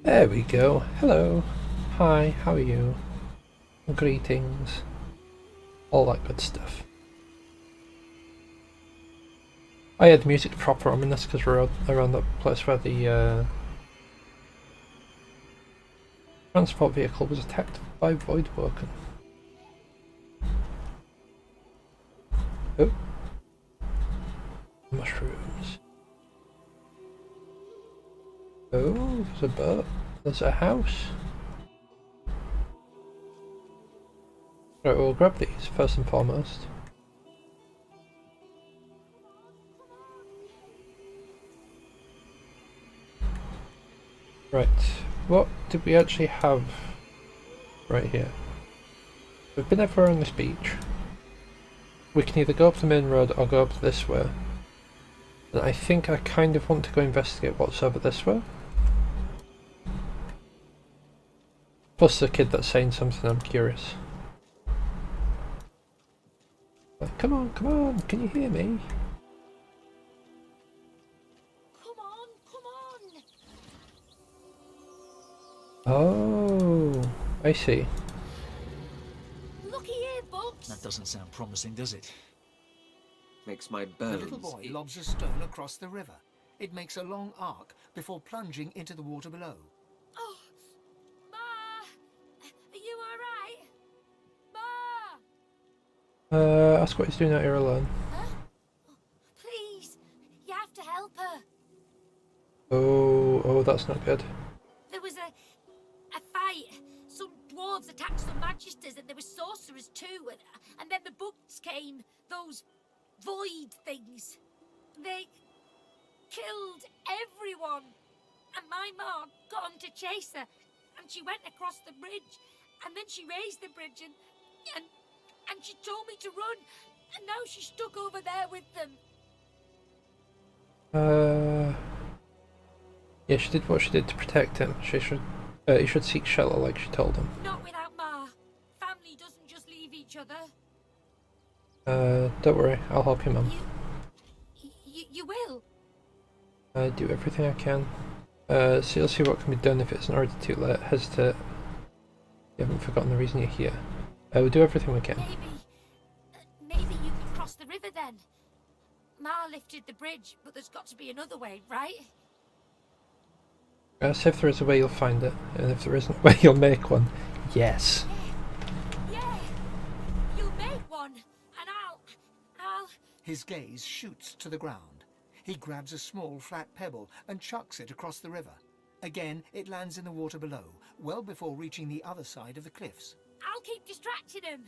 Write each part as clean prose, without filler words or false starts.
There we go. Hello. Hi, how are you? Greetings. All that good stuff. I had music proper ominous because we're around that place where the transport vehicle was attacked by Voidwoken. Oh. Mushrooms. Oh, there's a boat. There's a house. Right, we'll grab these first and foremost. Right, what did we actually have right here? We've been everywhere on this beach. We can either go up the main road or go up this way. And I think I kind of want to go investigate what's over this way. Plus the kid that's saying something, I'm curious. Like, come on, can you hear me? Come on! Oh, I see. Looky here, Bugs! That doesn't sound promising, does it? Makes my The bones little boy itch. lobs a stone across the river. It makes a long arc before plunging into the water below. Oh, Ma! Are you alright? Ma! Ask what he's doing out here alone. Huh? Please, you have to help her. Oh, that's not good. There was a fight. Some dwarves attacked some magisters and there were sorcerers too. And then the bugs came. Those void things. They killed everyone. And my mom got them to chase her. And she went across the bridge. And then she raised the bridge and she told me to run. And now she's stuck over there with them. Yeah, she did what she did to protect him. He should seek shelter like she told him. Not without Ma. Family doesn't just leave each other. Don't worry, I'll help you, Mum. You will? Do everything I can. So you'll see what can be done if it's not already too late. Hesitate. You haven't forgotten the reason you're here. We'll do everything we can. Maybe you can cross the river then. Ma lifted the bridge, but there's got to be another way, right? So if there is a way, you'll find it, and if there isn't a way, you'll make one. Yes. Yeah. You'll make one, and I'll... His gaze shoots to the ground. He grabs a small flat pebble and chucks it across the river. Again, it lands in the water below, well before reaching the other side of the cliffs. I'll keep distracting him.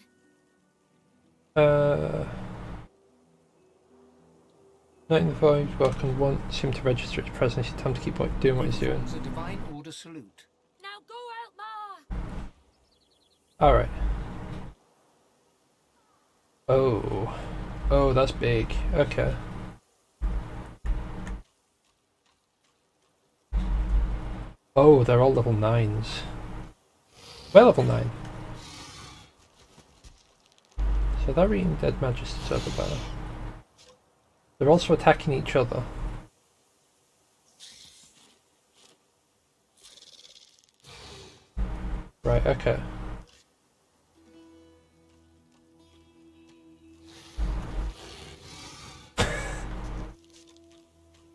Night in the Voidwoken won't seem to register its presence. It's time to keep doing what he's doing. Performs a divine order salute. Now go out, Ma. Alright. Oh, that's big. Okay. Oh, they're all level 9s. We're level 9. So they're eating dead magisters over there. They're also attacking each other. Right, okay.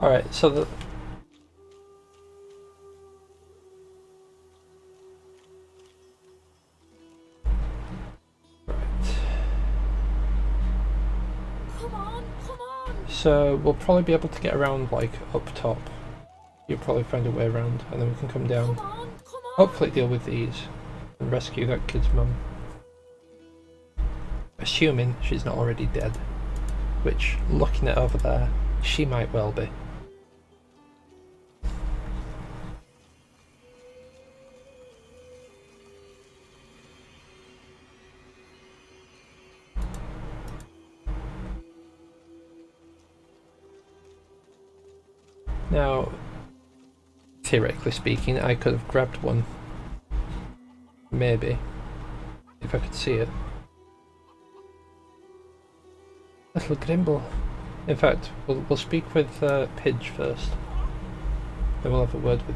Alright, so the... Come on. So we'll probably be able to get around like up top. You'll probably find a way around and then we can come down. Come on. Hopefully deal with these and rescue that kid's mum. Assuming she's not already dead. Which, looking at over there, she might well be. Now, theoretically speaking, I could have grabbed one. Maybe. If I could see it. Little Grimble. In fact, we'll speak with Pidge first. Then we'll have a word with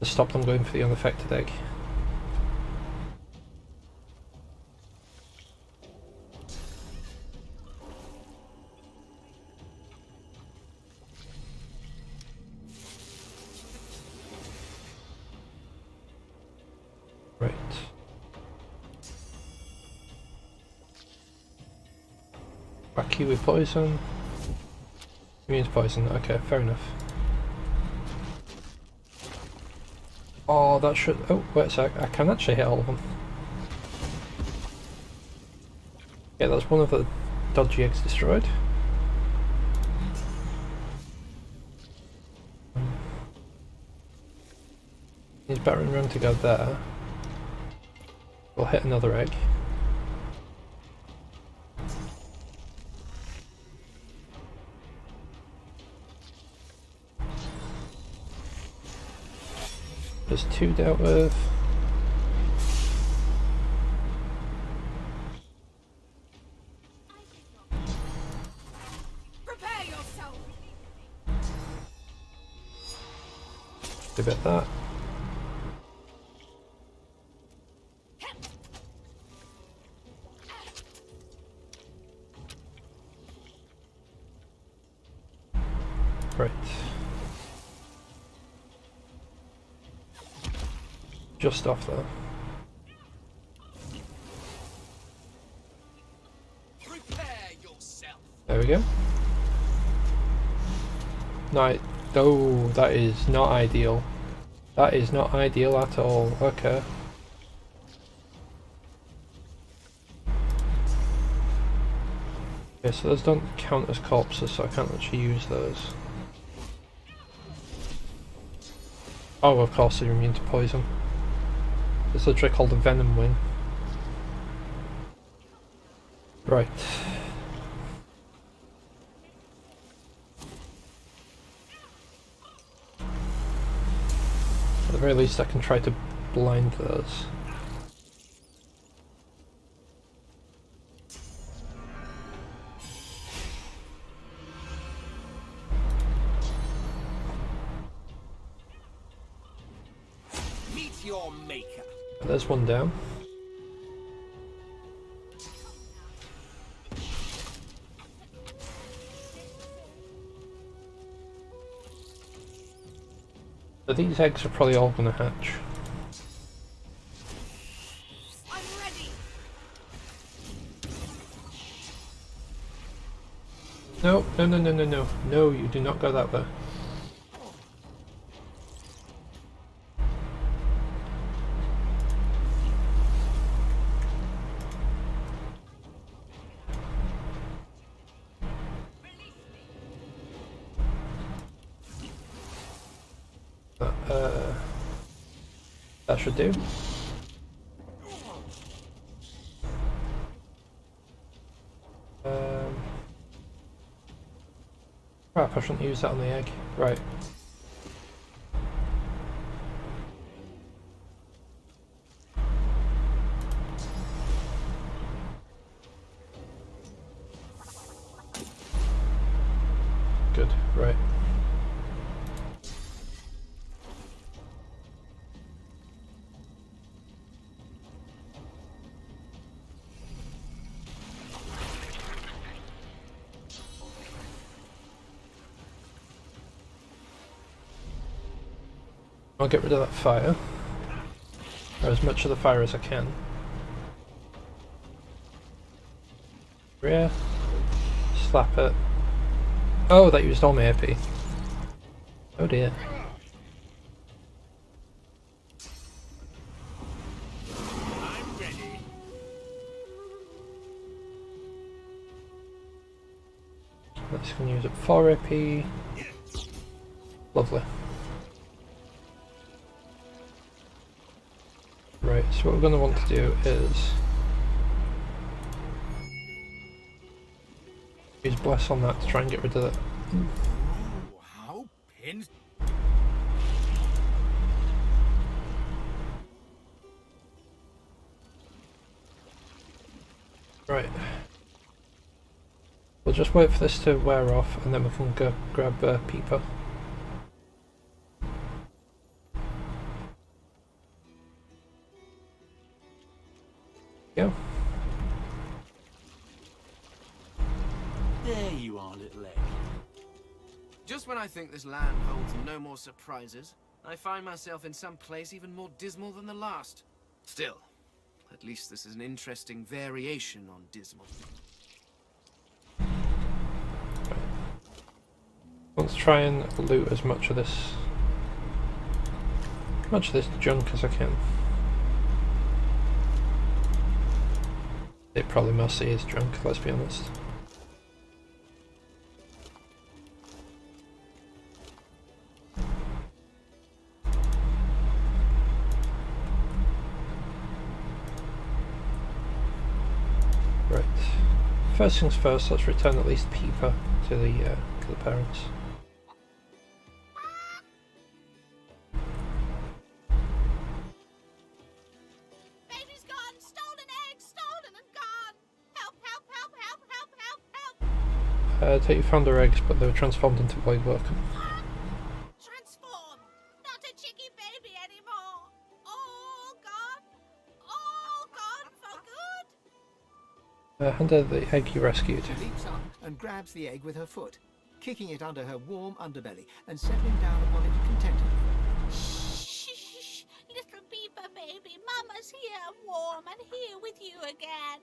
to stop them going for the unaffected egg. Right. Wacky with poison. Immune to poison, okay, fair enough. Oh, that should... oh, wait a sec, I can actually hit all of them. Yeah, that's one of the dodgy eggs destroyed. He's battering around to go there. We'll hit another egg. There's 2 dealt with. Prepare yourself. Do a bit of that. Right. Just off there. Prepare yourself. There we go. No, oh, that is not ideal. That is not ideal at all. Okay. Okay, so those don't count as corpses, so I can't actually use those. Oh, of course they're immune to poison. There's a trick called the Venom Wing. Right. At the very least I can try to blind those. Meet your maker. There's one down. So these eggs are probably all going to hatch. I'm ready. No, no, no, no, no, no. No, you do not go that way. That should do. Crap, I shouldn't use that on the egg. Right. Good, right. I'll get rid of that fire, or as much of the fire as I can. Rear, slap it. Oh, that used all my AP. Oh dear. I'm ready. That's going to use up 4 AP. Lovely. Right, so what we're going to want to do is use Bless on that to try and get rid of it. Ooh, how pins. Right. We'll just wait for this to wear off and then we can go grab Peeper. Just when I think this land holds no more surprises, I find myself in some place even more dismal than the last. Still, at least this is an interesting variation on dismal. Let's try and loot as much of this junk as I can. It probably mostly is junk, let's be honest. Right. First things first, let's return at least Peeper to the parents. Baby's gone! Stolen eggs! Stolen and gone! Help, help, help, help, help, help, help! Take you found their eggs, but they were transformed into Voidwoken. Transformed! Not a chicky baby anymore! All gone! All gone for good! Hand her the egg you rescued. She leaps up and grabs the egg with her foot, kicking it under her warm underbelly and settling down upon it contentedly. Shh! Little Peeper baby, Mama's here, warm and here with you again.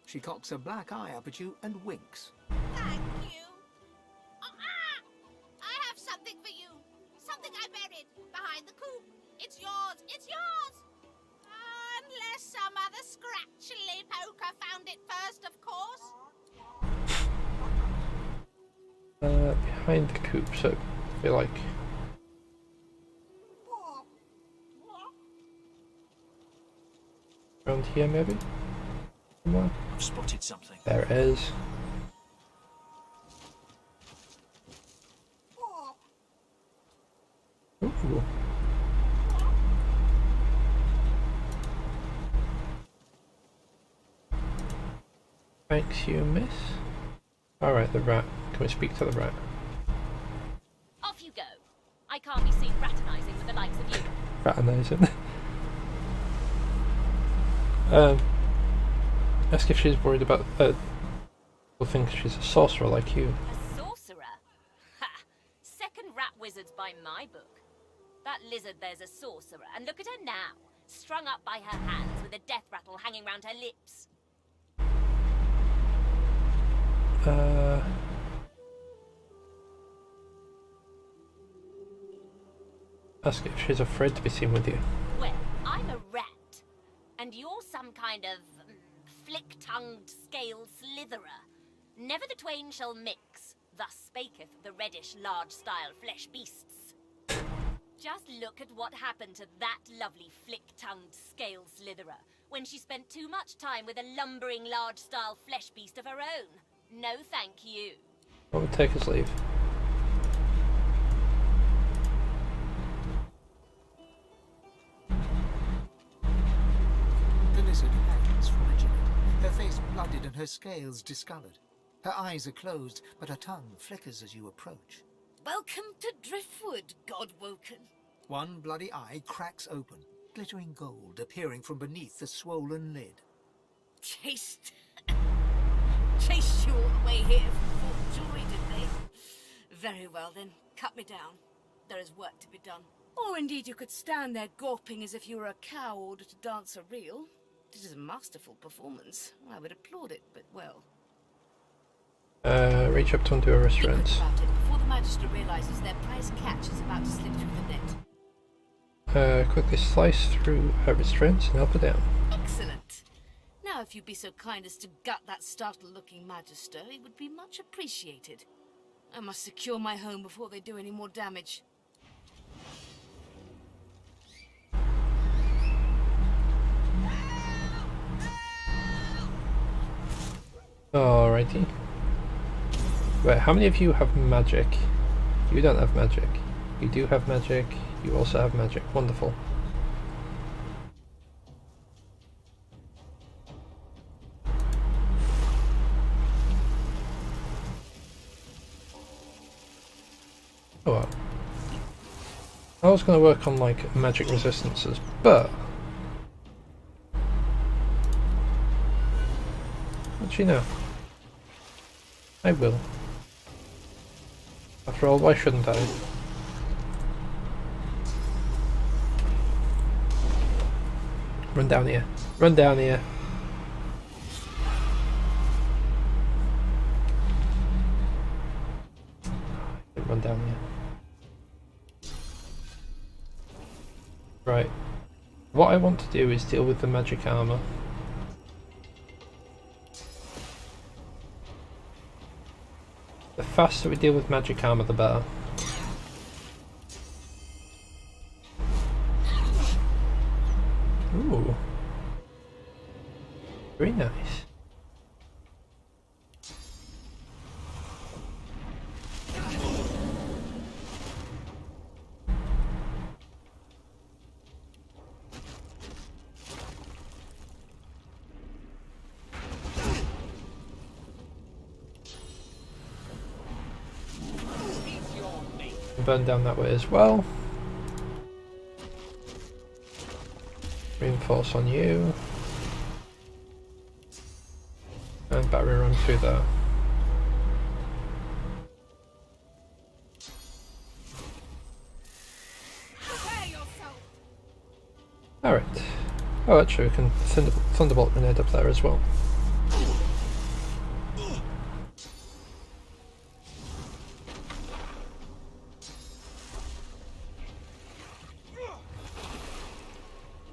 She cocks a black eye up at you and winks. Thank you. I have something for you. Something I buried behind the coop. It's yours. It's yours. Unless some other scratchily poker found it first, of course. Behind the coop, so I feel like around here maybe? Somewhere? I've spotted something. There it is. Ooh. Thanks you, miss. Alright, the rat. Can we speak to the rat? Off you go. I can't be seen fraternizing with the likes of you. Fraternizing. Ask if she's worried about people think she's a sorcerer like you. A sorcerer? Ha! Second rat wizards by my book. That lizard there's a sorcerer, and look at her now, strung up by her hands with a death rattle hanging round her lips. Ask if she's afraid to be seen with you. Well, I'm a rat, and you're some kind of flick-tongued scale slitherer. Never the twain shall mix, thus spaketh the reddish large-style flesh beasts. Just look at what happened to that lovely flick-tongued scale slitherer when she spent too much time with a lumbering large-style flesh beast of her own. No thank you. What would take his leave? The lizard hangs from a gibbet, her face blooded and her scales discolored. Her eyes are closed, but her tongue flickers as you approach. Welcome to Driftwood, Godwoken. One bloody eye cracks open, glittering gold appearing from beneath the swollen lid. Chased you all the way here from Fort Joy, did they? Very well then, cut me down. There is work to be done. Or indeed you could stand there gawping as if you were a cow ordered to dance a reel. It is a masterful performance. I would applaud it, but well. Reach up to undo a Be restraint. quick about it before the Magister realizes their prize catch is about to slip through the net. Quickly slice through her restraints and help her down. Excellent. Now if you'd be so kind as to gut that startled-looking Magister, it would be much appreciated. I must secure my home before they do any more damage. Alrighty. Right, how many of you have magic? You don't have magic. You do have magic. You also have magic. Wonderful. Oh well. I was going to work on like magic resistances, but actually no. I will. After all, why shouldn't I? Run down here. Run down here. Run down here. Right. What I want to do is deal with the magic armor. The faster we deal with magic armor, the better. Ooh. Very nice. Burn down that way as well. Reinforce on you. And battery run through there. Alright. Oh, actually we can Thunderbolt grenade up there as well.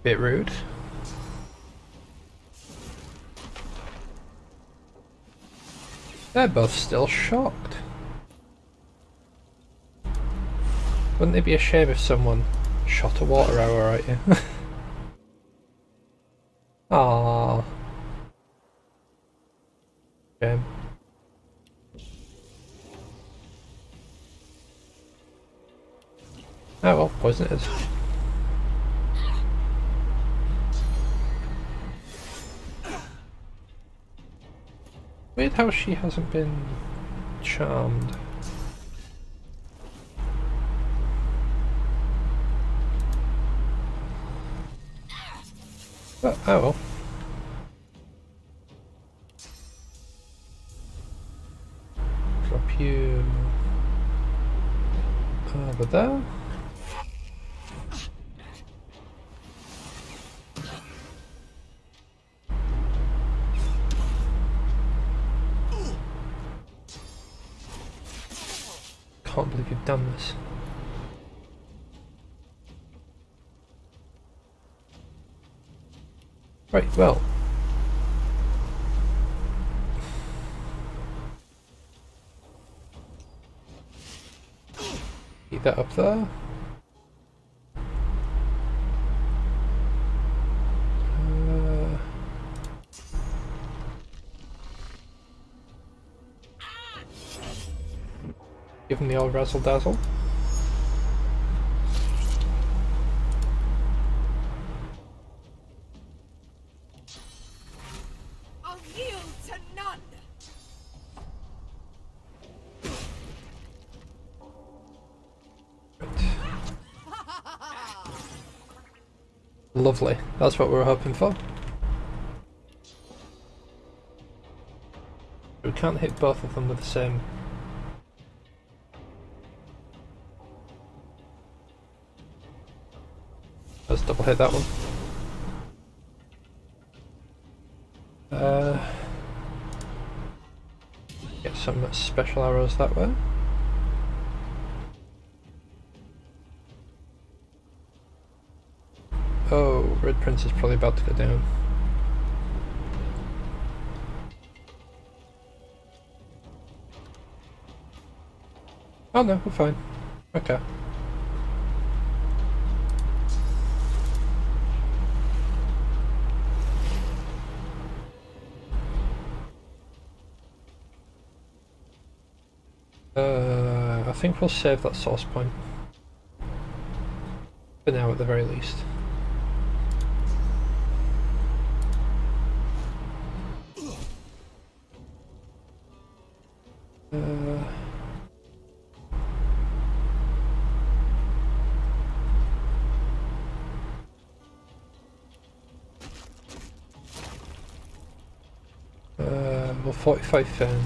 Bit rude. They're both still shocked. Wouldn't it be a shame if someone shot a water arrow at you? Aww. Shame. Oh well, poison it is. Weird how she hasn't been charmed. But, oh well. Drop you over there. Can't believe you've done this. Right, well. Keep that up there. Give him the old razzle dazzle. I'll yield to none. Lovely. That's what we were hoping for. We can't hit both of them with the same. Let's double hit that one. Get some special arrows that way. Oh, Red Prince is probably about to go down. Oh no, we're fine. Okay. I think we'll save that source point. For now at the very least. Well, 45 fan.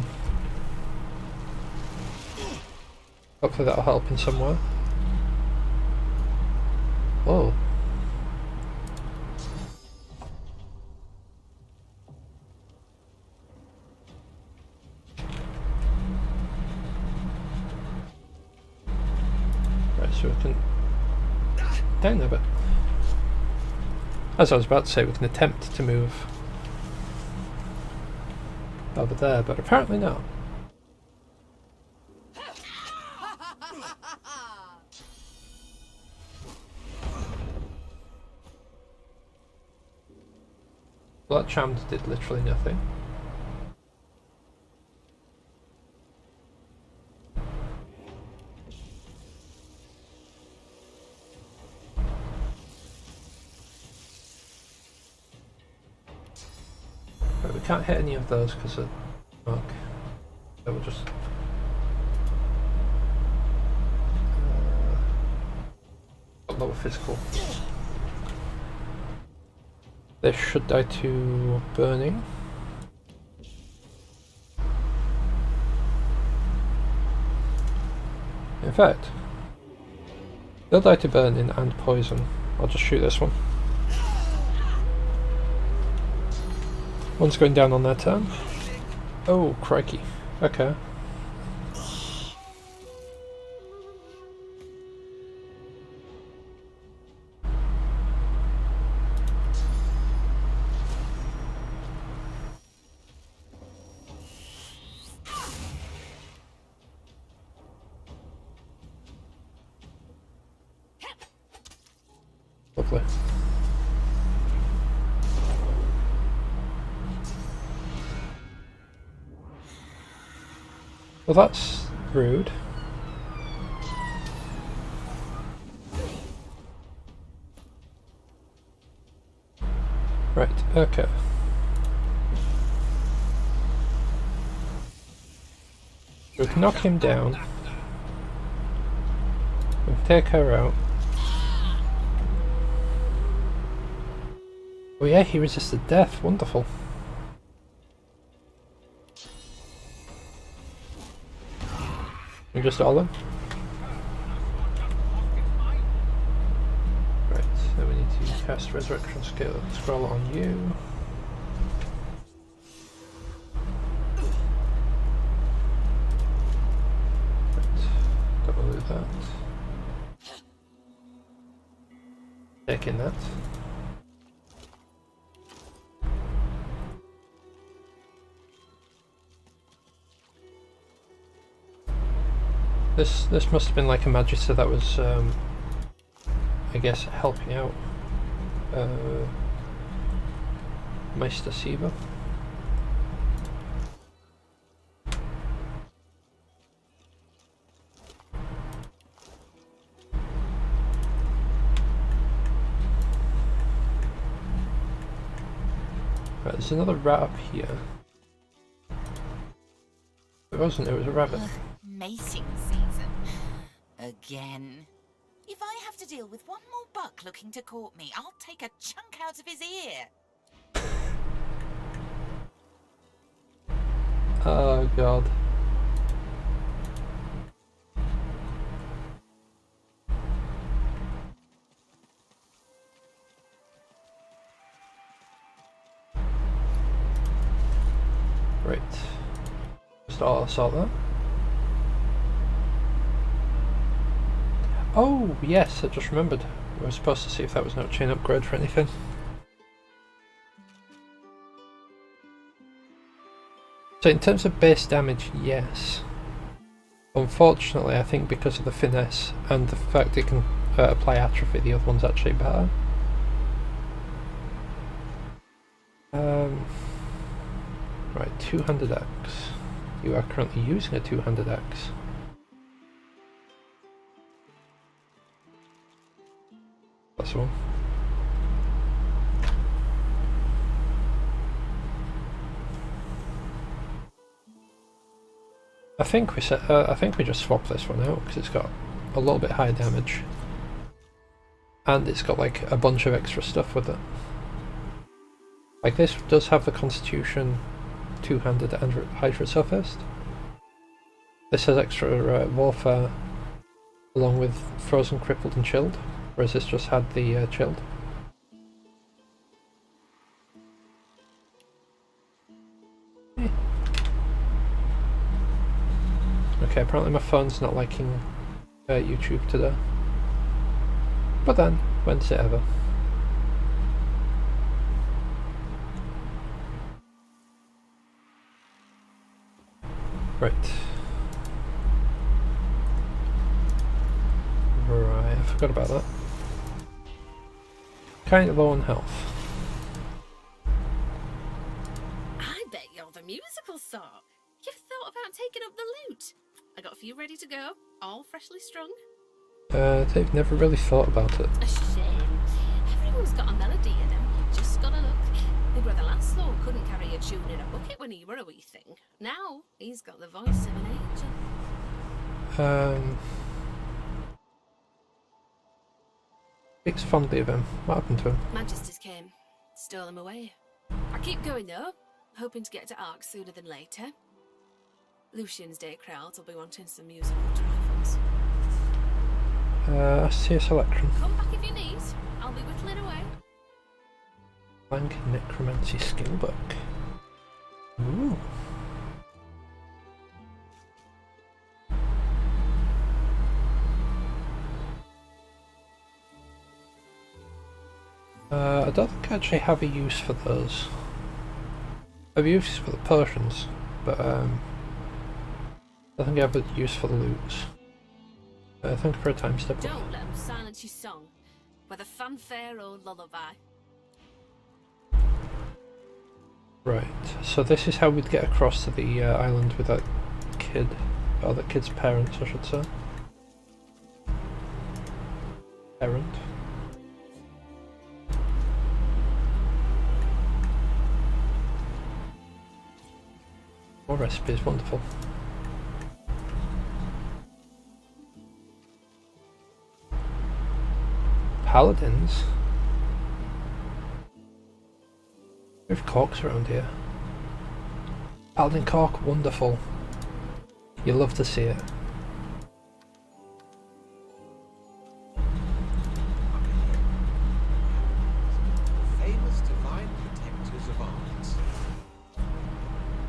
Hopefully that'll help in some way. Whoa. Right, so we can down there, but as I was about to say, we can attempt to move over there, but apparently not. Well, that charm did literally nothing. Right, we can't hit any of those because of smoke. So we'll just lower physical. This should die to burning. In fact, they'll die to burning and poison. I'll just shoot this one. One's going down on their turn. Oh, crikey. Okay. Lovely. Well, that's rude. Right, okay. We can knock him down. We can take her out. Oh yeah, he resisted death. Wonderful. You just all in? Right, then we need to cast Resurrection Scroll on you. Right, double do that. Taking that. This must have been like a Magister that was, I guess, helping out Meister Siva. Right, there's another rat up here. It wasn't, it was a rabbit. Mating season. Again. If I have to deal with one more buck looking to court me, I'll take a chunk out of his ear. Oh god. Right. Just all assault that. Oh, yes, I just remembered. We were supposed to see if that was no chain upgrade for anything. So in terms of base damage, yes. Unfortunately, I think because of the finesse and the fact it can apply atrophy, the other one's actually better. Right, 200x. You are currently using a 200x. That's one. I think we just swap this one out because it's got a little bit higher damage, and it's got like a bunch of extra stuff with it. Like this does have the Constitution 200 and Hydra Sophist. This has extra warfare along with frozen, crippled and chilled, whereas this just had the chilled. Okay, apparently my phone's not liking YouTube today. But then, when's it ever? Right. Right, I forgot about that. Kind of low on health. I bet you're the musical sort. You've thought about taking up the lute. I got a few ready to go, all freshly strung. They've never really thought about it. A shame. Everyone's got a melody in them. You just gotta look. My brother Laszlo couldn't carry a tune in a bucket when he were a wee thing. Now he's got the voice of an angel. Speaks fondly of him. What happened to him? Magisters came, stole him away. I keep going though, hoping to get to Ark sooner than later. Lucian's Day crowds will be wanting some musical trifles. I see a selection. Come back if you need. I'll be whittling away. Blank Necromancy skill book. Ooh. I don't think I actually have a use for those. I have use for the potions, but I think I have a use for the loots. I think for a time step. Don't let them silence your song, whether fanfare or lullaby. Right, so this is how we'd get across to the island with that kid, or that kid's parents, I should say. Parent. More recipes, wonderful. Paladins? We have corks around here. Paladin cork, wonderful. You love to see it. Famous divine protectors of arts.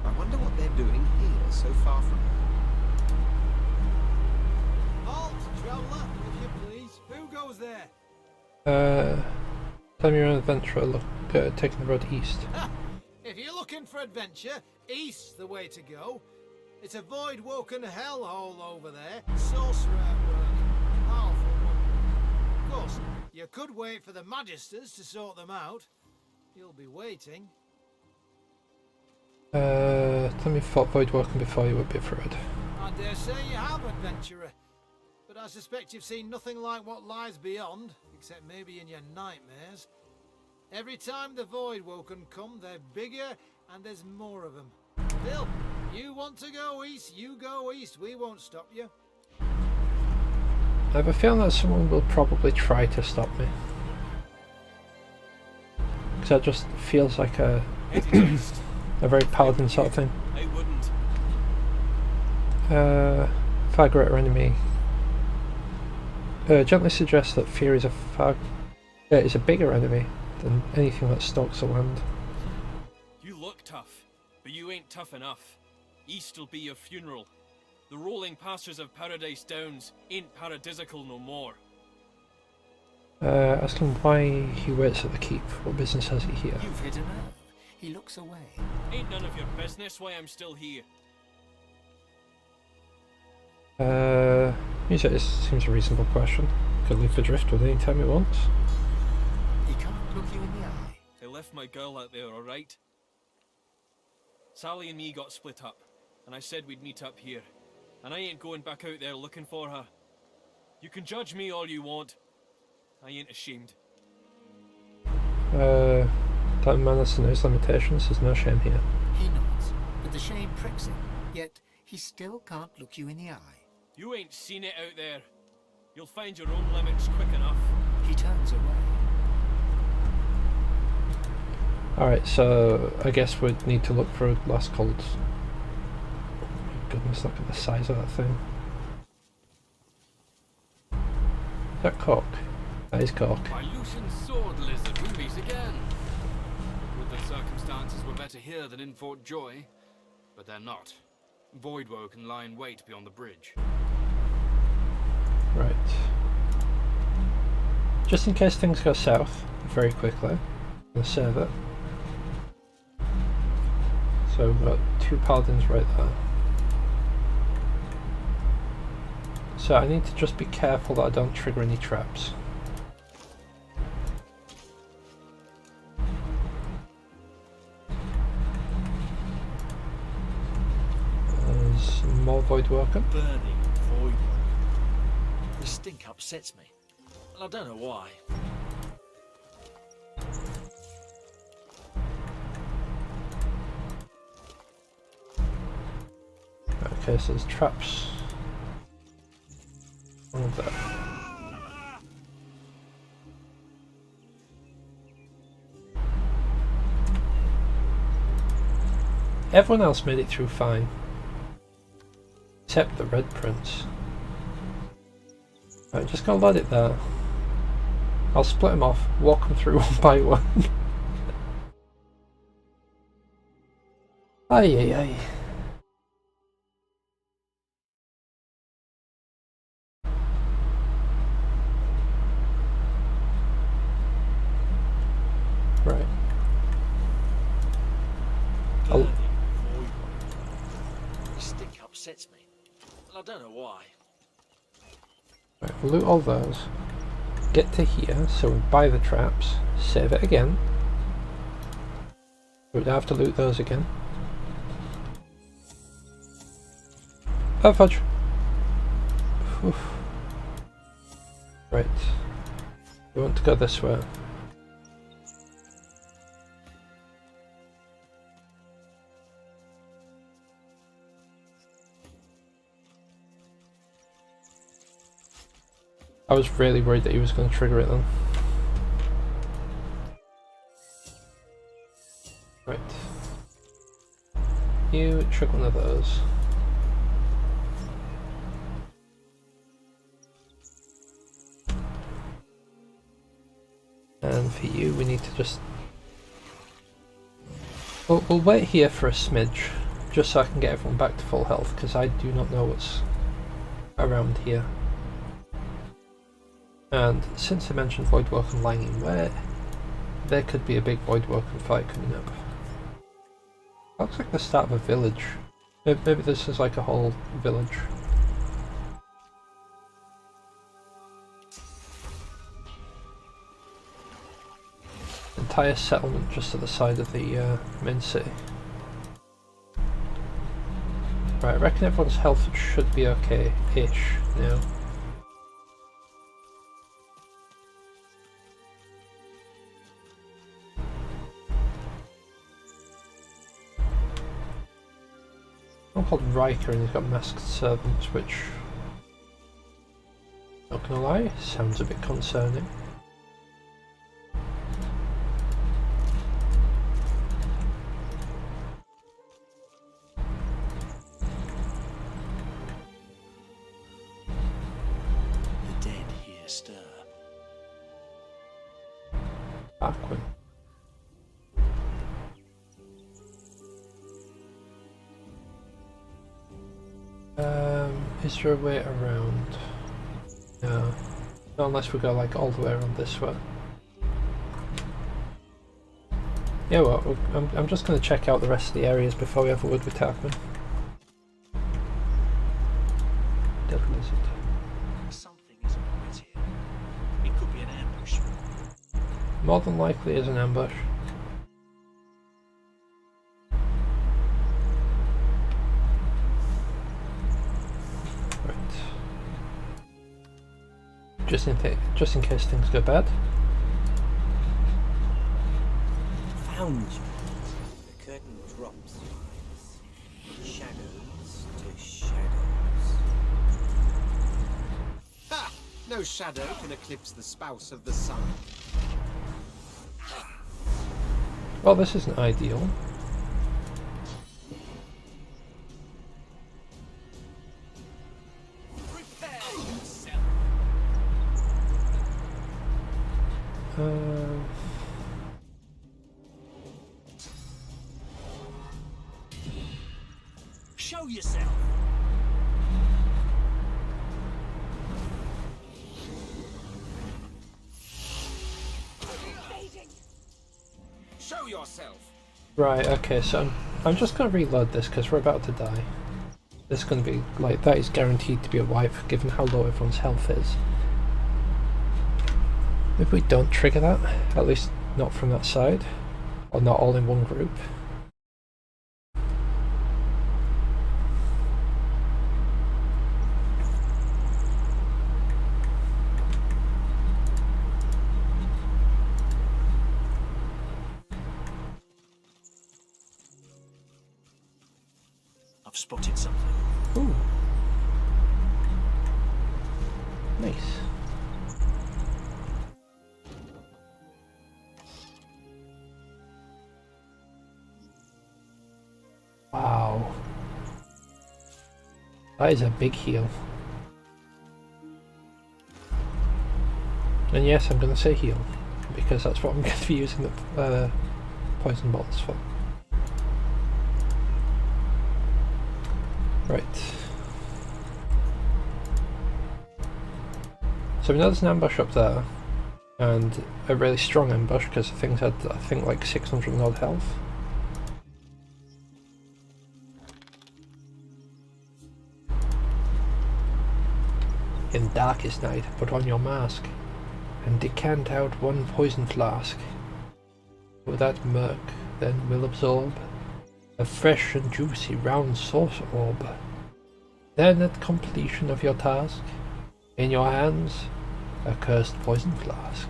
I wonder what they're doing here, so far from home. Halt, traveller, if you please. Who goes there? Tell me you're an adventurer, look, taking the road east. If you're looking for adventure, east's the way to go. It's a Voidwoken hellhole over there. Sorcerer at work. Powerful one. Of course, you could wait for the Magisters to sort them out. You'll be waiting. Tell me you fought Voidwoken before, you would be afraid. I dare say you have, adventurer. But I suspect you've seen nothing like what lies beyond, except maybe in your nightmares. Every time the Voidwoken come, they're bigger and there's more of them. Still, you want to go east, you go east. We won't stop you. I have a feeling that someone will probably try to stop me. Because that just feels like a a very paladin sort of thing. I wouldn't. Far greater enemy. Gently suggests that fear is a bigger enemy than anything that stalks the land. You look tough, but you ain't tough enough. East'll be your funeral. The rolling pastures of Paradise Downs ain't paradisical no more. Ask him why he waits at the keep. What business has he here? You've hit a nerve. He looks away. Ain't none of your business why I'm still here. It seems a reasonable question. Could leave for driftwood any time he wants. He can't look you in the eye. I left my girl out there, alright? Sally and me got split up, and I said we'd meet up here. And I ain't going back out there looking for her. You can judge me all you want. I ain't ashamed. That man has to know his limitations, there's no shame here. He nods, but the shame pricks him. Yet, he still can't look you in the eye. You ain't seen it out there. You'll find your own limits quick enough. He turns away. Alright, so I guess we'd need to look for a last called... Oh my goodness, look at the size of that thing. that cork? That is cork. By Lucian's sword lizard, we meet again. Would that circumstances were better here than in Fort Joy, but they're not. Voidwoken lie in wait beyond the bridge. Right. Just in case things go south, very quickly, I'm going to save it. So we've got 2 paladins right there. So I need to just be careful that I don't trigger any traps. There's more Voidwoken. Burning Voidwoken. The stink upsets me, and I don't know why. Okay, so there's traps. All of that. Everyone else made it through fine. Except the Red Prince. Right, just gonna let it there. I'll split them off, walk them through one by one. Ay ay ay. Right. Burning Voidwoken. The stink upsets me, and I don't know why. Right, we'll loot all those. Get to here, so we buy the traps, save it again. We'd have to loot those again. Oh fudge! Oof. Right. We want to go this way. I was really worried that he was going to trigger it then. Right. You trick one of those. And for you, we need to just... We'll wait here for a smidge, just so I can get everyone back to full health, because I do not know what's around here. And since I mentioned Voidwoken lying in wait, there could be a big Voidwoken fight coming up. Looks like the start of a village. Maybe this is like a whole village. Entire settlement just to the side of the main city. Right, I reckon everyone's health should be okay-ish now. I'm called Riker and he's got masked servants, which, not gonna lie, sounds a bit concerning. The dead here stir. Backward. Is there a way around? No. Not unless we go like all the way around this way. Yeah, well, I'm just going to check out the rest of the areas before we have a word with Tarkman. Dead lizard. Something isn't right here. It could be an ambush. More than likely is an ambush. Just in case things go bad. Found you. The curtain drops. Shadows to shadows. Ha! No shadow can eclipse the spouse of the sun. Well, this isn't ideal. Show yourself. Show yourself. Right, okay, so I'm just going to reload this because we're about to die. This is going to be, like, that is guaranteed to be a wipe given how low everyone's health is. Maybe we don't trigger that, at least not from that side, or not all in one group. I've spotted something. Ooh. Nice. Wow. That is a big heal. And yes, I'm going to say heal, because that's what I'm going to be using the poison bottles for. Right. So we know there's an ambush up there, and a really strong ambush because the things had, I think, like 600 and odd health. In darkest night, put on your mask, and decant out one poison flask. For that murk then will absorb a fresh and juicy round sauce orb. Then at completion of your task, in your hands, a cursed poison flask.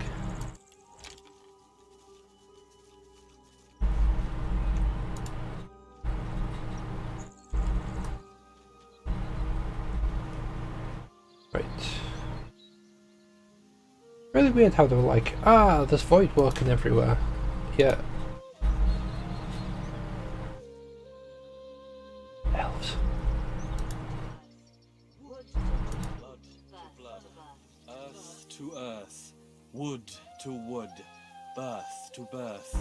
Right. Really weird how they were like, ah, there's Voidwoken everywhere. Yeah. Elves. Earth to earth, wood to wood, birth to birth.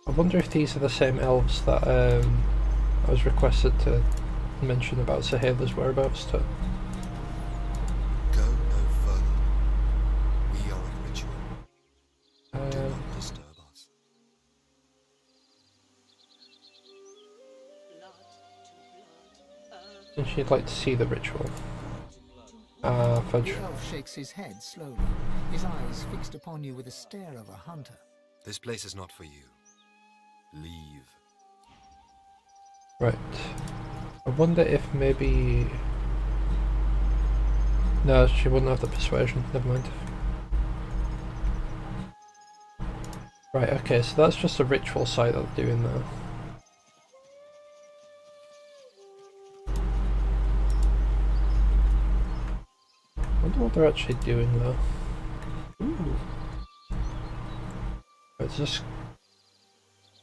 I wonder if these are the same elves that I was requested to mention about Sahela's whereabouts to. Go no further. We are in ritual. Do not disturb us. And she'd like to see the ritual. Fudge. The elf shakes his head slowly, his eyes fixed upon you with a stare of a hunter. This place is not for you. Leave. Right. I wonder if maybe... No, she wouldn't have the persuasion, never mind. Right, okay, so that's just a ritual site that they're doing there. I wonder what they're actually doing there. Ooh.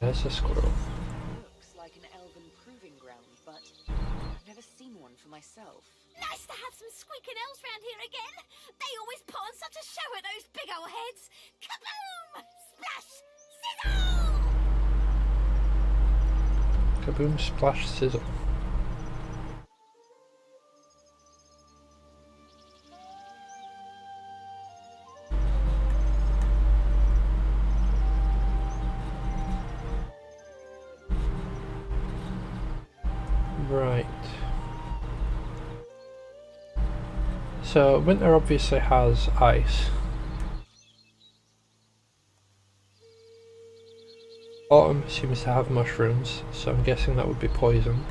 There's a squirrel. Looks like an elven proving ground, but I've never seen one for myself. Nice to have some squeaking elves round here again. They always put on such a show at those big old heads. Kaboom! Splash! Sizzle! Kaboom, splash, sizzle. Right. So winter obviously has ice. Autumn seems to have mushrooms, so I'm guessing that would be poison.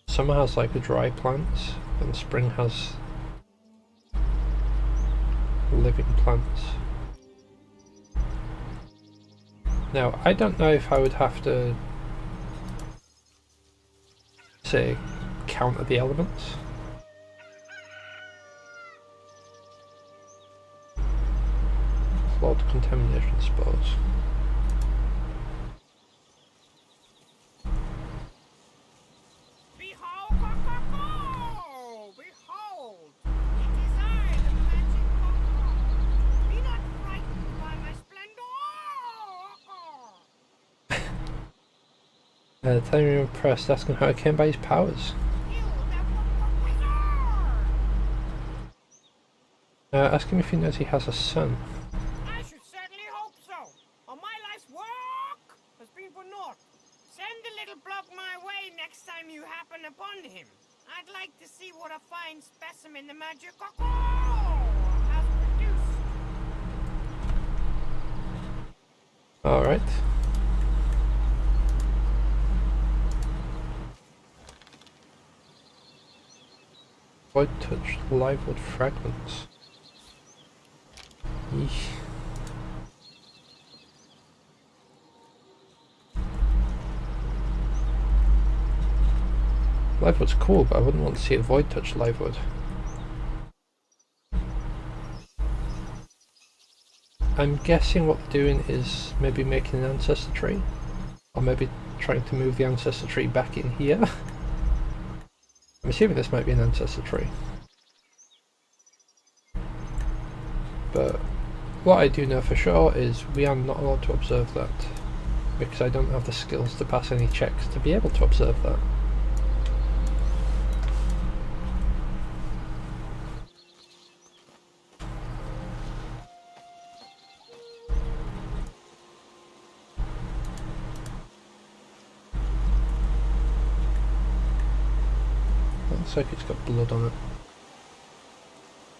Summer has like the dry plants, and spring has living plants. Now, I don't know if I would have to, say, counter the elements. Flawed contamination, I suppose. Telling me impressed, asking how I came by his powers. Ask him if he knows he has a son. I should certainly hope so. Or my life's work has been for naught. Send a little blob my way next time you happen upon him. I'd like to see what a fine specimen the magic has produced. Alright. Void touch live wood fragments. Eesh. Live wood's cool, but I wouldn't want to see a void touch live wood. I'm guessing what they're doing is maybe making an ancestor tree, or maybe trying to move the ancestor tree back in here. I'm assuming this might be an ancestor tree. But what I do know for sure is we are not allowed to observe that, because I don't have the skills to pass any checks to be able to observe that. Looks like it's got blood on it.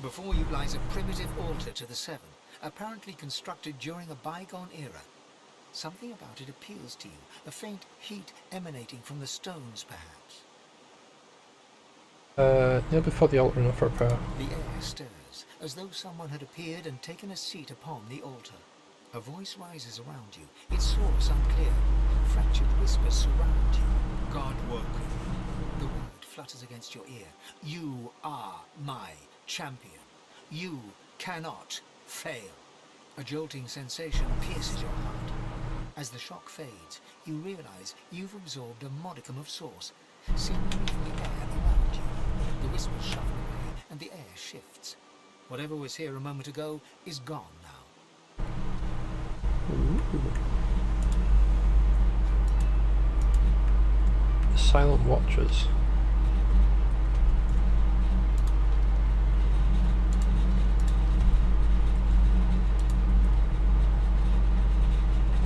Before you lies a primitive altar to the Seven, apparently constructed during a bygone era. Something about it appeals to you, a faint heat emanating from the stones, perhaps. Kneel before the altar and offer a prayer. The air stirs, as though someone had appeared and taken a seat upon the altar. A voice rises around you, its source unclear. Fractured whispers surround you. Godwoken. The word flutters against your ear. You are my champion. You cannot fail. A jolting sensation pierces your heart. As the shock fades, you realize you've absorbed a modicum of source, seemingly from the air around you. The whispers shuffle away, and the air shifts. Whatever was here a moment ago is gone now. Ooh. The Silent Watchers.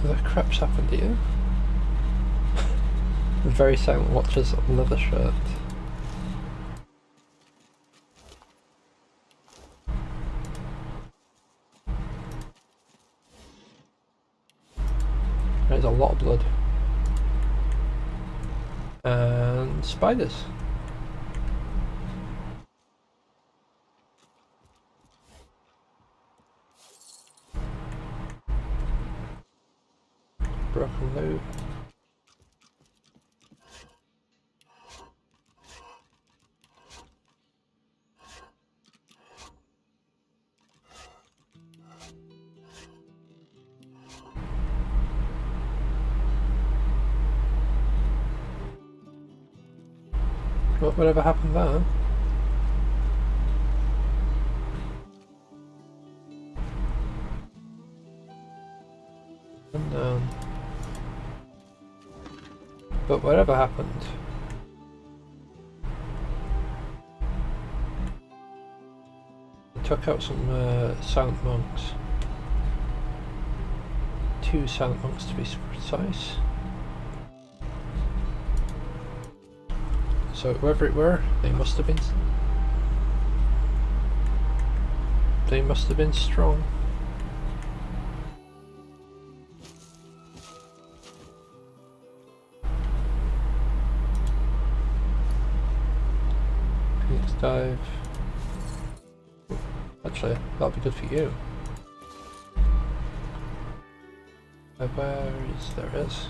What the crap's happened here? The Very Silent Watchers leather shirt. There's a lot of blood. And spiders. Broken loot. Whatever happened there? Unknown. But whatever happened, I took out some silent monks. 2 silent monks to be precise. So whoever it were, they must have been strong. Phoenix dive. Actually, that'll be good for you. Where is there is?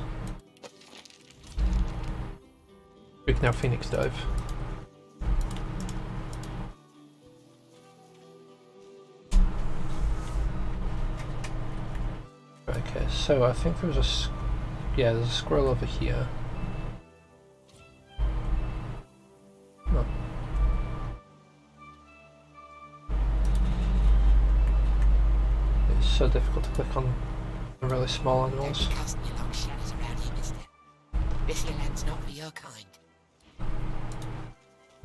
We can now Phoenix dive. Okay, so I think there was there's a squirrel over here. Oh. It's so difficult to click on the really small animals. This land's not for your kind.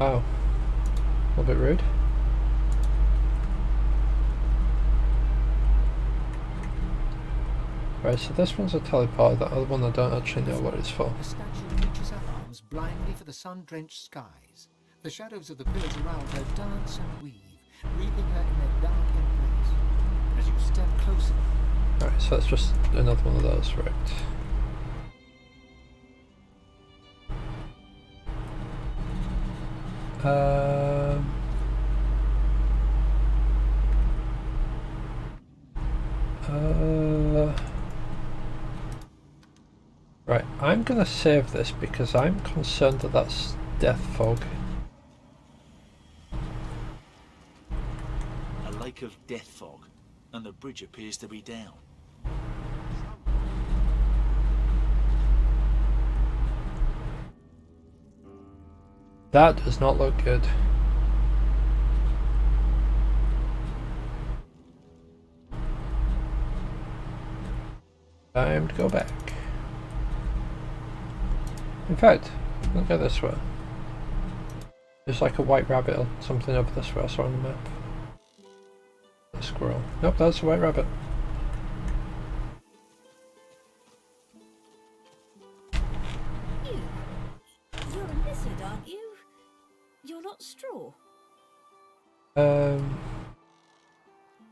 Oh. A little bit rude. Right, so this one's a teleporter, that other one I don't actually know what it's for. The statue reaches her arms blindly for the sun-drenched skies. The shadows of the pillars around her dance and weave, wreathing her in their dark embrace. As you step closer... Alright, so that's just another one of those, right. Right, I'm gonna save this because I'm concerned that that's death fog. A lake of death fog, and the bridge appears to be down. That does not look good. Time to go back. In fact, look at this way. There's like a white rabbit or something over this way I saw on the map. A squirrel. Nope, that's a white rabbit. You're a lizard, aren't you? You're not straw.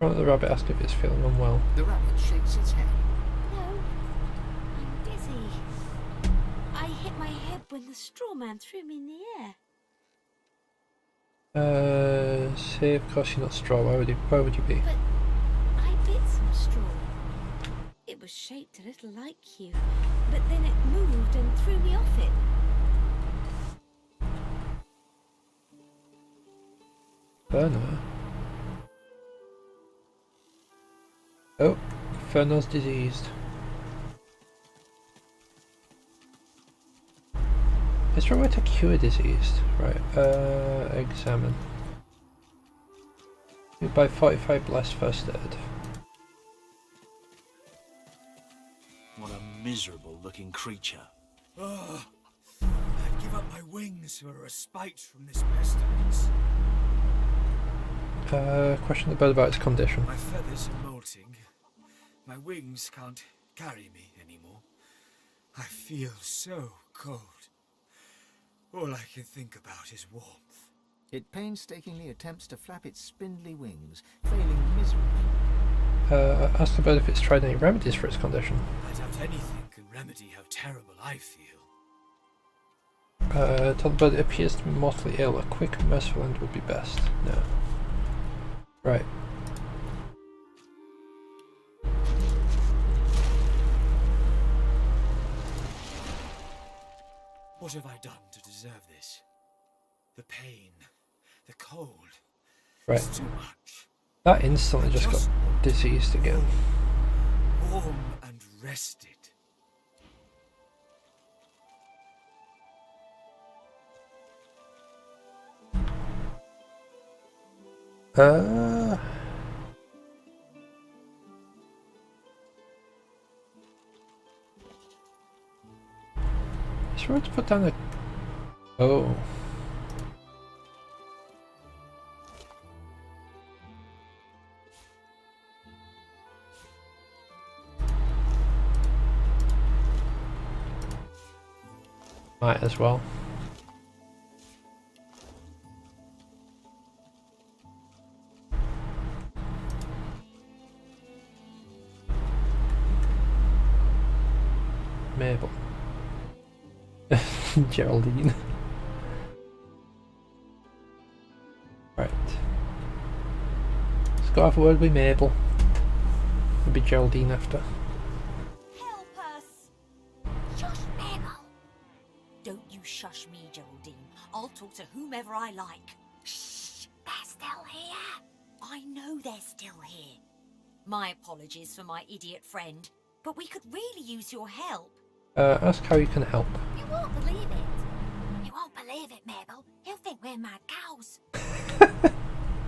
The rabbit asked if it's feeling unwell. The rabbit shakes its head. No, I'm dizzy. I hit my head when the straw man threw me in the air. Say of course you're not straw, where would you be? But I bit some straw. It was shaped a little like you, but then it moved and threw me off it. Ferno. Oh, Ferno's diseased. Is there a way to cure diseased? Right, examine. You buy 45 blessed first aid. What a miserable looking creature. Oh, I'd give up my wings for a respite from this pestilence. Question the bird about its condition. My feathers are molting. My wings can't carry me anymore. I feel so cold. All I can think about is warmth. It painstakingly attempts to flap its spindly wings, failing miserably. Ask the bird if it's tried any remedies for its condition. I doubt anything can remedy how terrible I feel. Tell the bird it appears to be mortally ill. A quick, merciful end would be best. No. Right. What have I done to deserve this? The pain, the cold. Right. It's too much. That instantly just got diseased again. Warm and rested. Is there a way to put down a... Oh. Might as well. Mabel. Geraldine. Right. Let's go have a word with Mabel. Maybe Geraldine after. Help us! Shush, Mabel! Don't you shush me, Geraldine. I'll talk to whomever I like. Shh! They're still here. I know they're still here. My apologies for my idiot friend, but we could really use your help. Ask how you can help. You won't believe it. You won't believe it, Mabel. He'll think we're mad cows.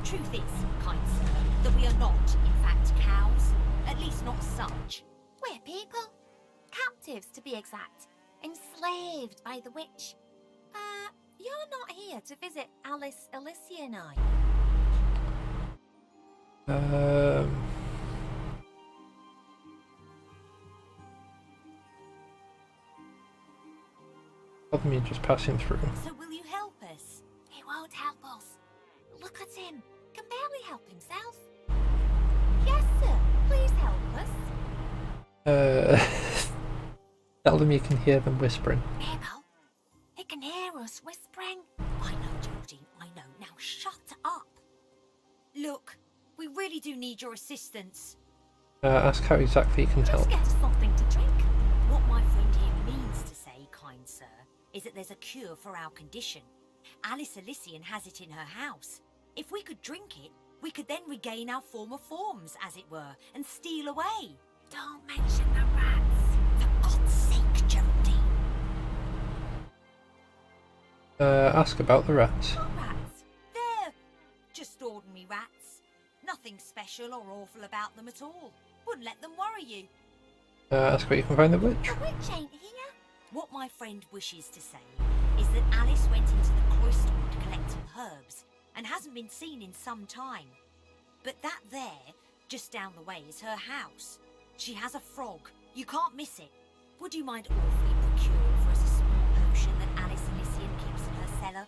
Truth is, kind sir, that we are not, in fact, cows. At least not such. We're people. Captives, to be exact. enslaved by the witch. You're not here to visit Alice Elysian, are you? Other than me just passing through. So will you help us? He won't help us. Look at him. Can barely help himself. Yes, sir. Please help us. Tell them you can hear them whispering. Mabel, he can hear us whispering. I know, Geraldine, I know. Now shut up. Look, we really do need your assistance. Ask how exactly you can help. Just get us something to drink. What my friend here means to say, kind sir, is that there's a cure for our condition. Alice Elysian has it in her house. If we could drink it, we could then regain our former forms, as it were, and steal away. Don't mention the rats. For God's sake, Geraldine. Ask about the rats. What rats? They're just ordinary rats. Nothing special or awful about them at all. Wouldn't let them worry you. Ask where you can find the witch. The witch ain't here. What my friend wishes to say is that Alice went into the cloister wood collecting herbs and hasn't been seen in some time. But that there, just down the way, is her house. She has a frog. You can't miss it. Would you mind awfully procuring for us a small potion that Alice Elysian keeps in her cellar?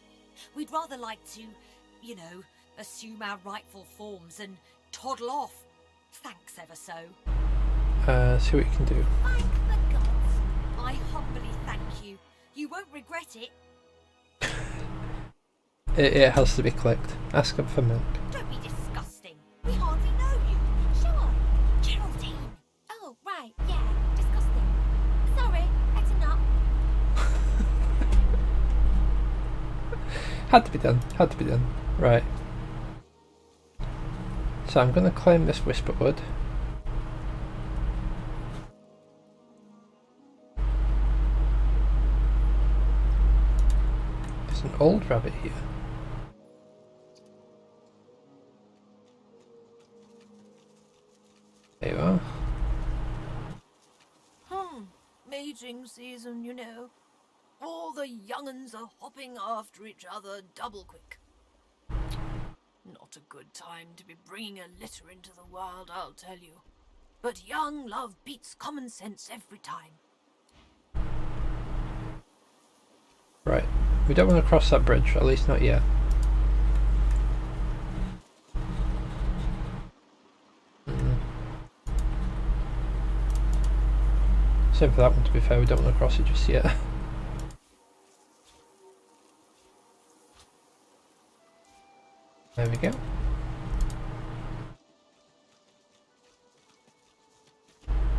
We'd rather like to, you know, assume our rightful forms and toddle off. Thanks ever so. See what you can do. Thank the gods. I humbly thank you. You won't regret it. It has to be clicked. Ask them for milk. Don't be disgusting. We hardly know you. Sure. Geraldine. Oh, right, yeah. Disgusting. Sorry, better not. Had to be done. Had to be done. Right. So I'm going to claim this Whisperwood. There's an old rabbit here. There you are. Mating season, you know. All the young'uns are hopping after each other double quick. Not a good time to be bringing a litter into the world, I'll tell you. But young love beats common sense every time. Right. We don't want to cross that bridge, at least not yet. Same for that one, to be fair, we don't want to cross it just yet. There we go.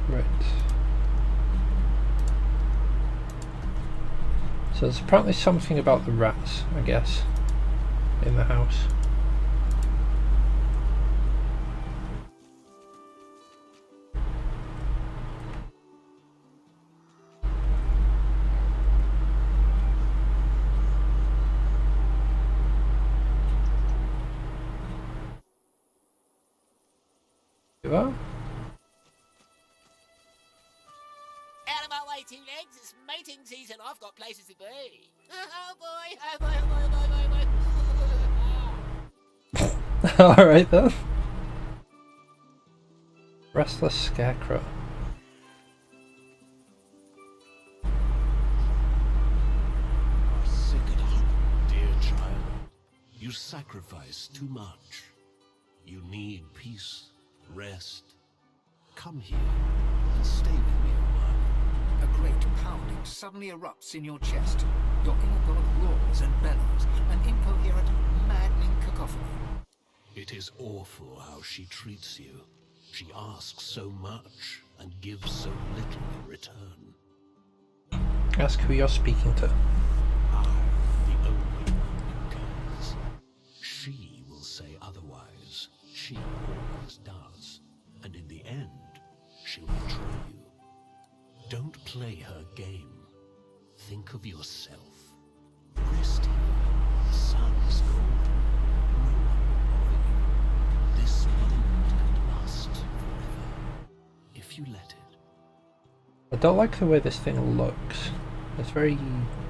Right. So there's apparently something about the rats, I guess, in the house. You are? Out of my way, two legs. It's mating season. I've got places to be. Oh boy, oh boy, oh boy, oh boy, oh boy. Alright then. Restless Scarecrow. Sick it up, dear child. You sacrifice too much. You need peace, rest. Come here and stay with me a while. A great pounding suddenly erupts in your chest. Your inner god roars and bellows, an incoherent, maddening cacophony. It is awful how she treats you. She asks so much and gives so little in return. Ask who you're speaking to. I'm the only one who cares. She will say otherwise. She always does. And in the end, she'll betray you. Don't play her game. Think of yourself. Rest here. The sun's golden. No one will bother you. This moment could last forever. If you let it. I don't like the way this thing looks. It's very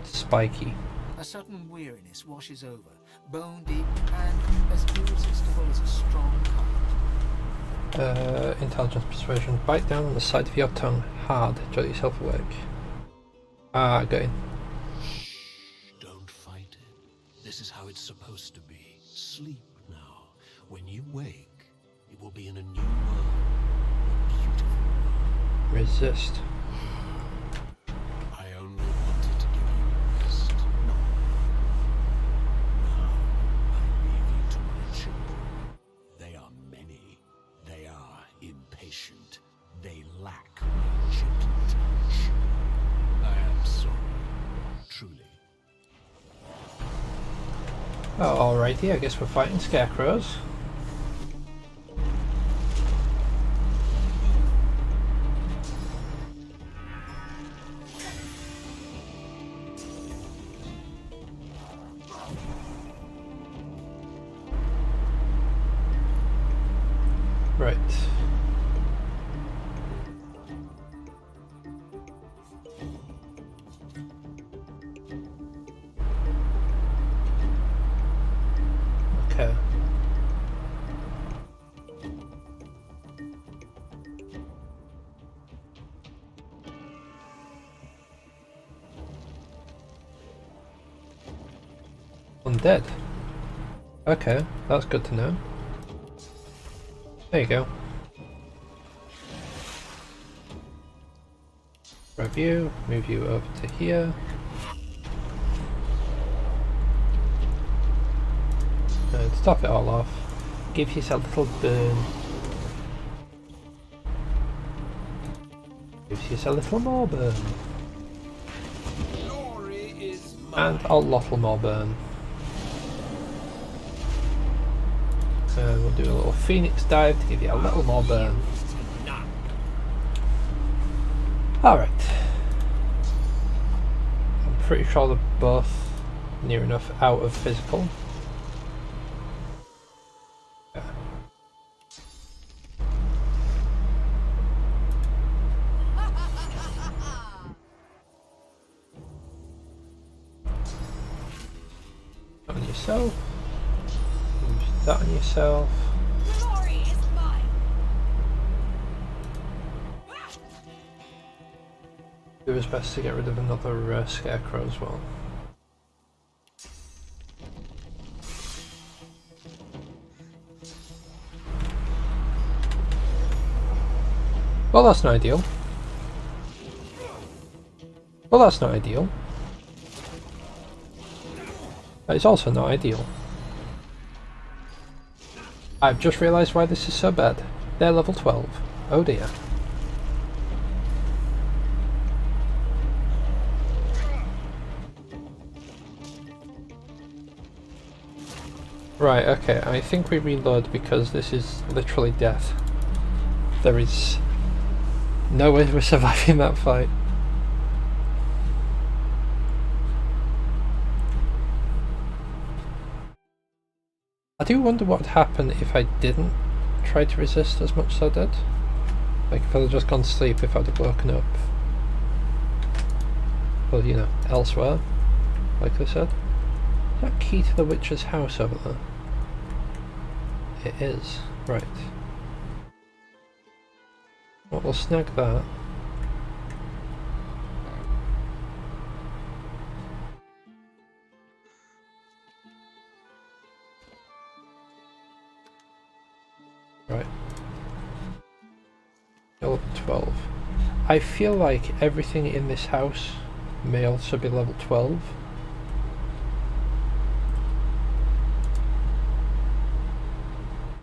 spiky. A sudden weariness washes over, bone deep and as irresistible as a strong current. Intelligence persuasion. Bite down on the side of your tongue hard to get yourself awake. Ah, got in. Shh, don't fight it. This is how it's supposed to be. Sleep now. When you wake, it will be in a new world. A beautiful world. Resist. I only wanted to give you rest. No. Now, I leave you to my children. They are many. They are impatient. They lack my gentle touch. I am sorry. Truly. Oh, alrighty, I guess we're fighting scarecrows. Right. Okay. Undead. Okay, that's good to know. There you go. Grab you, move you over to here. And stop it all off. Give yourself a little burn. Gives yourself a little more burn. And a little more burn. And we'll do a little phoenix dive to give you a little more burn. Alright. I'm pretty sure they're both near enough out of physical. Yeah. On yourself. Use that on yourself. Glory is mine. Do his best to get rid of another scarecrow as well. Well, that's not ideal. Well, that's not ideal. It's also not ideal. I've just realised why this is so bad. They're level 12. Oh dear. Right, okay, I think we reload because this is literally death. There is no way we're surviving that fight. I do wonder what would happen if I didn't try to resist as much as I did. Like if I'd have just gone to sleep, if I'd have woken up. Well, you know, elsewhere, like I said. Is that key to the witch's house over there? It is. Right. Well, we'll snag that. Right. Level 12. I feel like everything in this house may also be level 12.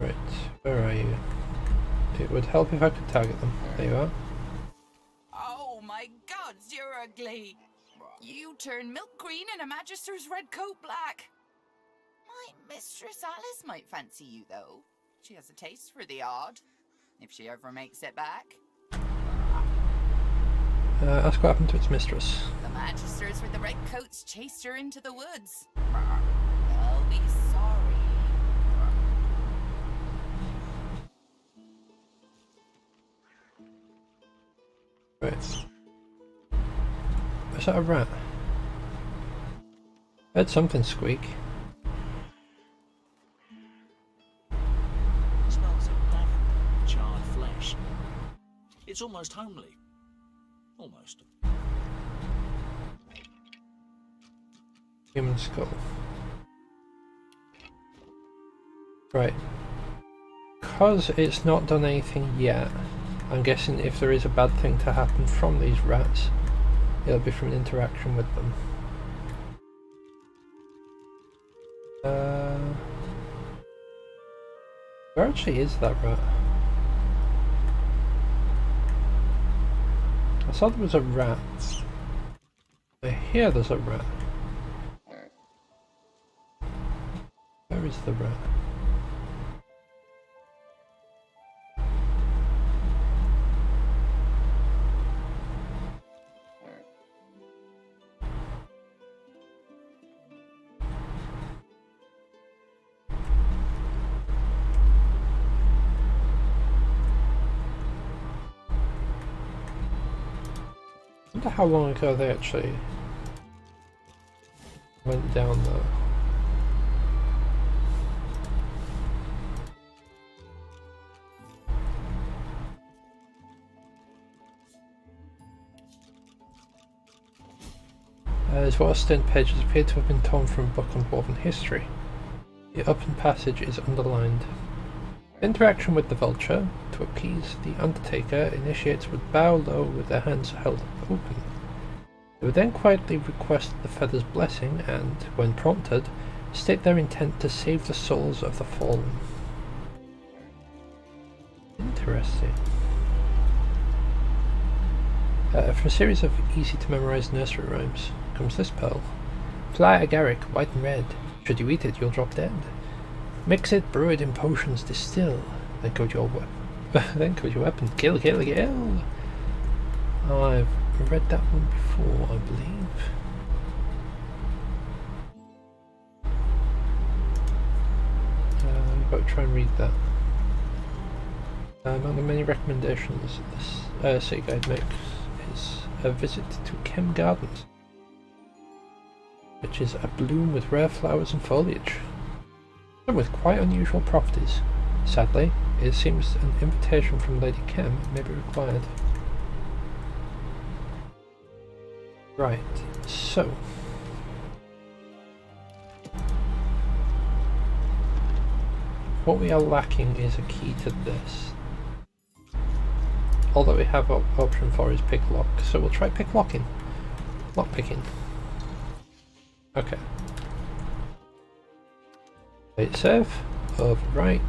Right, where are you? It would help if I could target them. There you are. Oh my gods, you're ugly. You turn milk green and a magister's red coat black. My mistress Alice might fancy you though. She has a taste for the odd, if she ever makes it back. Ask what happened to its mistress. The magisters with the red coats chased her into the woods. I'll be sorry. Right. Was that a rat? I heard something squeak. Smells of lavender, charred flesh. It's almost homely. Almost. Human skull. Right. Because it's not done anything yet, I'm guessing if there is a bad thing to happen from these rats, it'll be from an interaction with them. Where actually is that rat? I saw there was a rat. I hear there's a rat. Where is the rat? I wonder how long ago they actually went down there. As well as stone pages appear to have been torn from a book on dwarven history. The open passage is underlined. Interaction with the vulture, to appease the Undertaker, initiates would bow low with their hands held open. They would then quietly request the feather's blessing and, when prompted, state their intent to save the souls of the fallen. Interesting. From a series of easy-to-memorize nursery rhymes comes this pearl. Fly agaric, white and red. Should you eat it, you'll drop dead. Mix it, brew it in potions, distill. Then code your weapon. Then code your weapon. Kill, kill, kill. Oh, I've read that one before, I believe. I've got to try and read that. Among the many recommendations this city guide makes is a visit to Kem Gardens, which is a bloom with rare flowers and foliage, and with quite unusual properties. Sadly, it seems an invitation from Lady Kem may be required. Right, so what we are lacking is a key to this. All that we have option for is pick lock, so we'll try pick locking. Lock picking. Okay. Wait, save. Overwrite.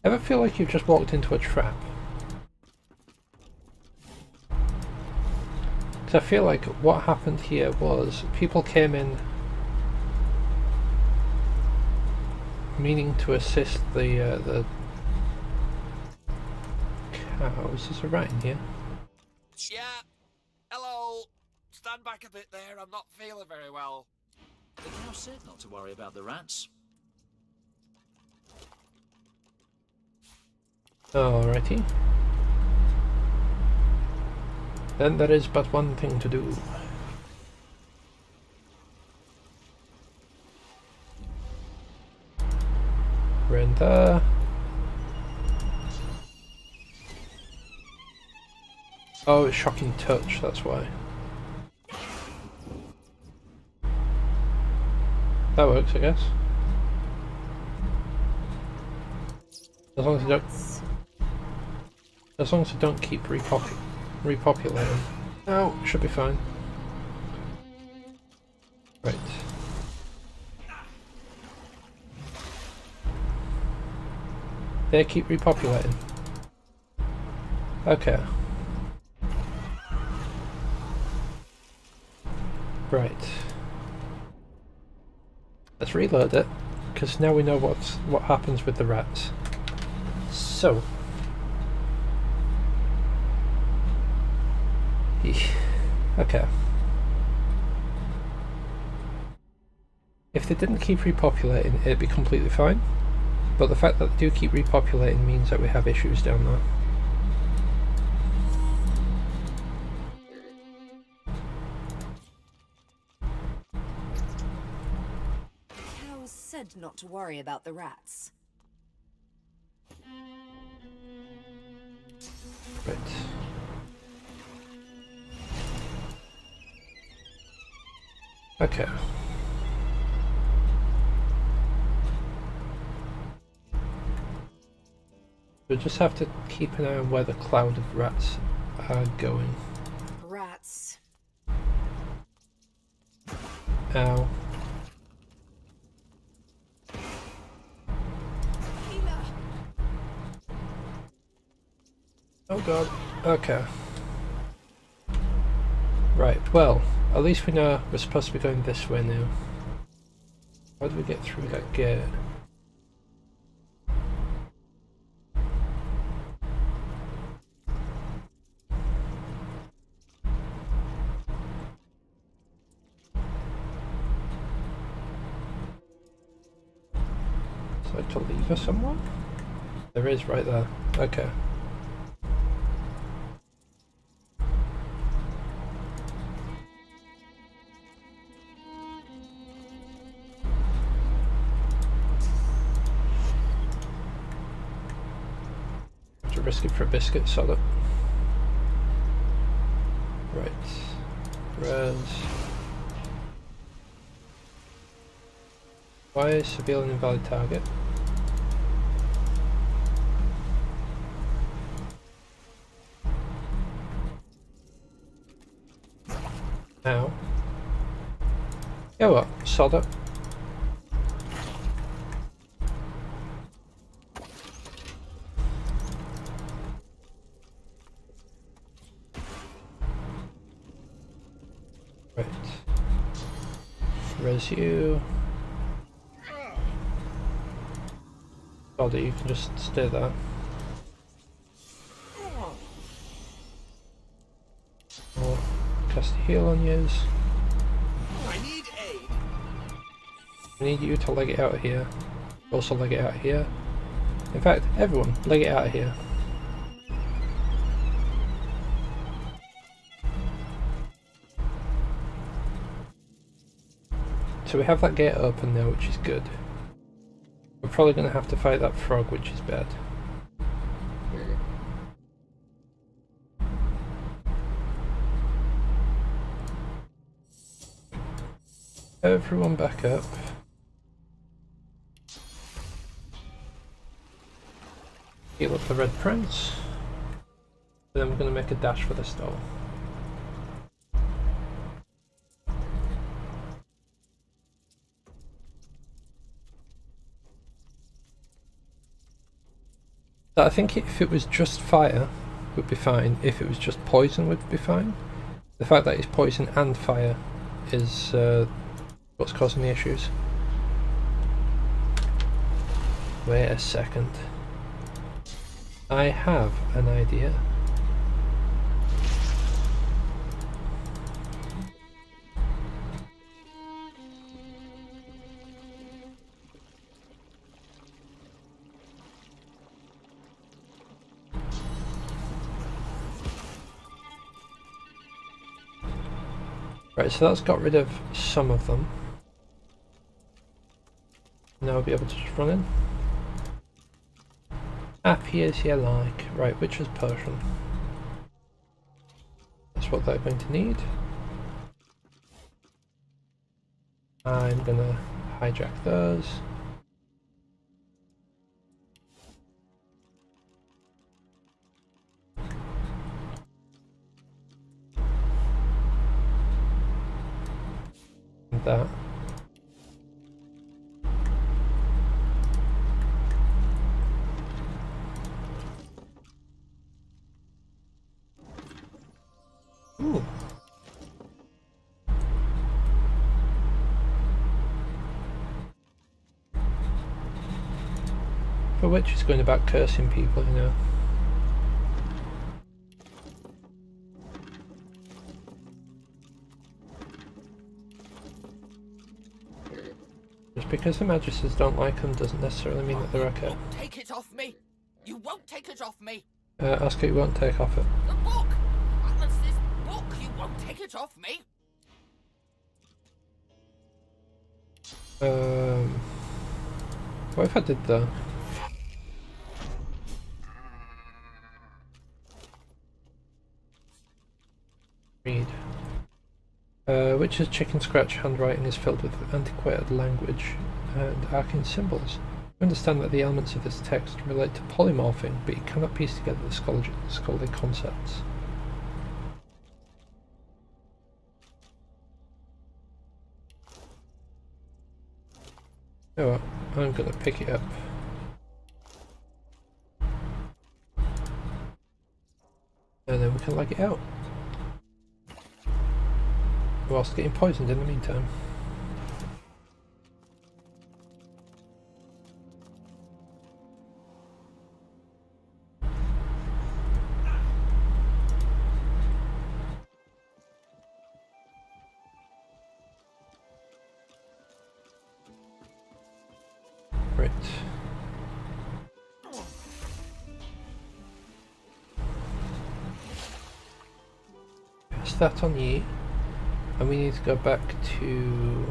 Ever feel like you've just walked into a trap? Because I feel like what happened here was people came in meaning to assist the cows. Is there a rat in here? Yeah. Hello. Stand back a bit there. I'm not feeling very well. The cow said not to worry about the rats. Alrighty. Then there is but one thing to do. Render. Oh, it's shocking touch, that's why. That works, I guess. As long as you don't keep repopulating. No, should be fine. Right. They keep repopulating. Okay. Right. Let's reload it, because now we know what happens with the rats. So Okay. If they didn't keep repopulating, it'd be completely fine. But the fact that they do keep repopulating means that we have issues down there. Cows said not to worry about the rats. Right. Okay. We just have to keep an eye on where the cloud of rats are going. Rats. Ow. Oh god. Okay. Right, well, at least we know we're supposed to be going this way now. How do we get through that gate? Is there a lever somewhere? There is right there. Okay. To risk it for a biscuit, solid. Right. Res. Why is civilian invalid target? Ow. Yeah, what? Sod it. Right. Res you. Body, you can just stay there. Or cast a heal on yous. I need aid. I need you to leg it out of here. Also leg it out of here. In fact, everyone, leg it out of here. So we have that gate open now, which is good. We're probably going to have to fight that frog, which is bad. Everyone back up. Heal up the red prince. And then we're going to make a dash for the stall. I think if it was just fire, would be fine. If it was just poison, would be fine. The fact that it's poison and fire is what's causing the issues. Wait a second. I have an idea. Right, so that's got rid of some of them. Now we'll be able to just run in. Happy as you like. Right, Witcher's Potion. That's what they're going to need. I'm gonna hijack those. And that. Ooh. For which is going about cursing people, you know. because the Magisters don't like them doesn't necessarily mean that they're okay. Take it off me! You won't take it off me! Oscar, you won't take off it. The book! Alice's book! You won't take it off me! What if I did that? Read. Witch's chicken scratch handwriting is filled with antiquated language and arcane symbols. You understand that the elements of this text relate to polymorphing, but you cannot piece together the scholarly concepts. You know what? I'm gonna pick it up. And then we can lag it out. Whilst getting poisoned in the meantime. Right. Pass that on you. And we need to go back to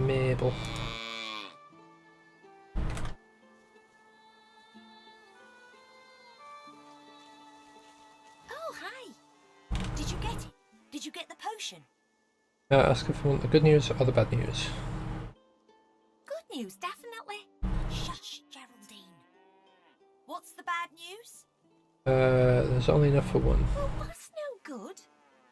Mabel. Oh, hi! Did you get it? Did you get the potion? Ask if you want the good news or the bad news. Good news, definitely. Shush, Geraldine. What's the bad news? There's only enough for one. Well, that's no good.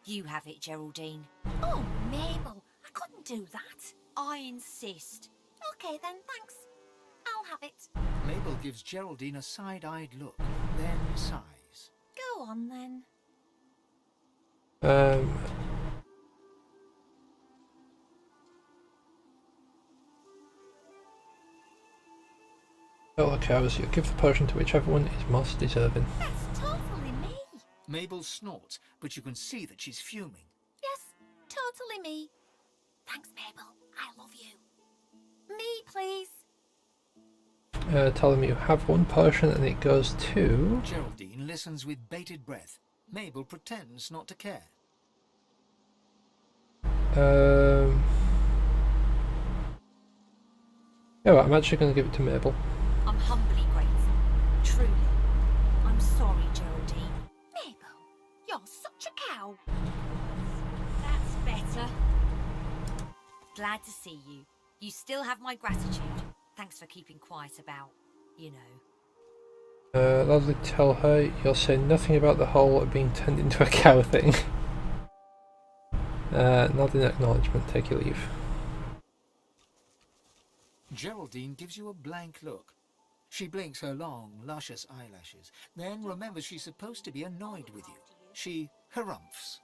You have it, Geraldine. Oh, Mabel, I couldn't do that. I insist. Okay then, thanks. I'll have it. Mabel gives Geraldine a side-eyed look, then sighs. Go on then. Fellow cows, you give the potion to whichever one is most deserving. That's totally me. Mabel snorts, but you can see that she's fuming. Yes, totally me. Thanks, Mabel. I love you. Me, please. Tell them you have one potion and it goes to... Geraldine listens with bated breath. Mabel pretends not to care. Yeah, well, I'm actually going to give it to Mabel. I'm humbly grateful. Truly. I'm sorry, Geraldine. Mabel, you're such a cow. That's better. Glad to see you. You still have my gratitude. Thanks for keeping quiet about, you know. Lovely, tell her you'll say nothing about the whole being turned into a cow thing. Not in acknowledgement, take your leave. Geraldine gives you a blank look. She blinks her long, luscious eyelashes, then remembers she's supposed to be annoyed with you. She harumphs.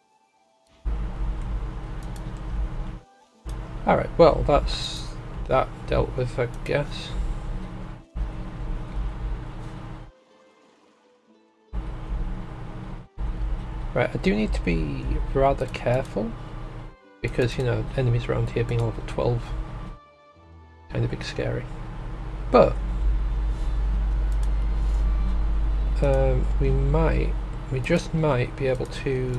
Alright, well, that's that dealt with, I guess. Right, I do need to be rather careful, because, you know, enemies around here being level 12, kind of big scary. But, we just might be able to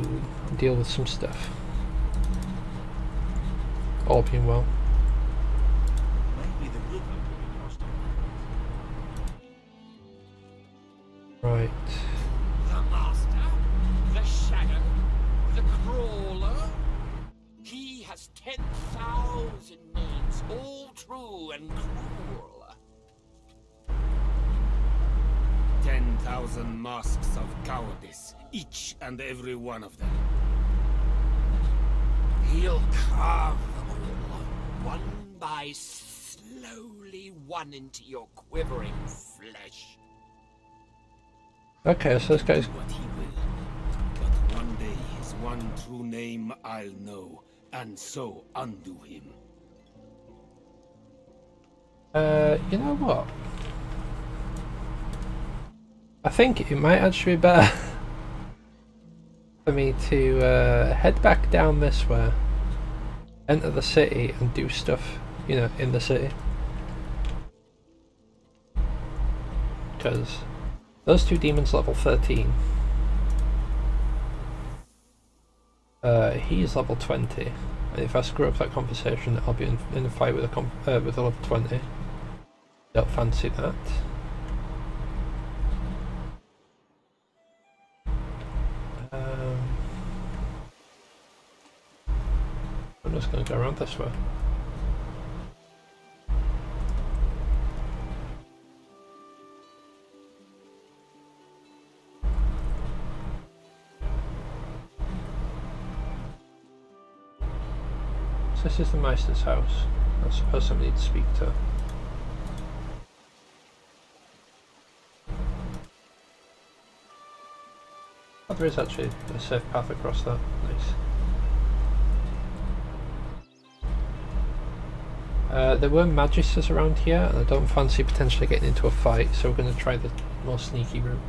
deal with some stuff. All being well. Right. The Master, the Shadow, the Crawler. He has 10,000 names, all true and cruel. 10,000 masks of cowardice, each and every one of them. He'll carve them all, one by slowly one into your quivering flesh. Okay, so this guy's... What he will. But one day his one true name I'll know, and so undo him. You know what? I think it might actually be better for me to head back down this way, enter the city and do stuff you know, in the city. Because those two demons level 13. He's level 20. And if I screw up that conversation, I'll be in a fight with a level 20. Don't fancy that. I'm just going to go around this way. So this is the Meister's house. I suppose somebody to speak to. Oh, there is actually a safe path across that. Nice. There were magisters around here, and I don't fancy potentially getting into a fight, so we're going to try the more sneaky route.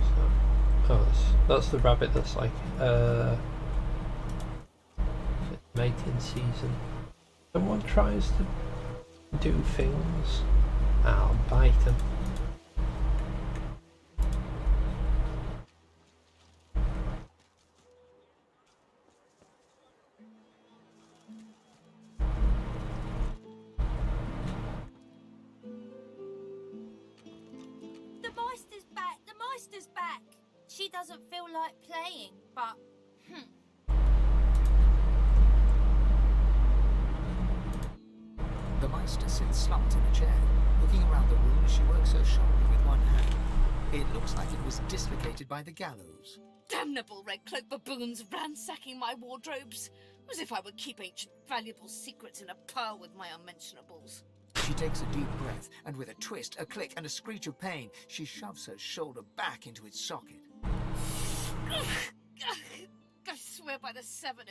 So, oh, that's the rabbit that's like, mating season. Someone tries to do things, I'll bite him. She doesn't feel like playing, but... The Meister sits slumped in a chair, looking around the room as she works her shoulder with one hand. It looks like it was dislocated by the gallows. Damnable red-cloaked baboons ransacking my wardrobes, as if I would keep ancient valuable secrets in a pile with my unmentionables. She takes a deep breath, and with a twist, a click, and a screech of pain, she shoves her shoulder back into its socket. I swear by the seven,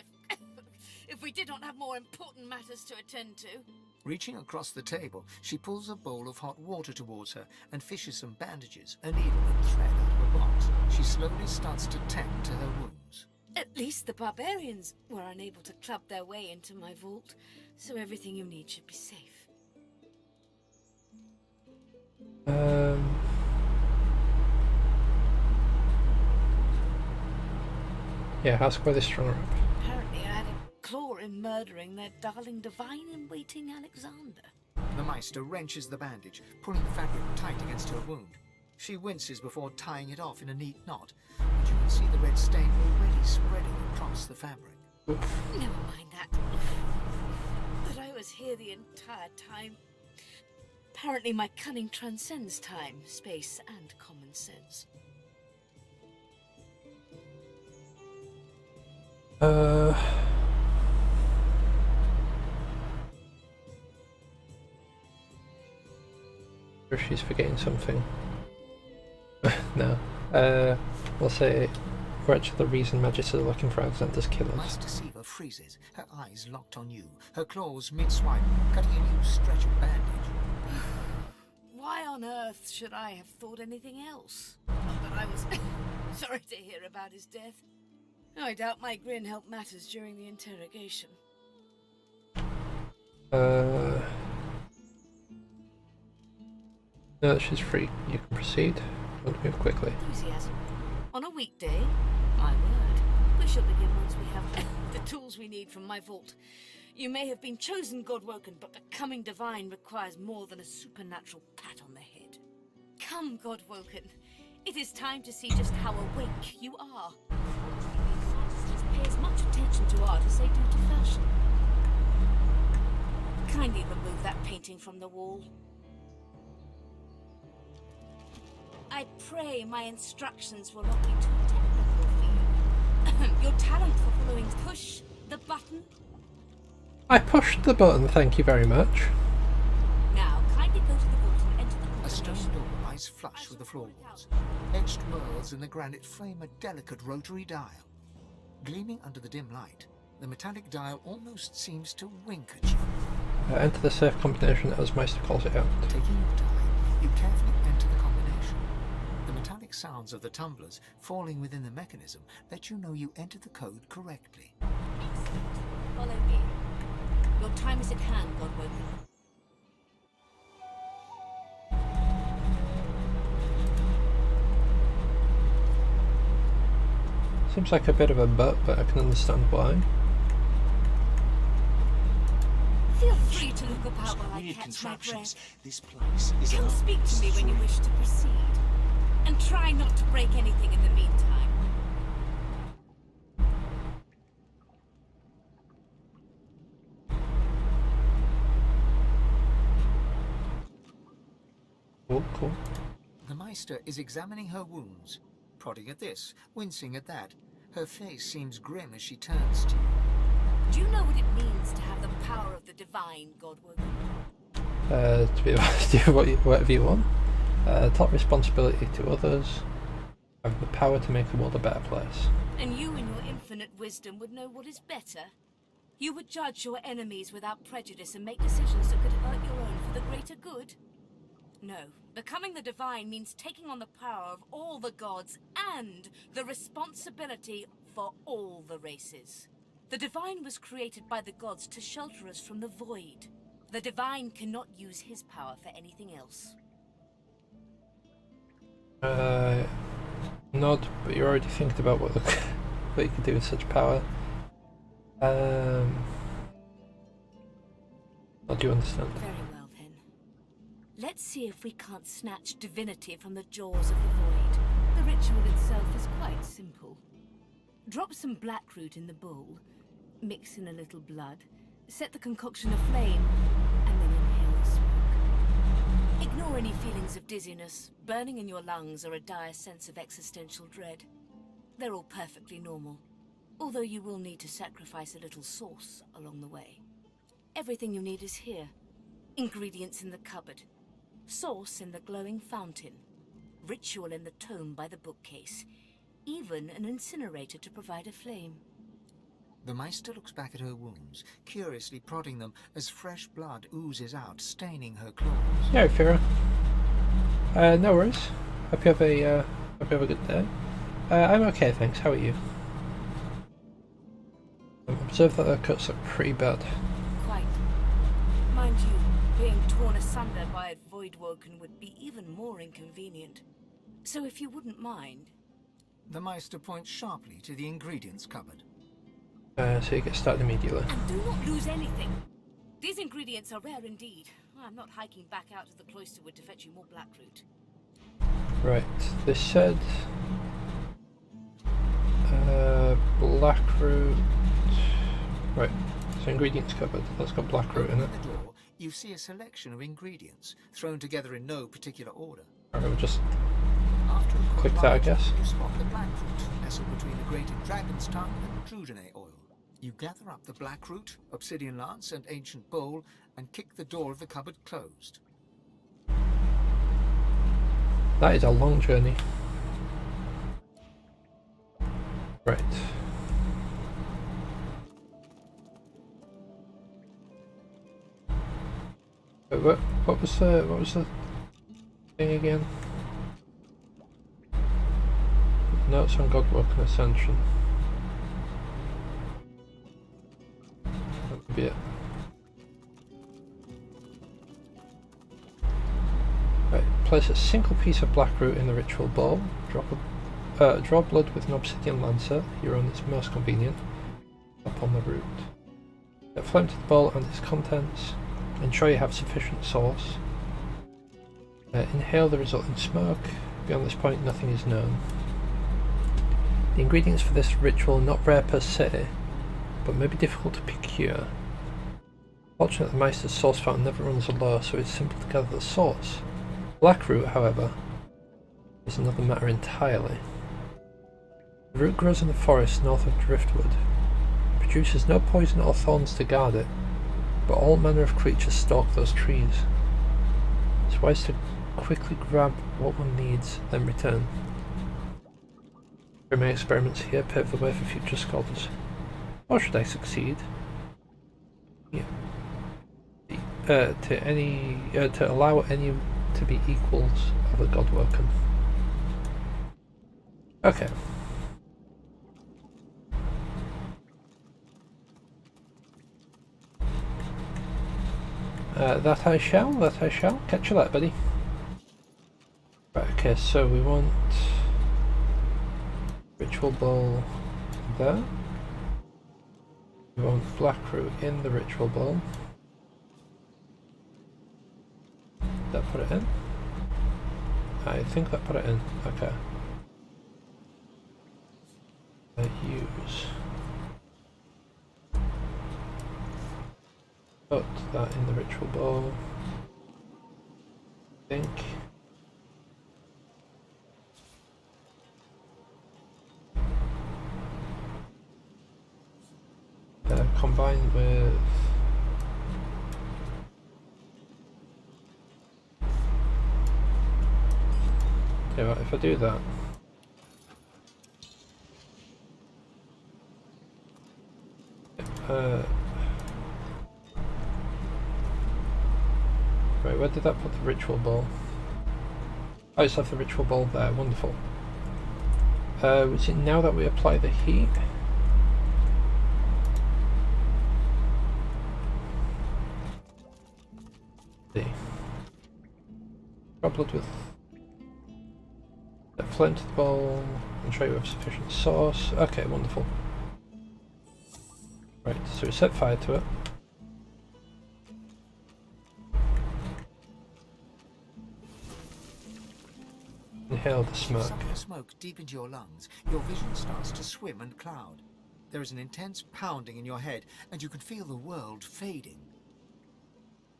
if we did not have more important matters to attend to. Reaching across the table, she pulls a bowl of hot water towards her and fishes some bandages, a needle and thread out of a box. She slowly starts to tend to her wounds. At least the barbarians were unable to club their way into my vault, so everything you need should be safe. Yeah, ask where they strung her up. Apparently I had a claw in murdering their darling divine-in-waiting Alexander. The Meister wrenches the bandage, pulling the fabric tight against her wound. She winces before tying it off in a neat knot, and you can see the red stain already spreading across the fabric. Never mind that. But I was here the entire time. Apparently my cunning transcends time, space, and common sense. Or she's forgetting something. No. We'll say we're actually the reason Magisters are looking for Alexander's killers. Meister Siva freezes, her eyes locked on you, her claws mid-swipe, cutting a new stretch of bandage. Why on earth should I have thought anything else? Not that I was sorry to hear about his death. I doubt my grin helped matters during the interrogation. No, she's free. You can proceed. Want to move quickly. Enthusiasm. On a weekday, my word, we shall begin once we have the tools we need from my vault. You may have been chosen Godwoken, but becoming divine requires more than a supernatural pat on the head. Come, Godwoken. It is time to see just how awake you are. Just pay as much attention to art as they do to fashion. Kindly remove that painting from the wall. I pray my instructions will not be too technical for you. Your talent for following push the button. I pushed the button, thank you very much. Now, kindly go to the vault and enter the A stone door lies flush with the floorboards. Etched whorls in the granite frame a delicate rotary dial. Gleaming under the dim light, the metallic dial almost seems to wink at you. Enter the safe combination as Meister calls it out. Taking your time, you carefully enter the combination. The metallic rhythmic sounds of the tumblers falling within the mechanism let you know you entered the code correctly. Follow me. Your time is at hand, Voidwoken. Seems like a bit of a but I can understand why. Feel free to look about while I Weird catch my breath. This place is Come speak to me when you wish to proceed. And try not to break anything in the meantime. Cool. The Meister is examining her wounds, prodding at this, wincing at that. Her face seems grim as she turns to you. Do you know what it means to have the power of the divine, Godwoken? To be able to do whatever you want. Top responsibility to others. Have the power to make the world a better place. And you in your infinite wisdom would know what is better? You would judge your enemies without prejudice and make decisions that could hurt your own for the greater good? No. Becoming the divine means taking on the power of all the gods and the responsibility for all the races. The divine was created by the gods to shelter us from the void. The divine cannot use his power for anything else. Nod, but you're already thinking about what you could do with such power. What do you understand? Very well then. Let's see if we can't snatch divinity from the jaws of the void. The ritual itself is quite simple. Drop some blackroot in the bowl, mix in a little blood, set the concoction aflame, and then inhale the smoke. Ignore any feelings of dizziness, burning in your lungs, or a dire sense of existential dread. They're all perfectly normal, although you will need to sacrifice a little sauce along the way. Everything you need is here. Ingredients in the cupboard. Sauce in the glowing fountain. Ritual in the tome by the bookcase. Even an incinerator to provide a flame. The Meister looks back at her wounds, curiously prodding them as fresh blood oozes out, staining her clothes. Yeah, Fira. No worries. Hope you have a good day. I'm okay, thanks. How are you? I've observed that the cuts look pretty bad. Quite. Mind you, being torn asunder by a Voidwoken would be even more inconvenient. So if you wouldn't mind... The Meister points sharply to the ingredients cupboard. So you get started immediately. And do not lose anything. These ingredients are rare indeed. I'm not hiking back out to the Cloisterwood to fetch you more blackroot. Right, they said... blackroot... Right, so ingredients cupboard. That's got blackroot in it. At the door, you see a selection of ingredients, thrown together in no particular order. Alright, we'll just After a click that, I guess. You spot the blackroot, nestled between a grated dragon's tongue and Trudene oil. You gather up the blackroot, obsidian lance, and ancient bowl, and kick the door of the cupboard closed. That is a long journey. Right. What was the thing again? Notes on Godwoken Ascension. That would be it. Right, place a single piece of blackroot in the ritual bowl. Draw blood with an obsidian lancer. Your own is most convenient. Upon the root. Set flame to the bowl and its contents. Ensure you have sufficient sauce. Inhale the resulting smoke. Beyond this point, nothing is known. The ingredients for this ritual are not rare per se, but may be difficult to procure. Fortunately, the Meister's sauce fountain never runs low, so it's simple to gather the sauce. Blackroot, however, is another matter entirely. The root grows in the forest north of Driftwood. It produces no poison or thorns to guard it, but all manner of creatures stalk those trees. It's wise to quickly grab what one needs, then return. My experiments here pave the way for future scholars. Or should I succeed? Yeah. To allow any to be equals of the Godwoken. Okay. That I shall, that I shall. Catch you later, buddy. Right, okay, so we want ritual ball there. We want black root in the ritual ball. Did that put it in? I think that put it in. Okay. Use. Put that in the ritual ball. I think. Combined with okay, right, if I do that, right, where did that put the ritual ball? Oh, it's left the ritual ball there. Wonderful. Is it now that we apply the heat? Coupled with the flint to the bowl, ensure you have sufficient sauce. Okay, wonderful. Right, so we set fire to it. Inhale the smoke. As you suck the smoke deep into your lungs, your vision starts to swim and cloud. There is an intense pounding in your head, and you can feel the world fading.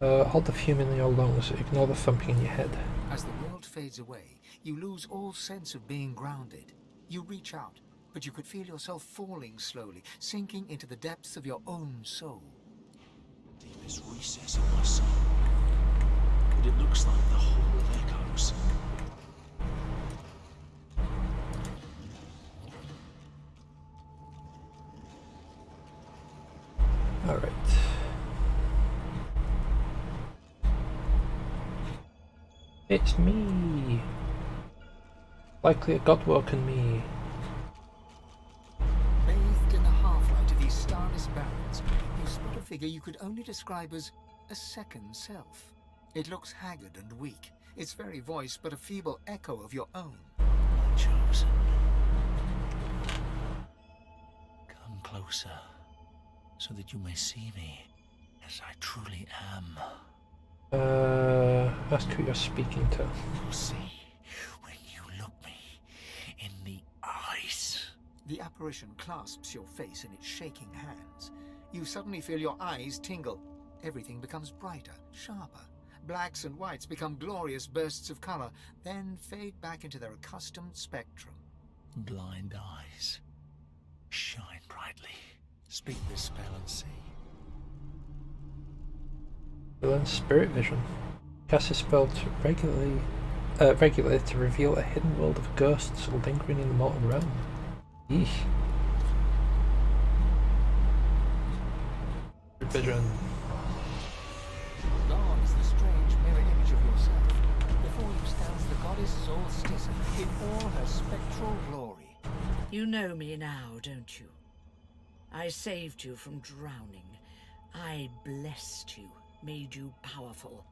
Hold the fume in your lungs, ignore the thumping in your head. As the world fades away, you lose all sense of being grounded. You reach out, but you could feel yourself falling slowly, sinking into the depths of your own soul. Deepest recess of my soul. But it looks like the hall of echoes. Alright. It's me! Likely a god-woken me. Bathed in the half-light of these starless barrens, you spot a figure you could only describe as a second self. It looks haggard and weak, its very voice but a feeble echo of your own. My chosen. Come closer, so that you may see me as I truly am. Ask who you're speaking to. You'll see when you look me in the eyes. The apparition clasps your face in its shaking hands. You suddenly feel your eyes tingle. Everything becomes brighter, sharper. Blacks and whites become glorious bursts of color, then fade back into their accustomed spectrum. Blind eyes, shine brightly. Speak this spell and see. Learn spirit vision. Cast a spell to regularly to reveal a hidden world of ghosts lingering in the mortal realm. Eesh. Vision. Gone is the strange mirror image of yourself. Before you stands the goddess Solstice in all her spectral glory. You know me now, don't you? I saved you from drowning. I blessed you, made you powerful.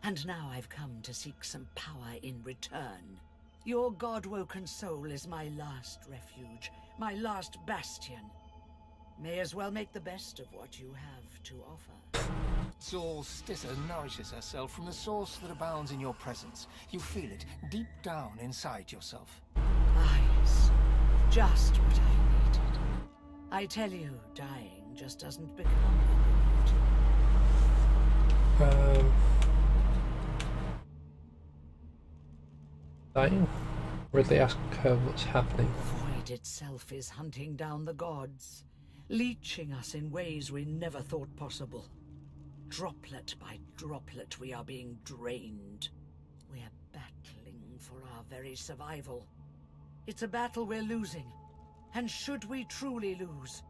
And now I've come to seek some power in return. Your god-woken soul is my last refuge, my last bastion. May as well make the best of what you have to offer. Solstice nourishes herself from the source that abounds in your presence. You feel it deep down inside yourself. Eyes. Just what I needed. I tell you, dying just doesn't become a good. Dying? Ridley asked her what's happening. Void itself is hunting down the gods, leeching us in ways we never thought possible. Droplet by droplet we are being drained. We're battling for our very survival. It's a battle we're losing, and should we truly lose,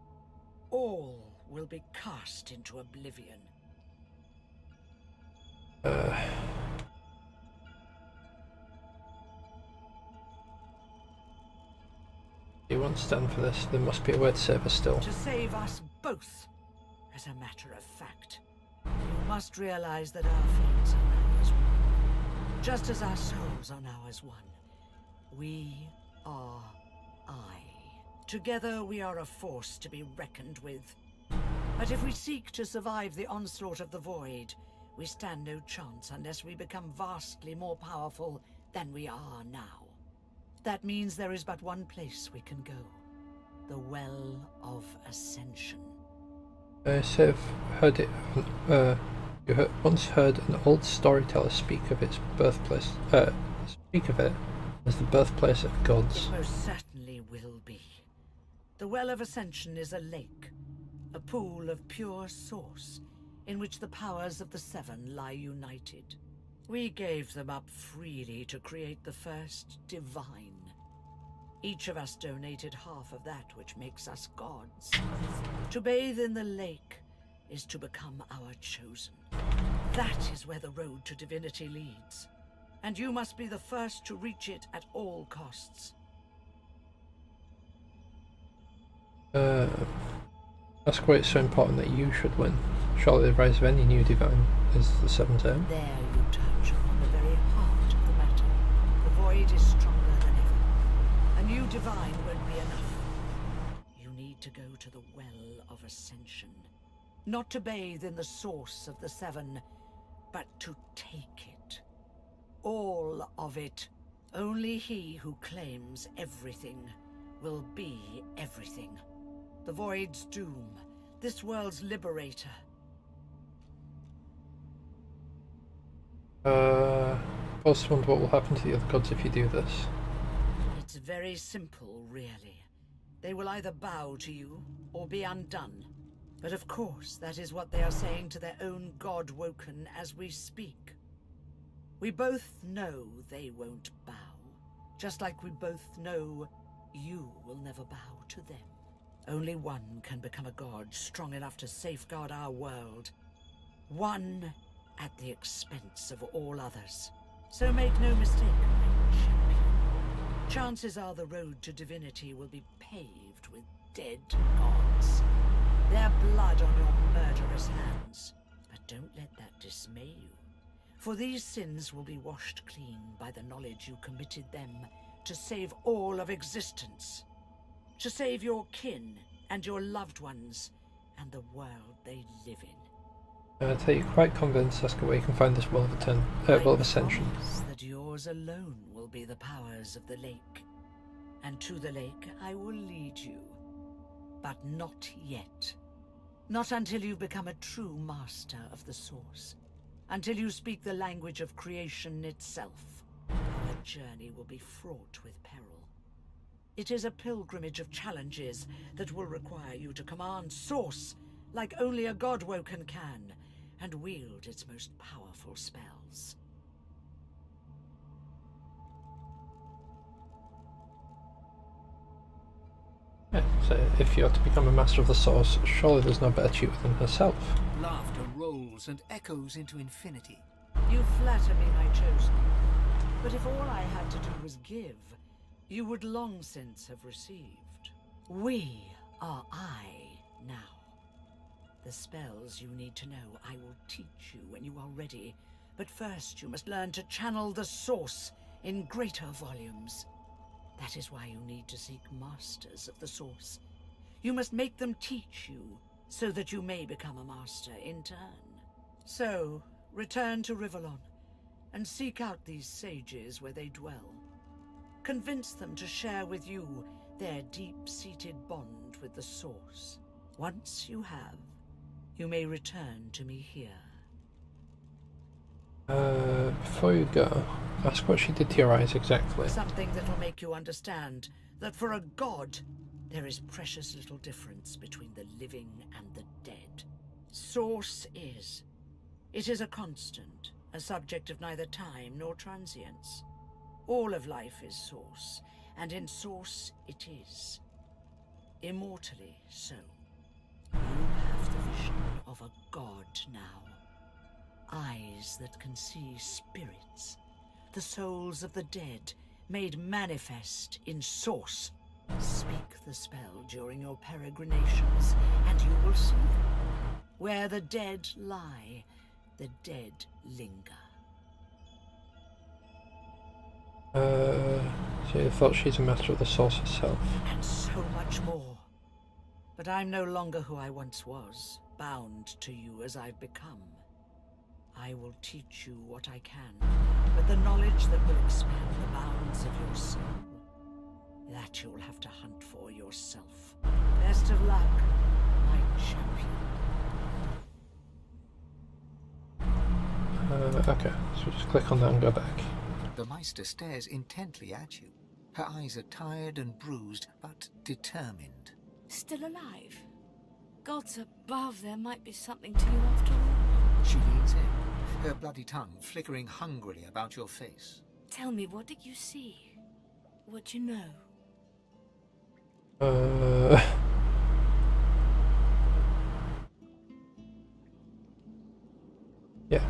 all will be cast into oblivion. won't stand for this. There must be a way to save us still. To save us both, as a matter of fact. You must realize that our fates are now as one. Just as our souls are now as one. We are I. Together we are a force to be reckoned with. But if we seek to survive the onslaught of the Void, we stand no chance unless we become vastly more powerful than we are now. That means there is but one place we can go. The Well of Ascension. So I've heard it. Once heard an old storyteller speak of its birthplace. Speak of it as the birthplace of gods. It most certainly will be. The Well of Ascension is a lake, a pool of pure source, in which the powers of the Seven lie united. We gave them up freely to create the first divine. Each of us donated half of that which makes us gods. To bathe in the lake is to become our chosen. That is where the road to divinity leads, and you must be the first to reach it at all costs. That's why it's so important that you should win. Surely the rise of any new divine is the Seven's aim. There you touch upon the very heart of the matter. The Void is stronger than ever. A new divine won't be enough. You need to go to the Well of Ascension. Not to bathe in the source of the Seven, but to take it. All of it. Only he who claims everything will be everything. The Void's doom, this world's liberator. Also wonder what will happen to the other gods if you do this. It's very simple, really. They will either bow to you, or be undone. But of course, that is what they are saying to their own Voidwoken as we speak. We both know they won't bow, just like we both know you will never bow to them. Only one can become a god strong enough to safeguard our world. One at the expense of all others. So make no mistake, my champion. Chances are the road to divinity will be paved with dead gods. Their blood on your murderous hands. But don't let that dismay you. For these sins will be washed clean by the knowledge you committed them to save all of existence. To save your kin and your loved ones and the world they live in. I tell you, quite convinced, ask where you can find this Well of Ascension. I promise that yours alone will be the powers of the lake. And to the lake I will lead you. But not yet. Not until you've become a true master of the Source. Until you speak the language of creation itself. Our journey will be fraught with peril. It is a pilgrimage of challenges that will require you to command Source like only a Voidwoken can, and wield its most powerful spells. Yeah, so if you're to become a master of the Source, surely there's no better tutor than herself. Laughter rolls and echoes into infinity. You flatter me, my chosen. But if all I had to do was give, you would long since have received. We are I now. The spells you need to know I will teach you when you are ready. But first you must learn to channel the Source in greater volumes. That is why you need to seek masters of the Source. You must make them teach you, so that you may become a master in turn. So, return to Rivellon, and seek out these sages where they dwell. Convince them to share with you their deep-seated bond with the Source. Once you have, you may return to me here. Before you go, ask what she did to your eyes exactly. Something that will make you understand that for a god, there is precious little difference between the living and the dead. Source is. It is a constant, a subject of neither time nor transience. All of life is Source, and in Source it is. Immortally so. You have the vision of a god now. Eyes that can see spirits, the souls of the dead made manifest in Source. Speak the spell during your peregrinations, and you will see them. Where the dead lie, the dead linger. So you thought she's a master of the source herself. And so much more. But I'm no longer who I once was, bound to you as I've become. I will teach you what I can, but the knowledge that will expand the bounds of your soul, that you'll have to hunt for yourself. Best of luck, my champion. Okay, so just click on that and go back. The Meister stares intently at you. Her eyes are tired and bruised, but determined. Still alive? Gods above, there might be something to you after all. She leans in, her bloody tongue flickering hungrily about your face. Tell me, what did you see? What you know? Yeah.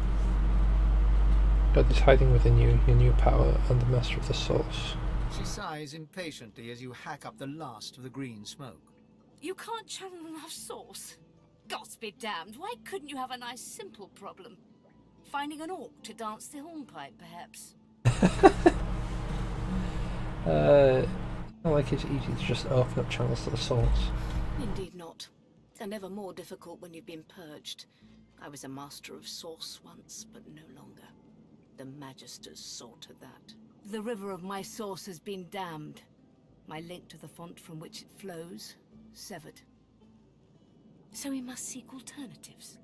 God is hiding within you, your new power, and the master of the source. She sighs impatiently as you hack up the last of the green smoke. You can't channel enough source? Gods be damned, why couldn't you have a nice simple problem? Finding an orc to dance the hornpipe, perhaps? Not like it's easy to just open up channels to the source. Indeed not. They're never more difficult when you've been purged. I was a master of source once, but no longer. The Magisters saw to that. The river of my source has been dammed. My link to the font from which it flows, severed. So we must seek alternatives.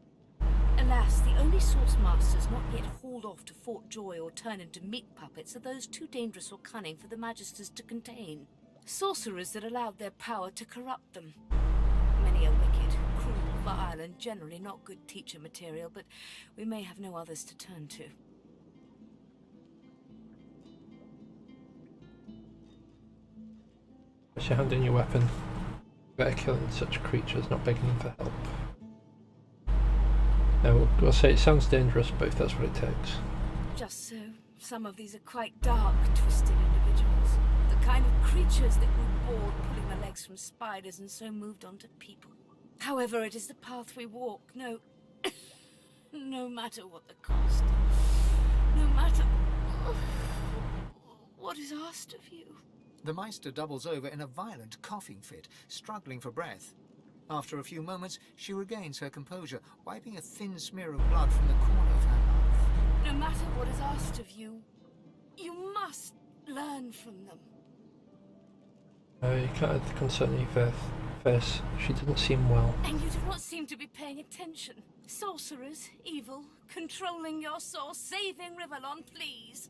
Alas, the only source masters not yet hauled off to Fort Joy or turned into meat puppets are those too dangerous or cunning for the Magisters to contain. Sorcerers that allowed their power to corrupt them. Many are wicked, cruel, vile, and generally not good teacher material, but we may have no others to turn to. Put your hand in your weapon. Better killing such creatures, not begging them for help. Now, we'll say it sounds dangerous, but if that's what it takes. Just so. Some of these are quite dark, twisted individuals. The kind of creatures that grew bored pulling the legs from spiders and so moved on to people. However, it is the path we walk, no matter what the cost. No matter what is asked of you. The Meister doubles over in a violent coughing fit, struggling for breath. After a few moments, she regains her composure, wiping a thin smear of blood from the corner of her mouth. No matter what is asked of you, you must learn from them. You can't hide the concern in your face. She doesn't seem well. And you do not seem to be paying attention. Sorcerers, evil, controlling your source, saving Rivellon, please.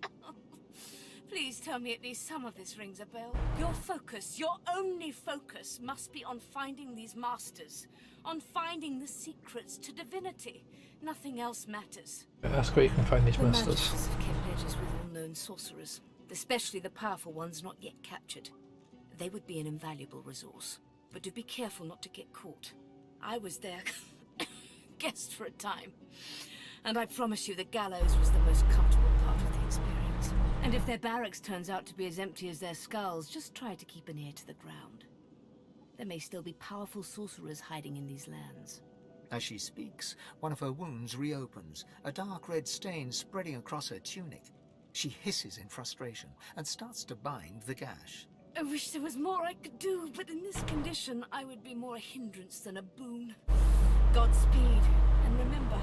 Please tell me at least some of this rings a bell. Your focus, your only focus, must be on finding these masters. On finding the secrets to divinity. Nothing else matters. Ask where you can find these The masters. Magisters have kept ledgers with all-known sorcerers, especially the powerful ones not yet captured. They would be an invaluable resource, but do be careful not to get caught. I was their guest for a time, and I promise you the gallows was the most comfortable part of the experience. And if their barracks turns out to be as empty as their skulls, just try to keep an ear to the ground. There may still be powerful sorcerers hiding in these lands. As she speaks, one of her wounds reopens, a dark red stain spreading across her tunic. She hisses in frustration and starts to bind the gash. I wish there was more I could do, but in this condition, I would be more a hindrance than a boon. Godspeed, and remember,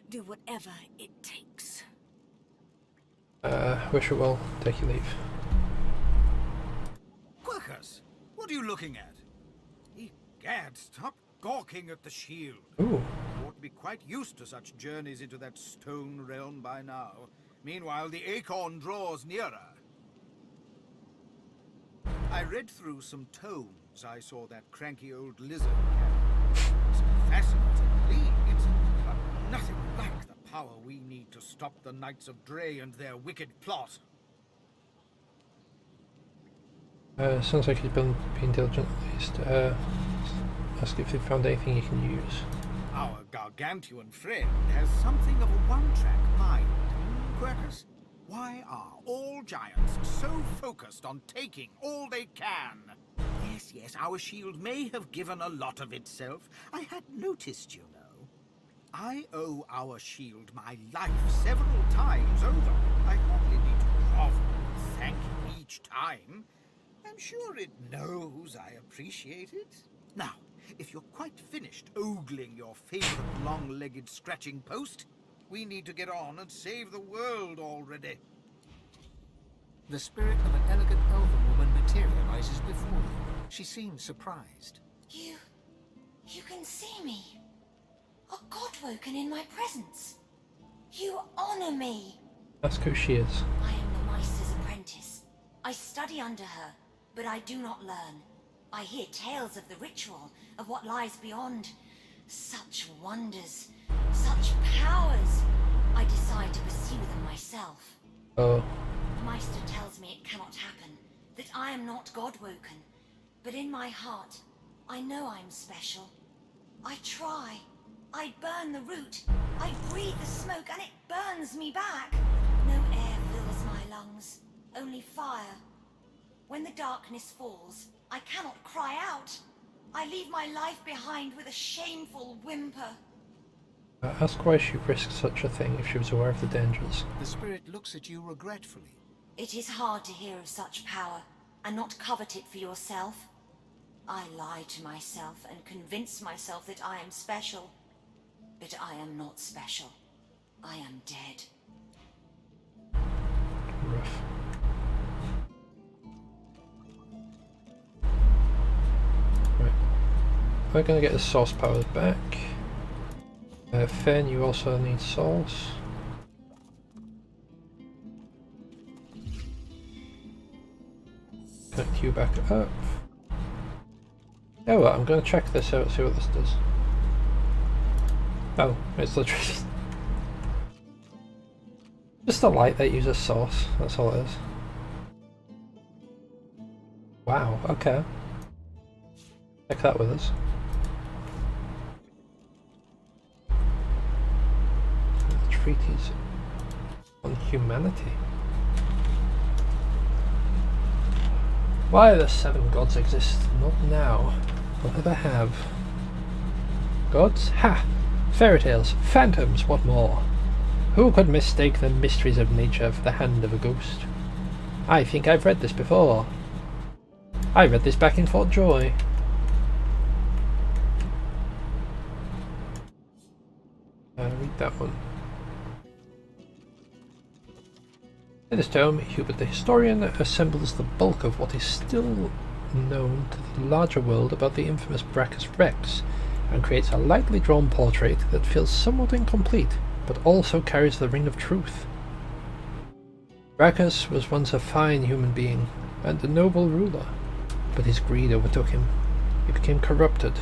do whatever it takes. Wish her well. Take your leave. Quercus, what are you looking at? Egad, stop gawking at the shield. Ooh. You ought to be quite used to such journeys into that stone realm by now. Meanwhile, the acorn draws nearer. I read through some tomes I saw that cranky old lizard carry. It's fascinating leads, but nothing like the power we need to stop the Knights of Dre and their wicked plot. Sounds like he's been being diligent at least. Ask if they found anything you can use. Our gargantuan friend has something of a one-track mind, Quercus. Why are all giants so focused on taking all they can? Yes, our shield may have given a lot of itself. I had noticed, you know. I owe our shield my life several times over. I hardly need to grovel and thank it each time. I'm sure it knows I appreciate it. Now, if you're quite finished ogling your favorite long-legged scratching post, we need to get on and save the world already. The spirit of an elegant elven woman materializes before you. She seems surprised. You can see me. A Godwoken in my presence. You honor me. Ask who she is. I am the Meister's apprentice. I study under her, but I do not learn. I hear tales of the ritual, of what lies beyond. Such wonders, such powers. I decide to pursue them myself. Oh. The Meister tells me it cannot happen, that I am not Godwoken. But in my heart, I know I'm special. I try. I burn the root. I breathe the smoke and it burns me back. No air fills my lungs, only fire. When the darkness falls, I cannot cry out. I leave my life behind with a shameful whimper. Ask why she risked such a thing if she was aware of the dangers. The spirit looks at you regretfully. It is hard to hear of such power and not covet it for yourself. I lie to myself and convince myself that I am special. But I am not special. I am dead. Rough. Right. We're gonna get the source powers back. Finn, you also need source. Connect you back up. Oh well, I'm gonna check this out, see what this does. Oh, it's literally just a light that uses source, that's all it is. Wow, okay. Take that with us. The treaties on humanity. Why the 7 gods exist, not now, but ever have. Gods? Ha! Fairy tales, phantoms, what more? Who could mistake the mysteries of nature for the hand of a ghost? I think I've read this before. I read this back in Fort Joy. Read that one. In this tome, Hubert the historian assembles the bulk of what is still known to the larger world about the infamous Brachus Rex, and creates a lightly drawn portrait that feels somewhat incomplete, but also carries the ring of truth. Brachus was once a fine human being, and a noble ruler, but his greed overtook him. He became corrupted.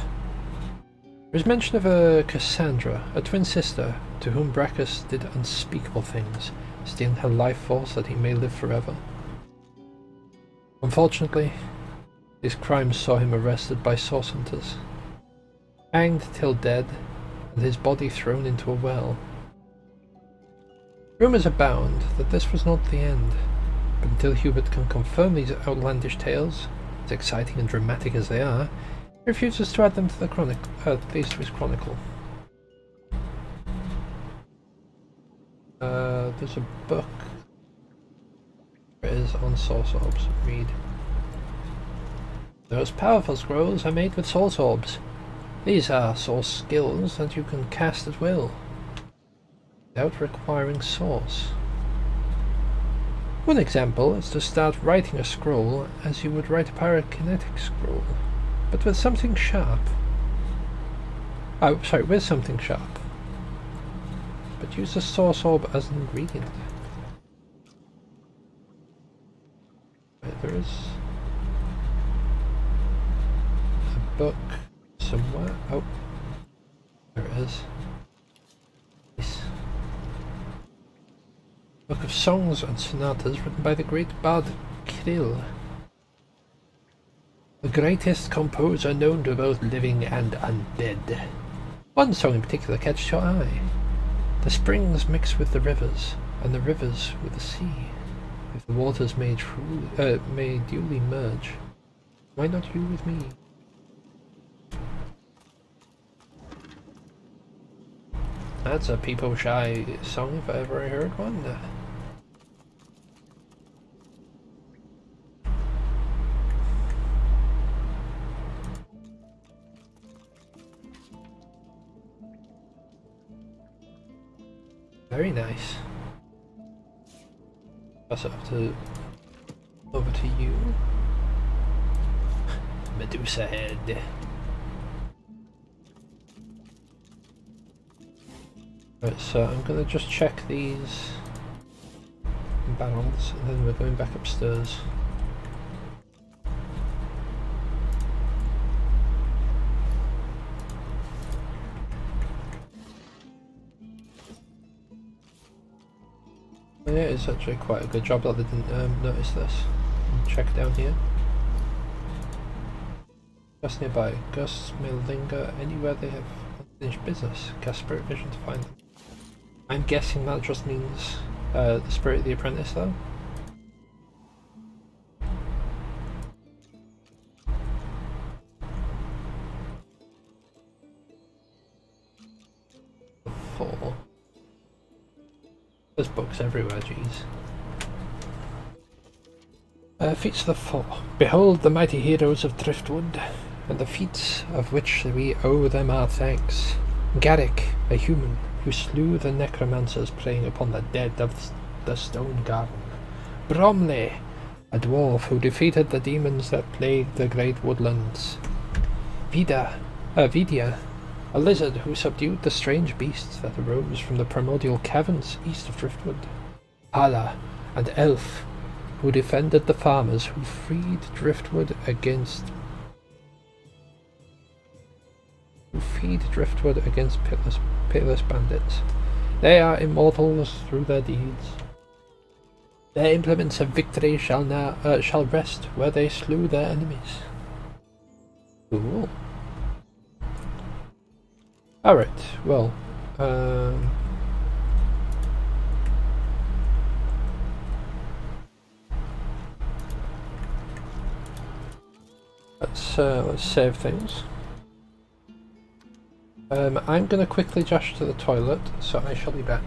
There is mention of a Cassandra, a twin sister, to whom Brachus did unspeakable things, stealing her life force that he may live forever. Unfortunately, his crimes saw him arrested by source hunters, hanged till dead, and his body thrown into a well. Rumours abound that this was not the end, but until Hubert can confirm these outlandish tales, as exciting and dramatic as they are, he refuses to add them to the these to his chronicle. There's a book. It is on source orbs. Read. Those powerful scrolls are made with source orbs. These are source skills that you can cast at will, without requiring source. One example is to start writing a scroll as you would write a pyrokinetic scroll, but with something sharp. Oh, sorry, with something sharp. But use the source orb as an ingredient. Right, there is a book somewhere. Oh, there it is. This book of songs and sonatas written by the great bard Kirill, the greatest composer known to both living and undead. One song in particular catches your eye. The springs mix with the rivers, and the rivers with the sea, if the waters may duly merge. Why not you with me? That's a people shy song if I ever heard one. Very nice. Pass it over to you. Medusa head. Right, so I'm gonna just check these barrels and then we're going back upstairs. Yeah, it's actually quite a good job that they didn't notice this. Check down here. Just nearby. Ghosts may linger anywhere they have unfinished business. Cast spirit vision to find them. I'm guessing that just means the spirit of the apprentice though. Four. There's books everywhere, jeez. Feats of the Four. Behold the mighty heroes of Driftwood, and the feats of which we owe them our thanks. Garrick, a human, who slew the necromancers preying upon the dead of the Stone Garden. Bromley, a dwarf who defeated the demons that plagued the great woodlands. Vidya, a lizard who subdued the strange beasts that arose from the primordial caverns east of Driftwood. Hala, an elf who defended the farmers who freed Driftwood against pitiless bandits. They are immortals through their deeds. Their implements of victory shall rest where they slew their enemies. Cool. Alright, well, let's save things. I'm going to quickly dash to the toilet, so I shall be back.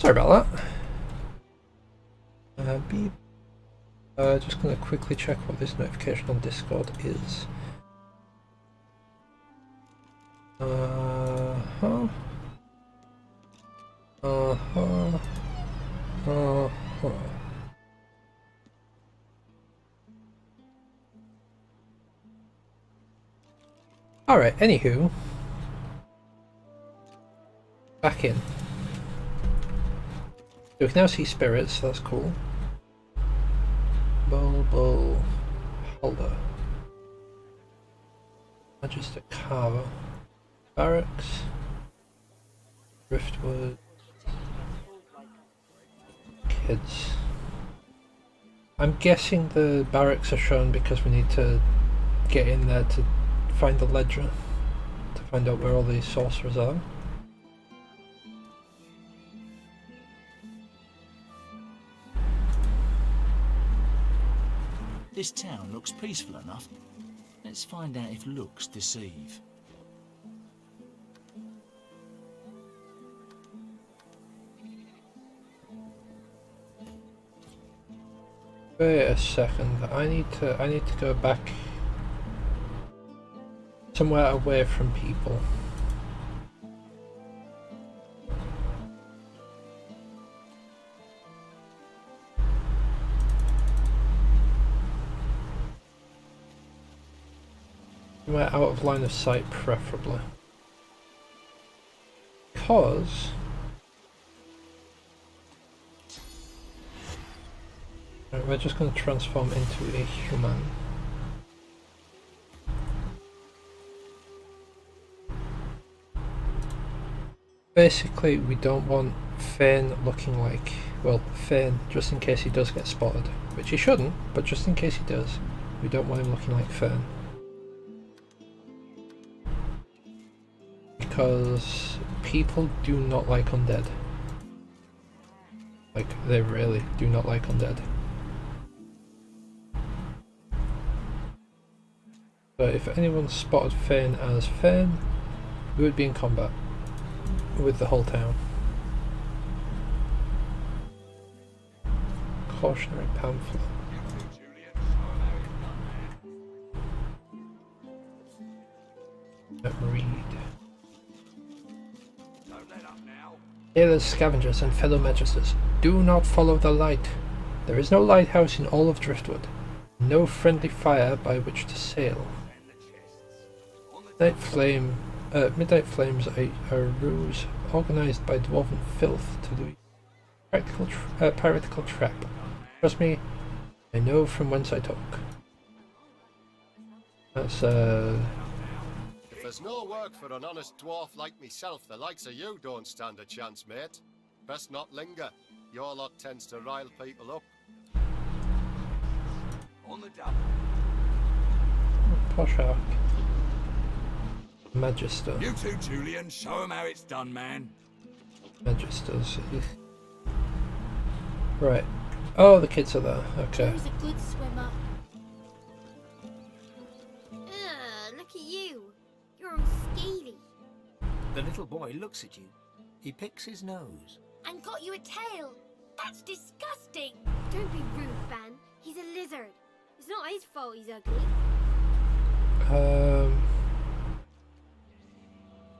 Sorry about that. Just going to quickly check what this notification on Discord is. Alright, anywho. Back in. We can now see spirits, so that's cool. Bulbul Holder. Magister Carver. Barracks. Driftwood. Kids. I'm guessing the barracks are shown because we need to get in there to find the ledger. To find out where all these sorcerers are. This town looks peaceful enough. Let's find out if looks deceive. Wait a second. I need to go back somewhere away from people. Somewhere out of line of sight, preferably. Because we're just going to transform into a human. Basically, we don't want Fane looking like, well, Fane, just in case he does get spotted. Which he shouldn't, but just in case he does, we don't want him looking like Fane. Because people do not like undead. Like, they really do not like undead. But if anyone spotted Fane as Fane, we would be in combat with the whole town. Cautionary pamphlet. Read. Sailors, scavengers, and fellow magisters, do not follow the light. There is no lighthouse in all of Driftwood. No friendly fire by which to sail. Midnight Flames are a ruse organised by dwarven filth to do piratical trap. Trust me, I know from whence I talk. That's If there's no work for an honest dwarf like myself, the likes of you don't stand a chance, mate. Best not linger. Your lot tends to rile people up. On the double. Posh arc. Magister. You too, Julian. Show 'em how it's done, man. Magisters. Right. Oh, the kids are there. Okay. Joe's a good swimmer. Look at you. You're all scaly. The little boy looks at you. He picks his nose. And got you a tail. That's disgusting. Don't be rude, Ben. He's a lizard. It's not his fault he's ugly.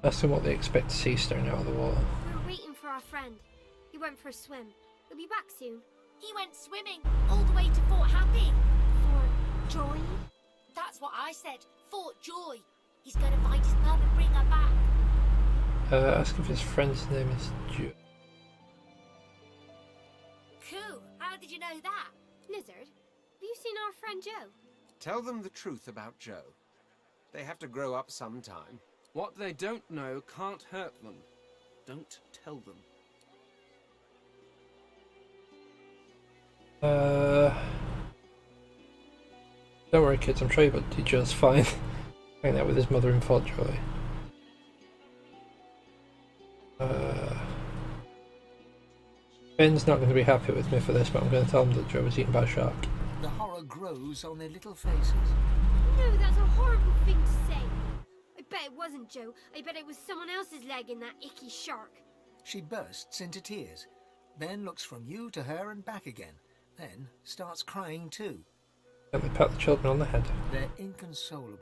Ask them what they expect to see staring out of the water. We're waiting for our friend. He went for a swim. He'll be back soon. He went swimming all the way to Fort Happy. Fort Joy? That's what I said. Fort Joy. He's going to find his mum and bring her back. Ask if his friend's name is Joe. Cool. How did you know that? Lizard, have you seen our friend Joe? Tell them the truth about Joe. They have to grow up sometime. What they don't know can't hurt them. Don't tell them. Don't worry kids, I'm sure you'll do just fine. Hanging out with his mother in Fort Joy. Ben's not going to be happy with me for this, but I'm going to tell him that Joe was eaten by a shark. The horror grows on their little faces. No, that's a horrible thing to say. I bet it wasn't Joe. I bet it was someone else's leg in that icky shark. She bursts into tears. then looks from you to her and back again, then starts crying too. Gently pat the children on the head. They're inconsolable.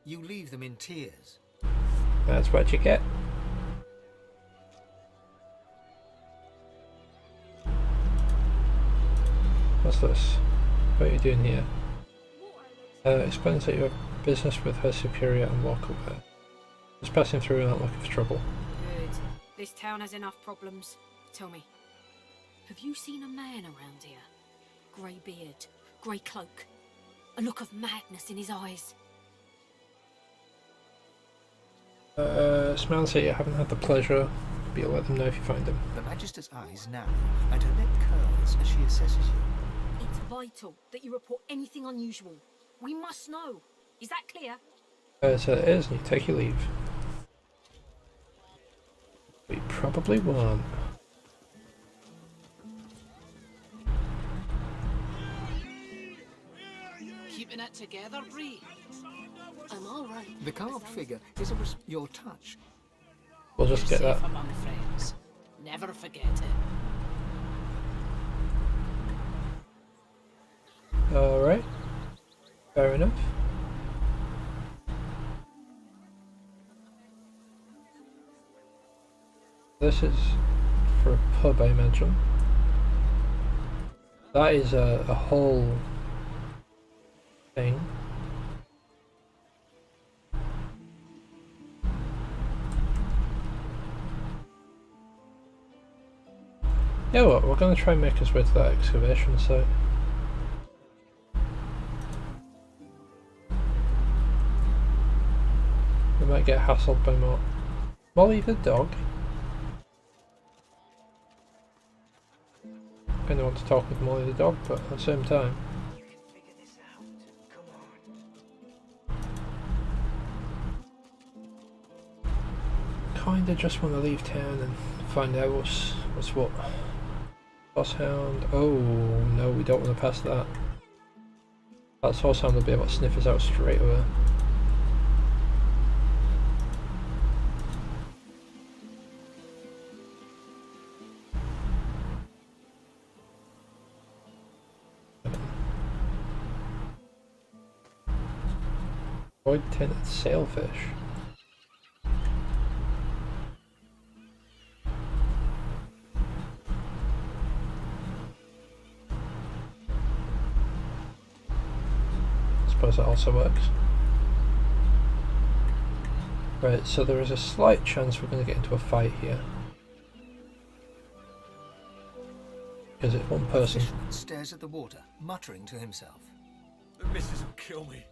You leave them in tears. That's what you get. What's this? What are you doing here? Explains that you have business with her superior and walk away. Just passing through and not looking for trouble. Good. This town has enough problems. Tell me, have you seen a man around here? Grey beard, grey cloak, a look of madness in his eyes. Smells that you haven't had the pleasure, but you'll let them know if you find them. The Magister's eyes narrow, and her lip curls as she assesses you. It's vital that you report anything unusual. We must know. Is that clear? So it is, and you take your leave. We probably won't. Keeping it together, Bree? I'm all right. The carved figure is your touch. We'll just You're get safe that. among friends. Never forget it. Alright. Fair enough. This is for a pub, I imagine. That is a whole thing. Yeah, what? We're going to try and make us way to that excavation site. We might get hassled by Molly the dog. I kind of want to talk with Molly the dog, but at the same time. Kinda just want to leave town and find out what's what. Horsehound. Oh no, we don't want to pass that. That horsehound will be able to sniff us out straight away. Void tinted sailfish. Suppose that also works. Right, so there is a slight chance we're going to get into a fight here. Because it's one person. Stares at the water, muttering to himself. The missus will kill me.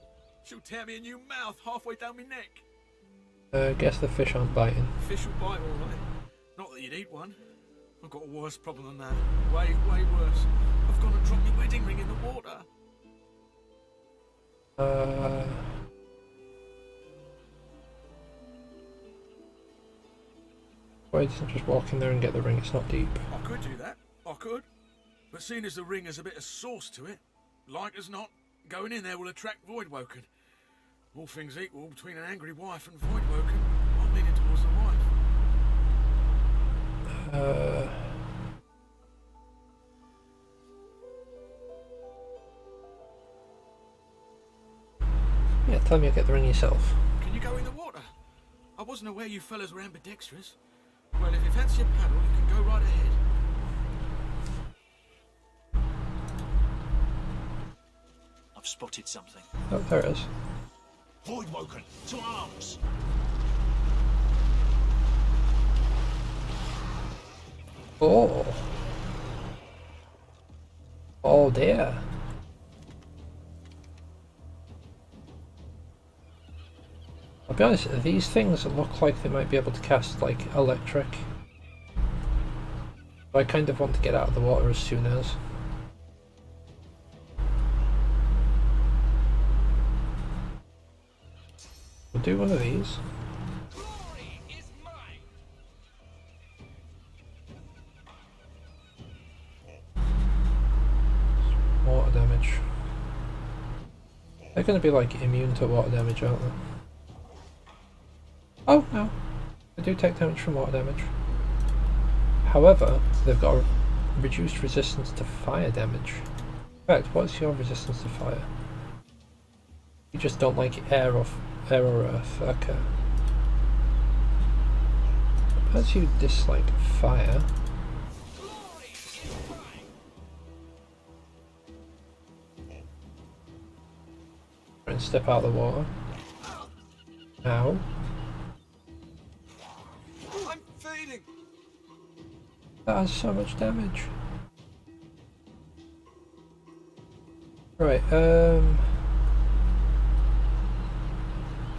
She'll tear me a new mouth halfway down my neck. Guess the fish aren't biting. Fish will bite, all right. Not that you'd eat one. I've got a worse problem than that. Way, way worse. I've gone and dropped my wedding ring in the water. Why doesn't just walk in there and get the ring? It's not deep. I could do that. I could. But seeing as the ring has a bit of sauce to it, like as not, going in there will attract Voidwoken. All things equal, between an angry wife and Voidwoken, I'm leaning towards the wife. Yeah, tell me you'll get the ring yourself. Can you go in the water? I wasn't aware you fellas were ambidextrous. Well, if you fancy a paddle, you can go right ahead. I've spotted something. Oh, there it is. Voidwoken, to arms! Oh. Oh dear. I'll be honest, these things look like they might be able to cast, like, electric. But I kind of want to get out of the water as soon as. We'll do one of these. Water damage. They're going to be, like, immune to water damage, aren't they? Oh, no. They do take damage from water damage. However, they've got reduced resistance to fire damage. In fact, what's your resistance to fire? You just don't like air or earth. Okay. As you dislike fire. Try and step out of the water. Ow. I'm fading. That has so much damage. Right,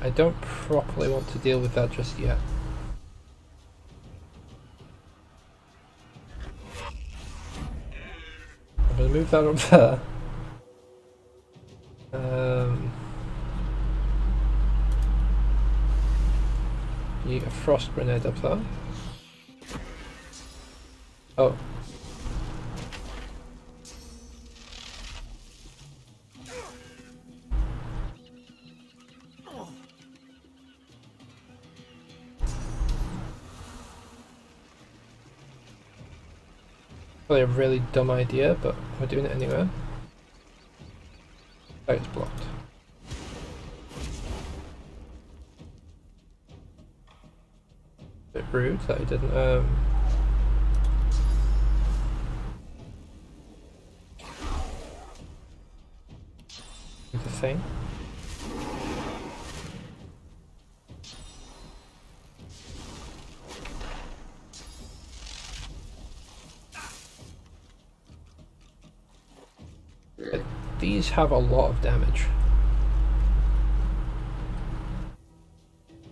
I don't properly want to deal with that just yet. I'm gonna move that up there. You get a frost grenade up there. Oh. Probably a really dumb idea, but we're doing it anyway. Oh, it's blocked. Bit rude that I didn't do the thing. But these have a lot of damage.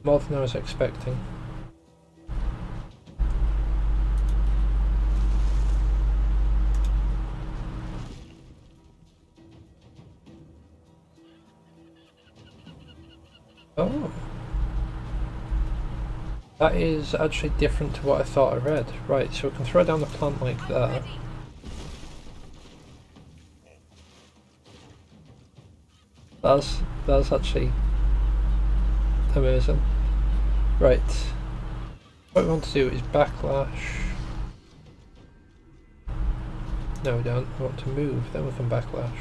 More than I was expecting. Oh. That is actually different to what I thought I read. Right, so we can throw down the plant like that. That's actually amazing. Right. What we want to do is backlash. No, we don't. We want to move, then we can backlash.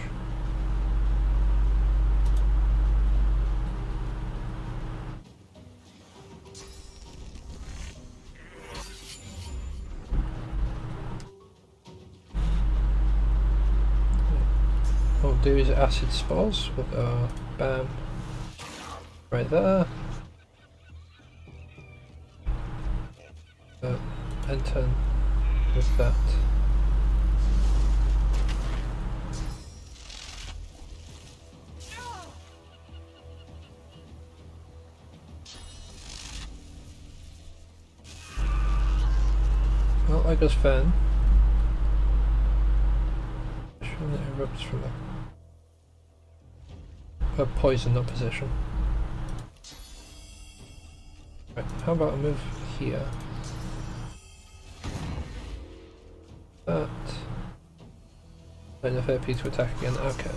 What we'll do is acid spores with our bam right there. And turn with that. Well, that goes fine. It erupts from a poison opposition. Right, how about I move here? That. Enough AP to attack again, okay.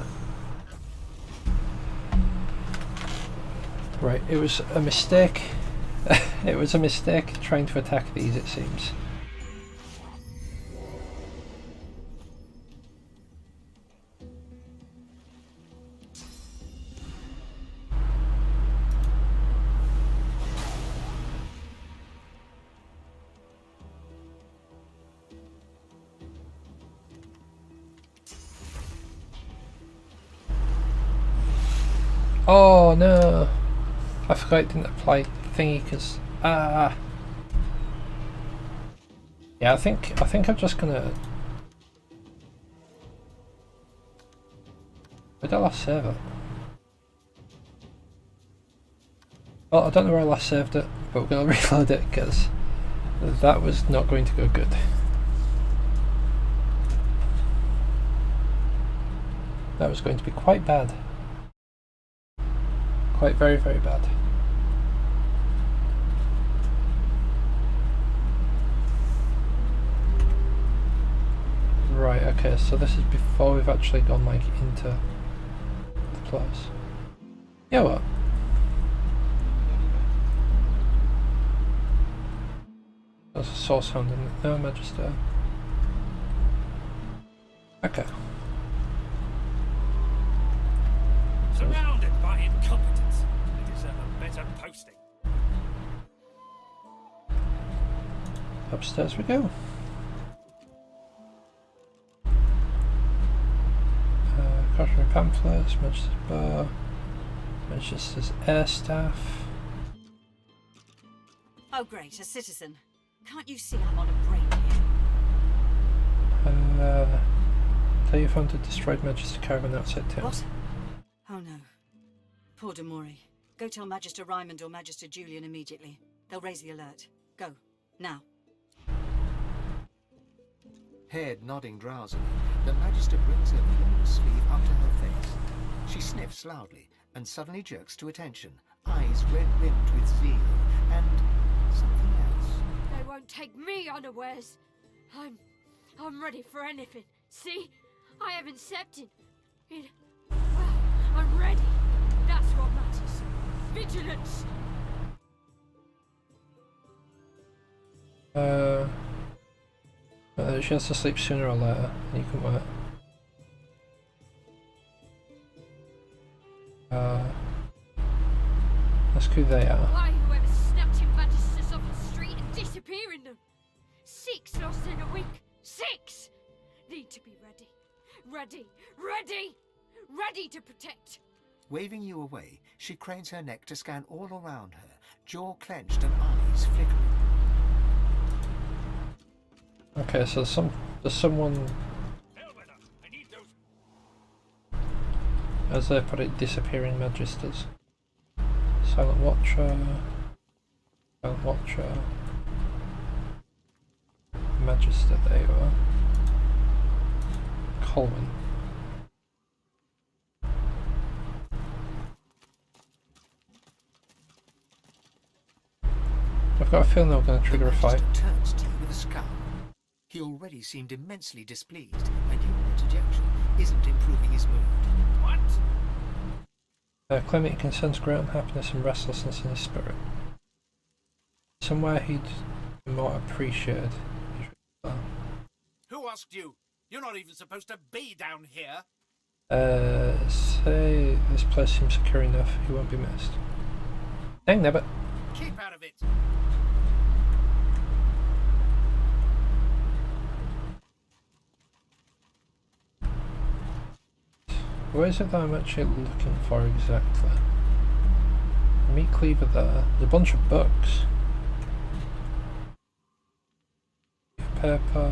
Right, it was a mistake. It was a mistake trying to attack these, it seems. Oh no! I forgot it didn't apply thingy because yeah, I think I'm just gonna. Where did I last save it? Well, I don't know where I last saved it, but we're gonna reload it because that was not going to go good. That was going to be quite bad. Quite very, very bad. Right, okay, so this is before we've actually gone like into the place. Yeah, what? There's a source sound in it. No, Magister. Okay. Surrounded by incompetence, they deserve a better posting. Upstairs we go. Cautionary pamphlets, Manchester's bar, Manchester's air staff. Oh great, a citizen. Can't you see I'm on a break here? Tell you found a destroyed Manchester caravan outside town. What? Oh no. Poor Demori. Go tell Magister Raymond or Magister Julian immediately. They'll raise the alert. Go. Now. Head nodding drowsily, the Magister brings her luminous sleeve up to her face. She sniffs loudly and suddenly jerks to attention, eyes red-rimmed with zeal, and something else. They won't take me unawares. I'm ready for anything. See? I haven't stepped in. Well, I'm ready. That's what matters. Vigilance! She has to sleep sooner or later, and you can wait. Ask who they are. Why whoever snatching magisters off the street and disappearing them? 6 lost in a week. 6! Need to be ready. Ready to protect. Waving you away, she cranes her neck to scan all around her, jaw clenched and eyes flickering. Okay, so there's someone, as they put it, disappearing magisters. Silent Watcher, Magister, there you are. Colwyn. I've got a feeling they're going to trigger a fight. Turns to you with a scowl. He already seemed immensely displeased, and your interjection isn't improving his mood. What? Claiming he can sense great unhappiness and restlessness in his spirit. Somewhere he'd be more appreciated. Who asked you? You're not even supposed to be down here. Say this place seems secure enough, he won't be missed. Dang nabbit. Keep out of it. What is it that I'm actually looking for exactly? Meat cleaver there. There's a bunch of books. Paper.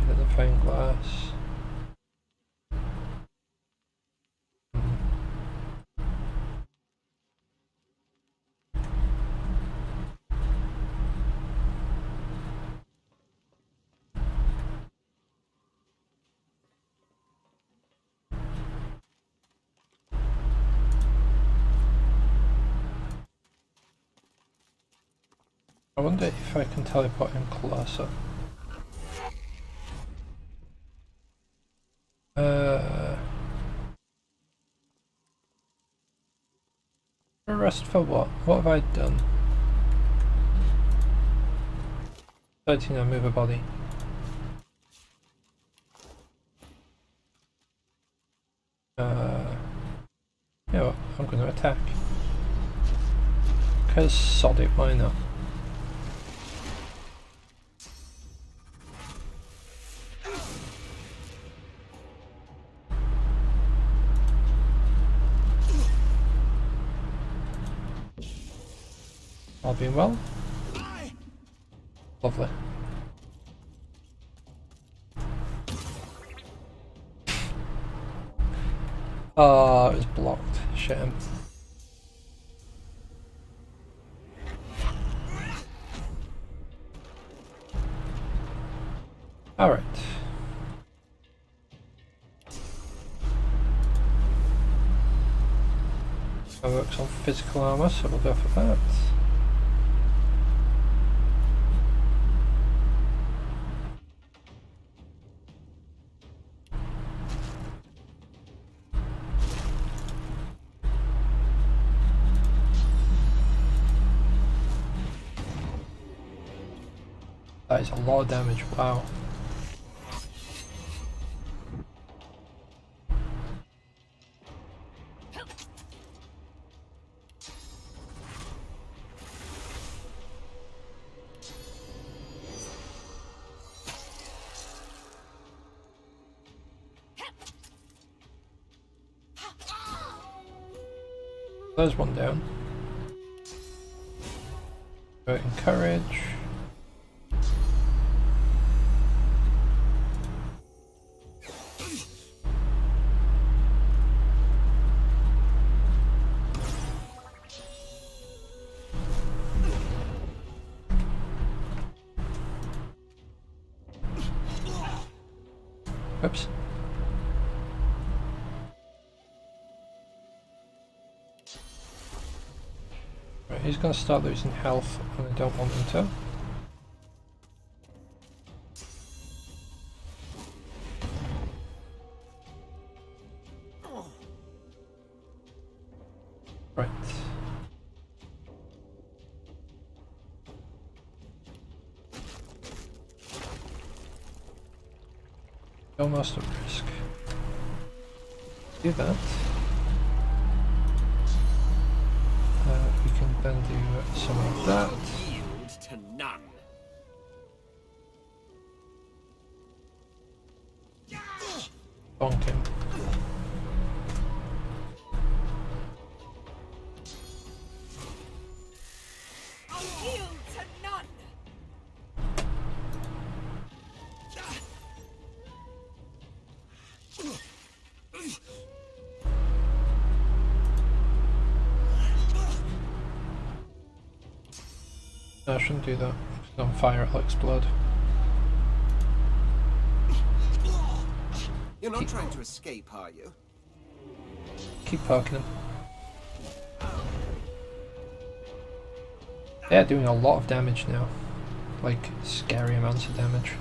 Magnifying glass. I wonder if I can teleport him closer. Arrest for what? What have I done? 13, I move a body. You know what? I'm going to attack. Cause sod it, why not? All being well? Lovely. Oh, it was blocked. Shame. Alright. That works on physical armor, so we'll go for that. That is a lot of damage, wow. There's one down. Go encourage. Oops. Right, he's going to start losing health, and I don't want him to. Right. Almost at risk. Do that. We can then do some of that. Yield to none. Bonk him. I'll yield to none. No, I shouldn't do that. If it's on fire, it'll explode. You're not trying to escape, are you? Keep poking him. They're doing a lot of damage now. Like, scary amounts of damage.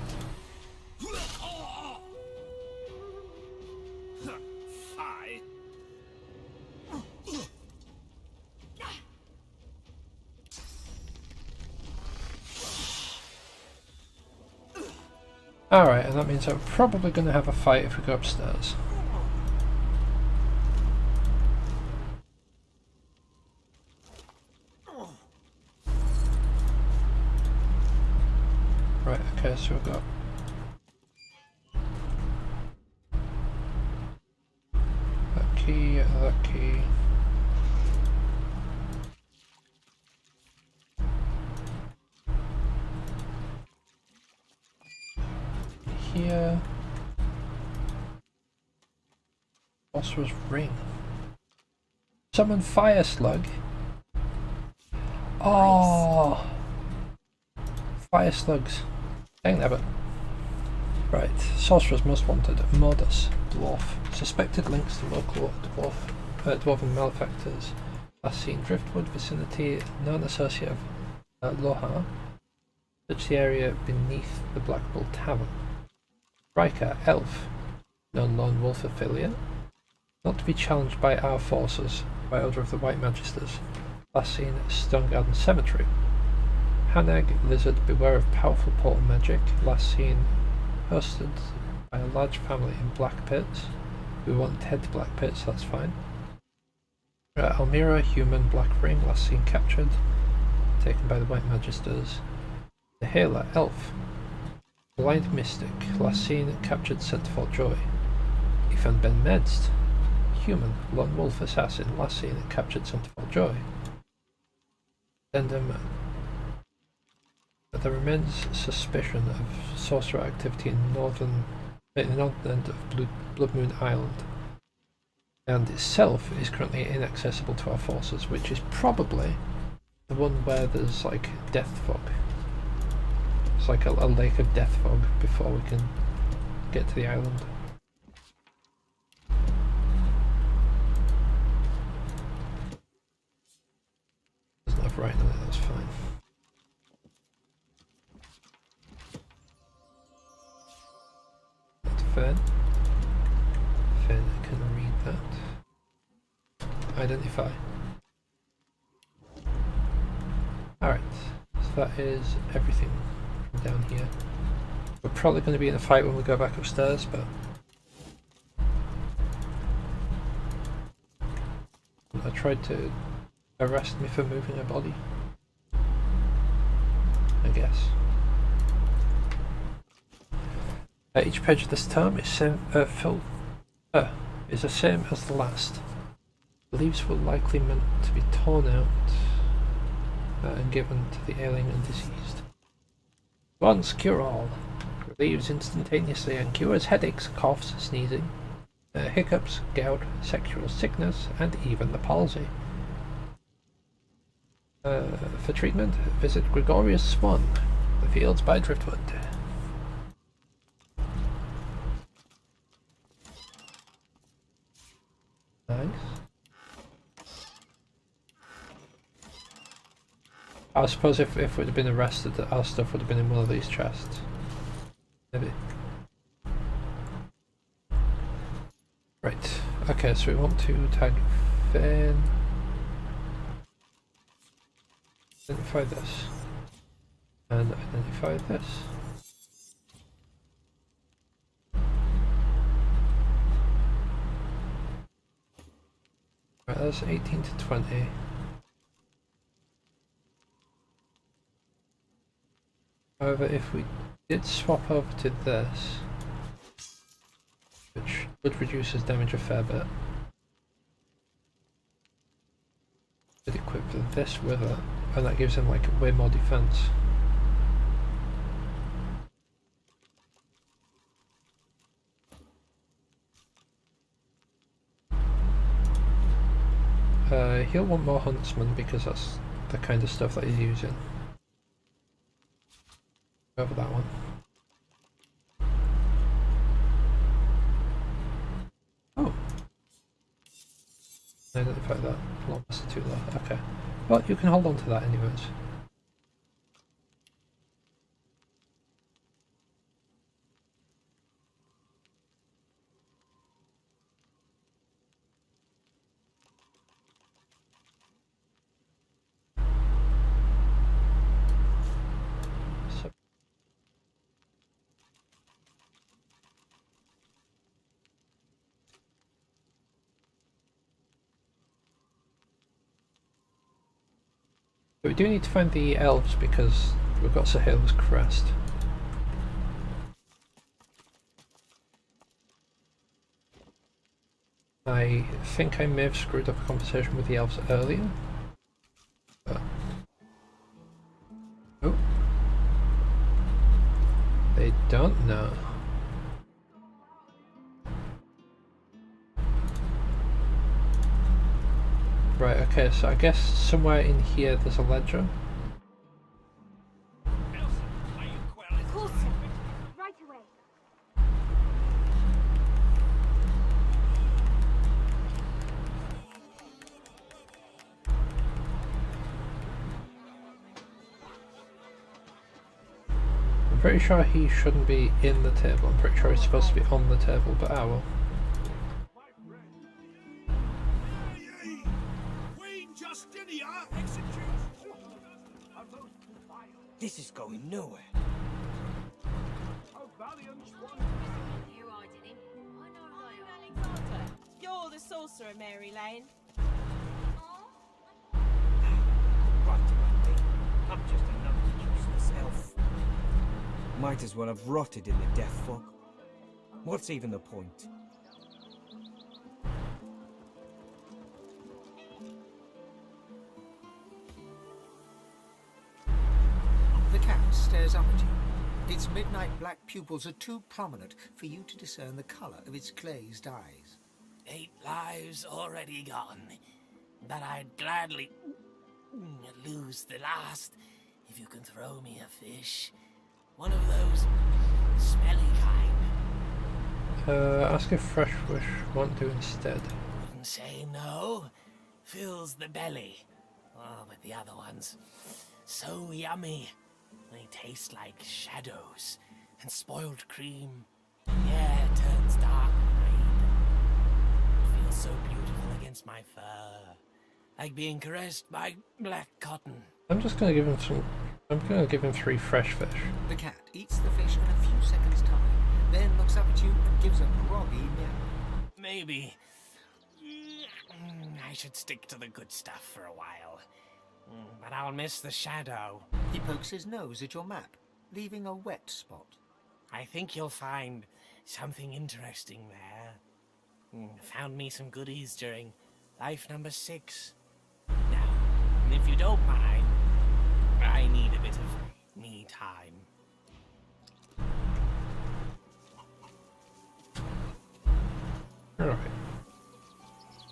Alright, and that means I'm probably going to have a fight if we go upstairs. Right, okay, so we've got that key, that key. Here. Phosphorus ring. Summon fire slug. Oh, fire slugs. Dang nabbit. Right, sorcerers most wanted. Modus, dwarf. Suspected links to local dwarven malefactors. Last seen Driftwood vicinity, known associate of Loha. Search the area beneath the Black Bull Tavern. Riker, elf. Known lone wolf affiliate. Not to be challenged by our forces, by order of the White Magisters. Last seen Stone Garden Cemetery. Hanag, lizard, beware of powerful portal magic. Last seen hosted by a large family in Black Pits. We won't head to Black Pits, that's fine. Almira, human, Black Ring, last seen captured. Taken by the White Magisters. The Healer, elf. Blind Mystic, last seen captured, sent to Fort Joy. Ethan Ben Medst, human, lone wolf assassin, last seen captured, sent to Fort Joy. Addendum. There remains suspicion of sorcerer activity in the northern end of Blood Moon Island, and itself is currently inaccessible to our forces, which is probably the one where there's like death fog. It's like a lake of death fog before we can get to the island. Doesn't have right on it, that's fine. That's Fen. Fen can read that. Identify. Alright, so that is everything from down here. We're probably going to be in a fight when we go back upstairs, but I tried to arrest me for moving a body, I guess. Each page of this tome is the same as the last. The leaves were likely meant to be torn out and given to the ailing and diseased. Once cure all. Relieves instantaneously and cures headaches, coughs, sneezing, hiccups, gout, sexual sickness, and even the palsy. For treatment, visit Gregorius Swan, the fields by Driftwood. Nice. I suppose if we'd have been arrested, our stuff would have been in one of these chests. Maybe. Right, okay, so we want to tag Finn. Identify this. And identify this. Right, that's 18 to 20. However, if we did swap over to this, which would reduce his damage a fair bit, could equip this with it, and that gives him like way more defense. He'll want more huntsman because that's the kind of stuff that he's using. Over that one. Oh. Identify that. Kilometers too low. Okay. Well, you can hold on to that anyways. But we do need to find the elves because we've got Sahil's crest. I think I may have screwed up a conversation with the elves earlier. But... oh. They don't know. Right, okay, so I guess somewhere in here there's a ledger. Of course, sir. Right away. I'm pretty sure he shouldn't be in the table. I'm pretty sure he's supposed to be on the table, but I will. This is going nowhere. You're the sorcerer, Mary Lane. Right, I'm just another useless elf. Might as well have rotted in the death fog. What's even the point? The cat stares up at you. Its midnight black pupils are too prominent for you to discern the colour of its glazed eyes. 8 lives already gone, but I'd gladly lose the last if you can throw me a fish. One of those smelly kind. Ask if Fresh Wish won't do instead. Wouldn't say no. Fills the belly. Oh, but the other ones, so yummy. They taste like shadows and spoiled cream. Yeah, it turns dark and feels so beautiful against my fur. Like being caressed by black cotton. I'm just gonna give him some. I'm gonna give him 3 fresh fish. The cat eats the fish in a few seconds' time, then looks up at you and gives a groggy meow. Maybe I should stick to the good stuff for a while. But I'll miss the shadow. He pokes his nose at your map, leaving a wet spot. I think you'll find something interesting there. Found me some goodies during Life number 6. Now, if you don't mind, I need a bit of me time. Alright.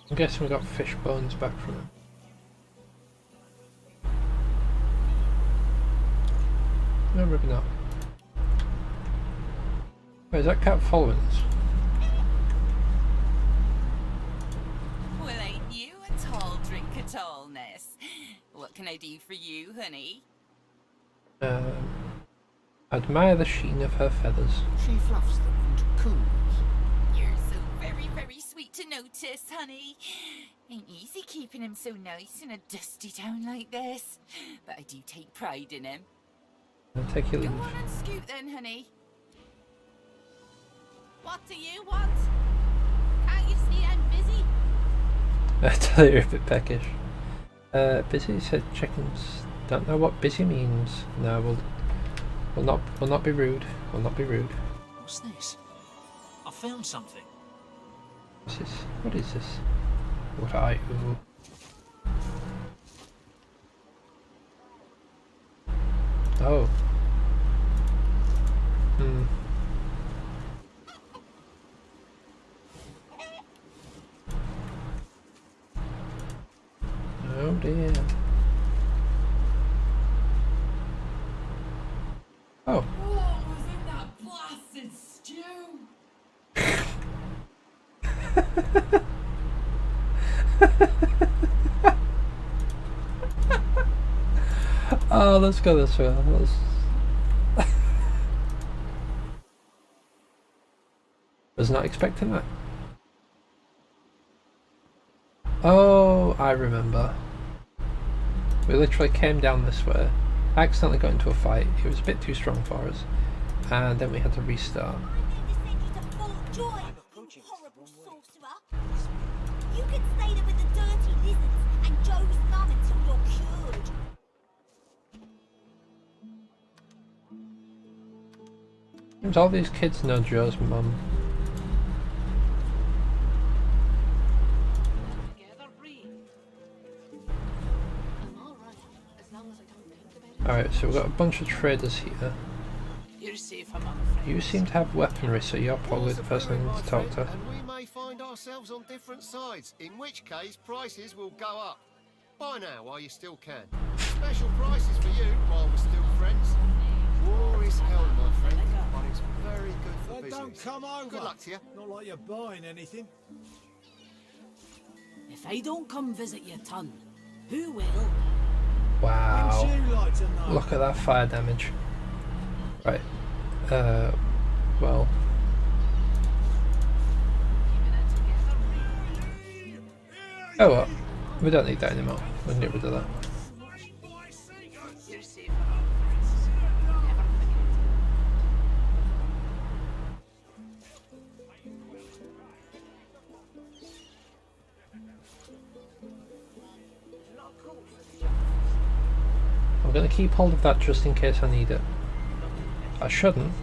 I'm guessing we got fish bones back from it. No, maybe not. Wait, is that cat following us? Well, ain't you a tall drink of tallness? What can I do for you, honey? Admire the sheen of her feathers. She fluffs them and cools. You're so very, very sweet to notice, honey. Ain't easy keeping him so nice in a dusty town like this. But I do take pride in him. I'll take your leave. Go on and scoot then, honey. What do you want? Can't you see I'm busy? I tell you, you're a bit peckish. Busy said chickens. Don't know what busy means. No, we'll not be rude. We'll not be rude. What's this? I found something. What's this? What is this? What are you? Oh. Oh dear. Oh. What was in that blasted stew? Oh, let's go this way. Was not expecting that. Oh, I remember. We literally came down this way, accidentally got into a fight. It was a bit too strong for us, and then we had to restart. You can stay there with the dirty lizards and Joe's thumb until you're cured. Seems all these kids know Joe's mum. Alright, so we've got a bunch of traders here. You seem to have weaponry, so you're probably the person I need to talk to. And we may find ourselves on different sides, in which case prices will go up. Buy now while you still can. Special prices for you while we're still friends. War is hell, my friend, but it's very good for business. Don't come over. Good luck to you. Not like you're buying anything. If I don't come visit your ton, who will? Wow. Look at that fire damage. Right. Well. Oh well. We don't need that anymore. We can get rid of that. I'm going to keep hold of that just in case I need it. I shouldn't,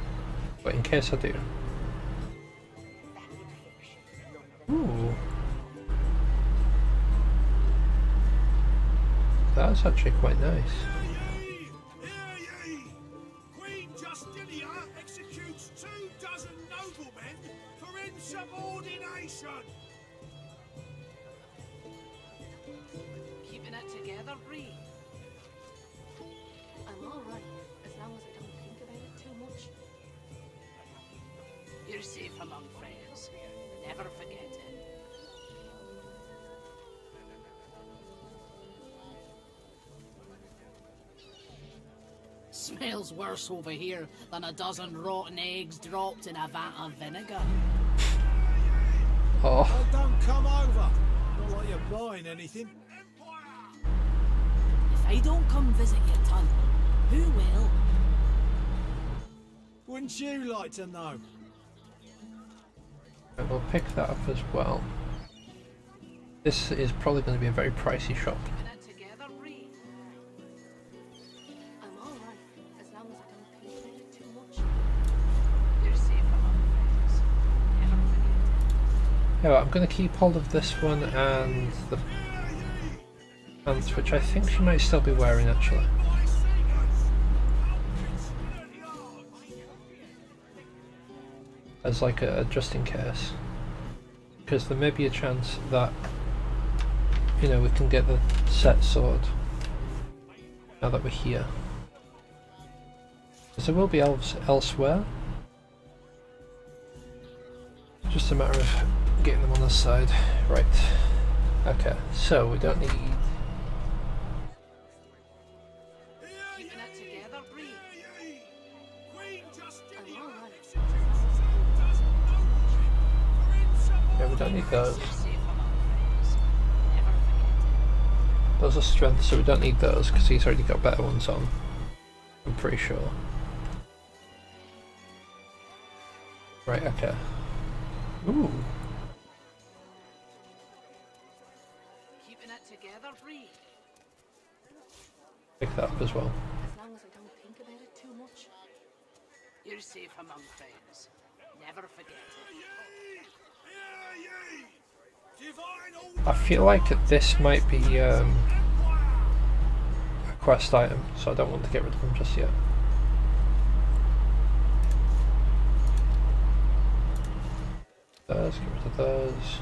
but in case I do. Ooh. That's actually quite nice. Queen Justinia executes 24 noblemen for insubordination. Keeping it together, Bree. I'm alright, as long as I don't think about it too much. You're safe among friends. Never forget it. Smells worse over here than a dozen rotten eggs dropped in a vat of vinegar. Oh. Don't come over. Not like you're buying anything. If I don't come visit your ton, who will? Wouldn't you like to know? Right, we'll pick that up as well. This is probably going to be a very pricey shop. I'm alright, as long as I don't think about it too much. You're safe among friends. Never forget Yeah, I'm going to keep hold of this one and the pants, which I think she might still be wearing actually. As like a just in case. Because there may be a chance that, you know, we can get the set sword now that we're here. Because there will be elves elsewhere. Just a matter of getting them on the side. Right. Okay, so we don't need... Yeah, we don't need those. Those are strength, so we don't need those because he's already got better ones on. I'm pretty sure. Right, okay. Ooh. Keeping it together, Bree. Pick that up as well. As long as I don't think about it too much. You're safe among friends. Never forget it. I feel like this might be a quest item, so I don't want to get rid of them just yet. Those, get rid of those.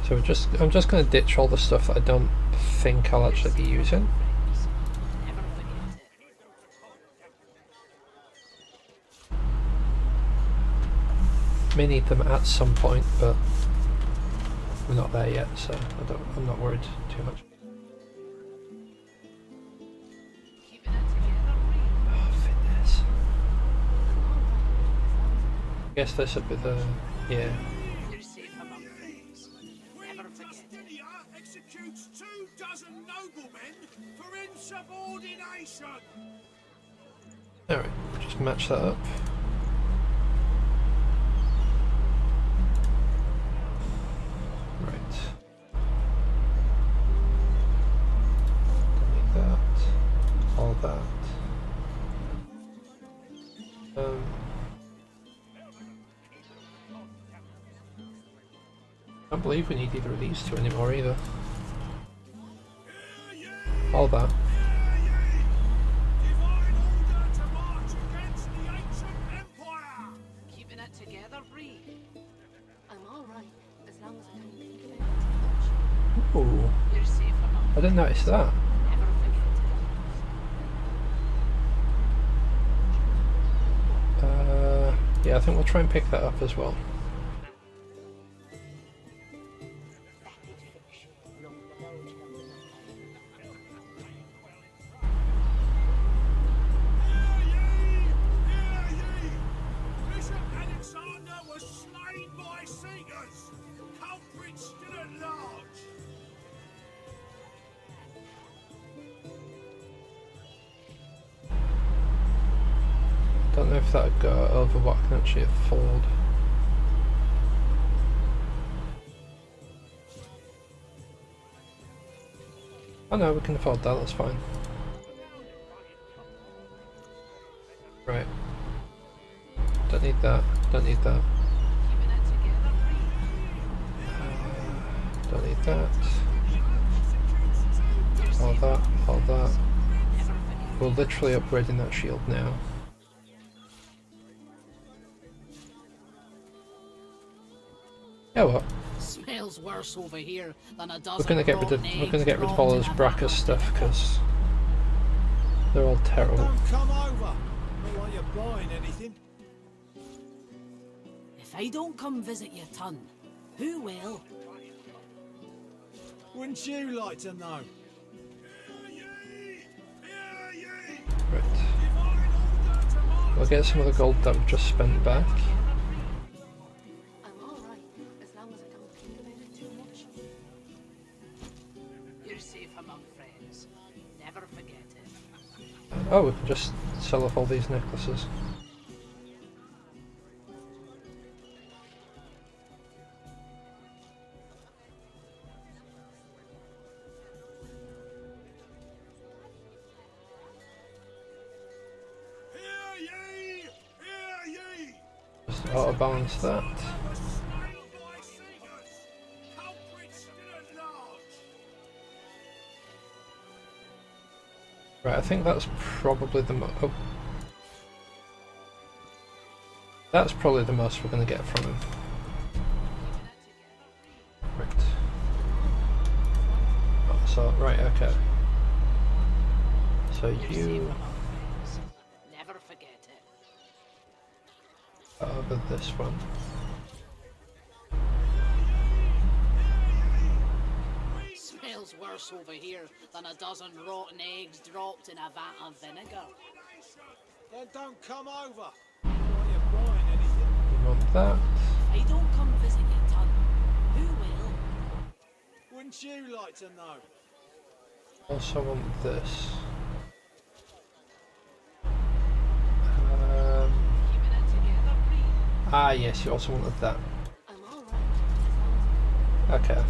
So I'm just going to ditch all the stuff that I don't think I'll actually be using. May need them at some point, but we're not there yet, so I'm not worried too much. Oh, fitness. I guess this would be the... yeah. Executes 24 noblemen for insubordination. Alright, just match that up. Right. Don't need that. All that. I don't believe we need either of these two anymore either. All that. Keeping it together, Bree. I'm alright, as long as I don't think about it. Ooh. You're safe among I didn't notice that. Never forget it. Yeah, I think we'll try and pick that up as well. Don't know if that would go over what I can actually afford. Oh no, we can afford that, that's fine. Right. Don't need that, don't need that. Don't need that. All that, all that. We're literally upgrading that shield now. Yeah, what? Smells worse over here than a dozen. We're gonna get rid of all those Bracca stuff because they're all terrible. Don't come over. Not like you're buying anything. If I don't come visit your ton, who will? Wouldn't you like to know? Right. We'll get some of the gold that we've just spent back. I'm alright, as long as I don't think about it too much. You're safe among friends. Never forget Oh, we can just sell off all these necklaces. Just auto balance that. Right, I think that's probably the that's probably the most we're going to get from him. Right. Oh, so, right, okay. So you... Never forget it. Over this one. Smells worse over here than a dozen rotten eggs dropped in a vat of vinegar. Then don't come over. While you're buying anything. You want that? I don't come visit your ton. Who will? Wouldn't you like to know? Also want this. Ah, yes, you also wanted that. Okay.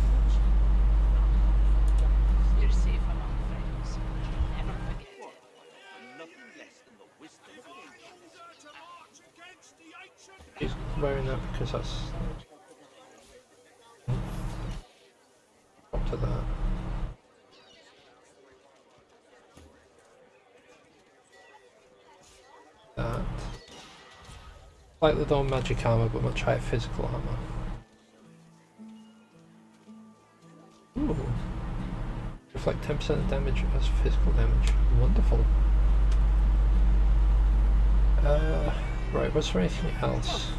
You're safe among friends. Never forget it. Nothing less than the wisdom of He's wearing that because that's... Up to that. That. Slightly low magic armor, but much higher physical armor. Ooh. Reflect 10% of damage as physical damage. Wonderful. Right, was there anything else?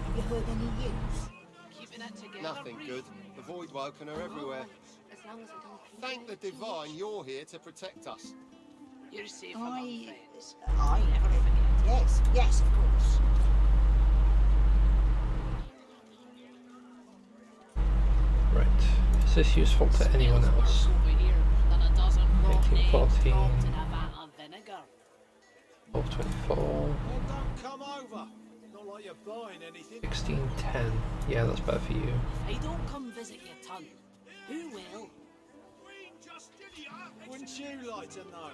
Have you heard any news? Keeping it together. Nothing good. The Voidwoken are everywhere. As long as I don't. Thank the Divine you're here to protect us. You're safe among friends. I Never forget it. Yes, yes, of course. Right. Is this useful to anyone else? 1814. 1224. Then don't come over. Not like you're buying anything. 1610. Yeah, that's better for you. I don't come visit your ton. Who will? Wouldn't you like to know?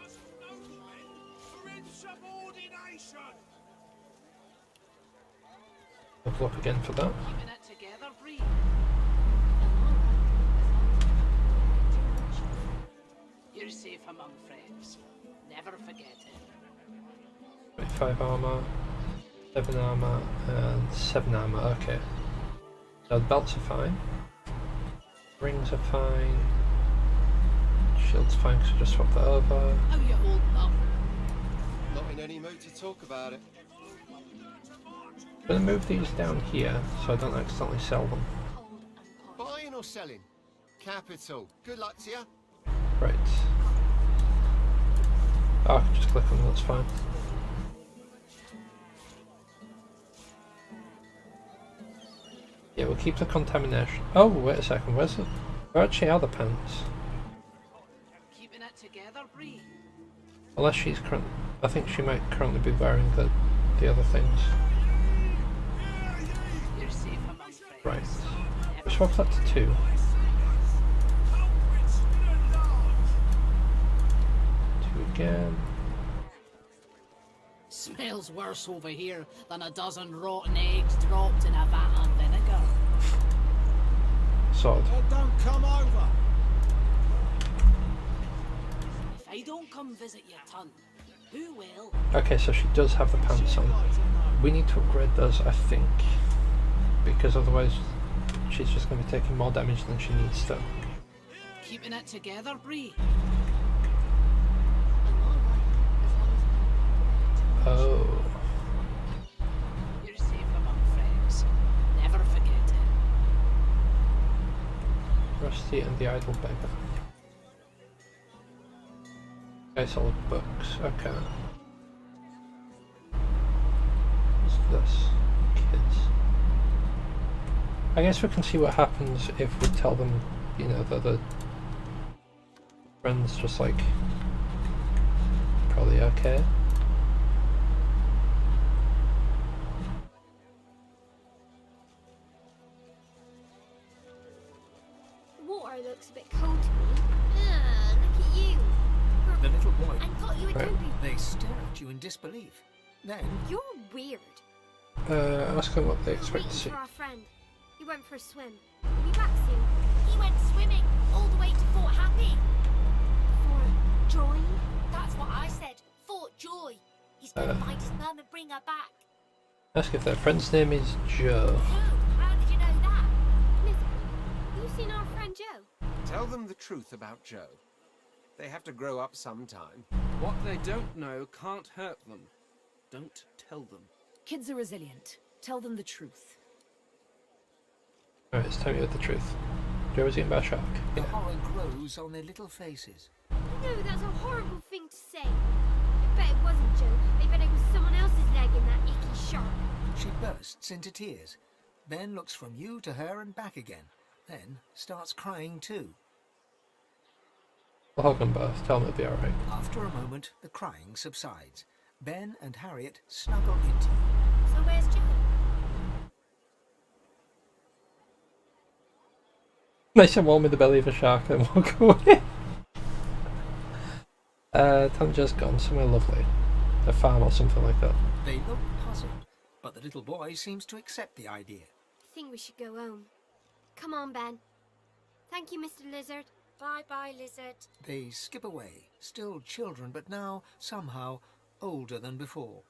For insubordination. Have a look again for that. Keeping it together, Bree. You're safe among friends. Never forget it. 25 armor, 7 armor, and 7 armor. Okay. So the belts are fine. Rings are fine. Shield's fine because we just swapped that over. How you holding up? Not in any mood to talk about it. I'm going to move these down here so I don't accidentally sell them. Buying or selling? Capital. Good luck to you. Right. Oh, I can just click on them, that's fine. Yeah, we'll keep the contamination. Oh, wait a second, where's the... Where actually are the pants? Keeping it together, Bree. Unless she's current... I think she might currently be wearing the other things. You're safe among friends. Right. We'll swap that to 2. 2 again. Smells worse over here than a dozen rotten eggs dropped in a vat of vinegar. Sod. Then don't come over. If I don't come visit your ton, who will? Okay, so she does have the pants on. We need to upgrade those, I think. Because otherwise she's just going to be taking more damage than she needs to. Keeping it together, Bree. Oh. You're safe among friends. Never forget it. Rusty and the Idle Beggar. Okay, solid books. Okay. What's this? Kids. I guess we can see what happens if we tell them, you know, that the friends just like probably okay. looks a bit cold to me. Look at you. The little boy. And got you a Right. doobie. They stare at you in disbelief. Then You're weird. Ask them what they We're expect to waiting see. for our friend. He went for a swim. He'll be back soon. He went swimming all the way to Fort Happy. Fort Joy? That's what I said. Fort Joy. He's gonna find his mum and bring her back. Ask if their friend's name is Joe. Who? How did you know that? Listen, you seen our friend Joe? Tell them the truth about Joe. They have to grow up sometime. What they don't know can't hurt them. Don't tell them. Kids are resilient. Tell them the truth. Alright, it's time you heard the truth. Joe was eaten by a shark. the Yeah. horror grows on their little faces. No, that's a horrible thing to say. I bet it wasn't Joe. I bet it was someone else's leg in that icky shark. She bursts into tears, then looks from you to her and back again, then starts crying too. I'll hug them both, tell them it'll be alright. After a moment, the crying subsides. Ben and Harriet snuggle into you. So where's Joe? Nice and warm in the belly of a shark, then walk away. Tell them Joe's gone somewhere lovely. A farm or something like that. They look puzzled, but the little boy seems to accept the idea. I think we should go home. Come on, Ben. Thank you, Mr. Lizard. Bye-bye, Lizard. They skip away, still children, but now, somehow, older than before.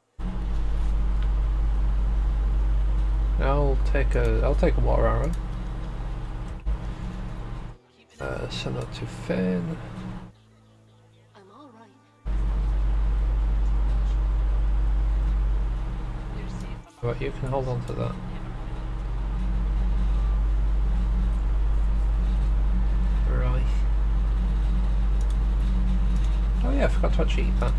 I'll take a water arrow. Send that to Finn. I'm all right. Right, you can hold on to that. Right. Oh yeah, I forgot to actually eat that.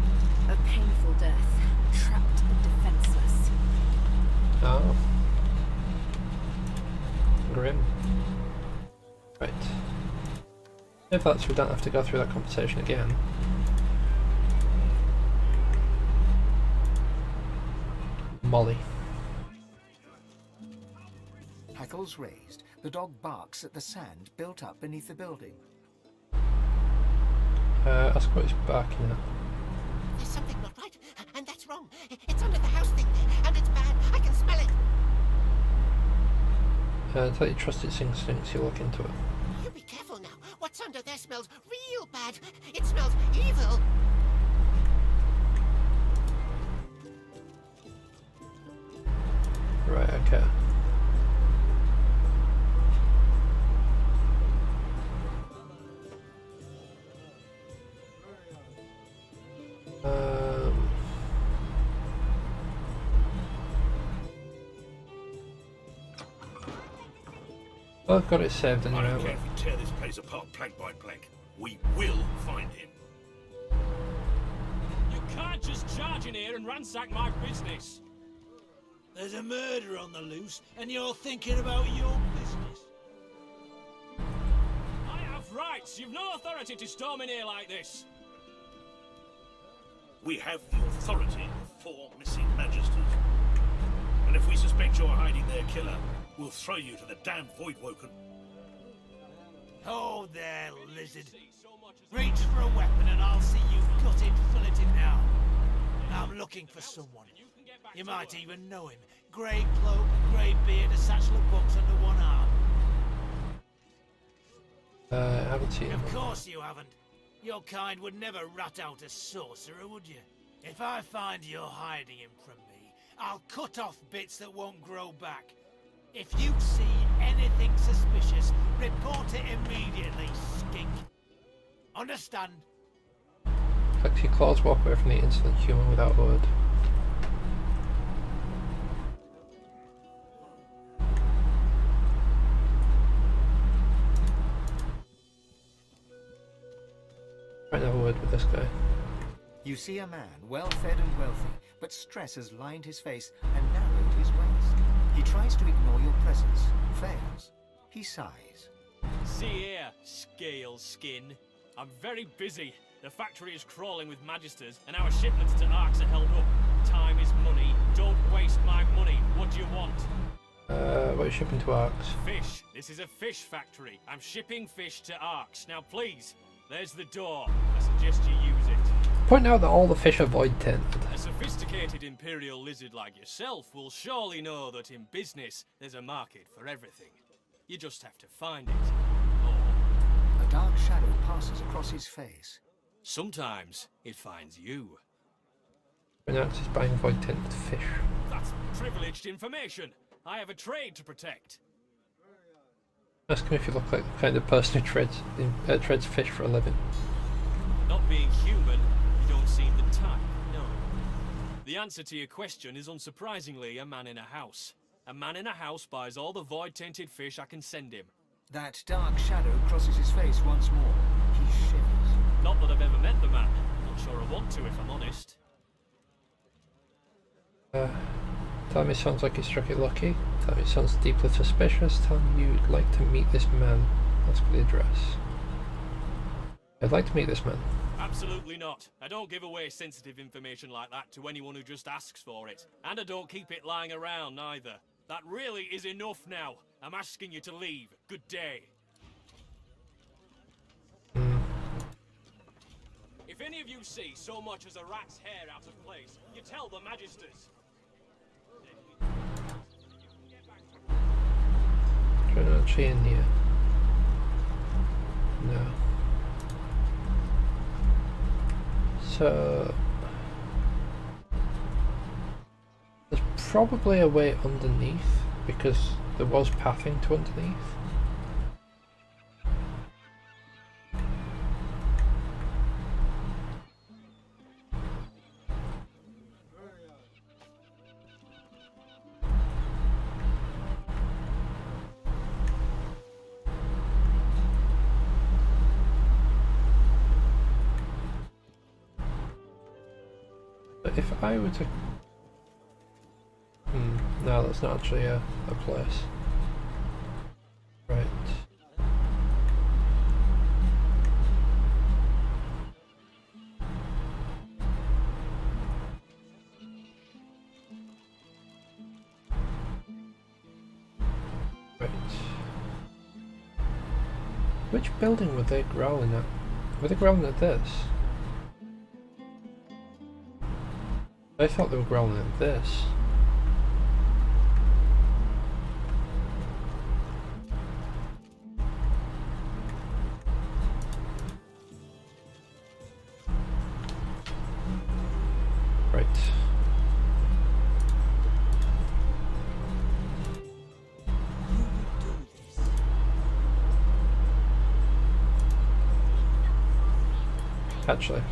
A painful death. Trapped and defenseless. Oh. Grim. Right. If that's, we don't have to go through that conversation again. Molly. Hackles raised, the dog barks at the sand built up beneath the building. Ask what he's barking at. There's something not right, and that's wrong. It's under the house thing, and it's bad. I can smell it. Until you trust its instincts, you look into it. You be careful now. What's under there smells real bad. It smells evil. Right, okay. Well, I've got it saved anyway. I don't care if we tear this place apart plank by plank. We will find him. You can't just charge in here and ransack my business. There's a murder on the loose, and you're thinking about your business. I have rights. You've no authority to storm in here like this. We have the authority of 4 missing magisters. And if we suspect you're hiding their killer, we'll throw you to the damned Voidwoken. Oh there, lizard. Reach for a weapon and I'll see you gutted filleted now. I'm looking for someone. You might even know him. Grey cloak, grey beard, a satchel of books under one arm. I haven't seen him. Of course you haven't. Your kind would never rat out a sorcerer, would you? If I find you're hiding him from me, I'll cut off bits that won't grow back. If you see anything suspicious, report it immediately, skink. Understand? Flex your claws, walk away from the insolent human without a word. Might have a word with this guy. You see a man, well-fed and wealthy, but stress has lined his face and narrowed his waist. He tries to ignore your presence, fails. He sighs. See here, scale skin. I'm very busy. The factory is crawling with magisters, and our shipments to Arks are held up. Time is money. Don't waste my money. What do you want? What are you shipping to Arks? Fish. This is a fish factory. I'm shipping fish to Arks. Now please, there's the door. I suggest you use it. Point out that all the fish are void tinted. A sophisticated imperial lizard like yourself will surely know that in business there's a market for everything. You just have to find it. Or A dark shadow passes across his face. sometimes it finds you. Arks is buying void tinted fish. That's privileged information. I have a trade to protect. Ask him if you look like the kind of person who trades fish for a living. Not being human, you don't seem the type, no. The answer to your question is unsurprisingly a man in a house. A man in a house buys all the void-tainted fish I can send him. That dark shadow crosses his face once more. He shivers. Not that I've ever met the man. Not sure I want to, if I'm honest. Tell me sounds like you struck it lucky. Tell me sounds deeply suspicious. Tell me you'd like to meet this man. Ask for the address. I'd like to meet this man. Absolutely not. I don't give away sensitive information like that to anyone who just asks for it. And I don't keep it lying around either. That really is enough now. I'm asking you to leave. Good day. If any of you see so much as a rat's hair out of place, you tell the Magisters. Trying to actually in here. No. So there's probably a way underneath because there was pathing to underneath. But if I were to... no, that's not actually a place. Right. Right. Which building were they growling at? Were they growling at this? I thought they were growling at this. Right. Actually.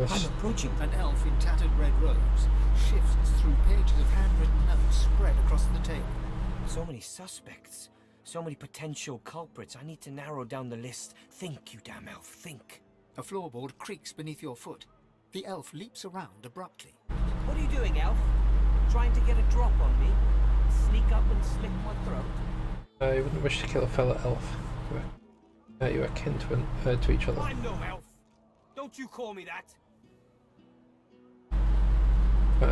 I'm approaching. An elf in tattered red robes shifts through pages of handwritten notes spread across the table. So many suspects. So many potential culprits. I need to narrow down the list. Think, you damn elf, think. A floorboard creaks beneath your foot. The elf leaps around abruptly. What are you doing, elf? Trying to get a drop on me? Sneak up and slit my throat? You wouldn't wish to kill a fellow elf. You are kin to each other. I'm no elf. Don't you call me that.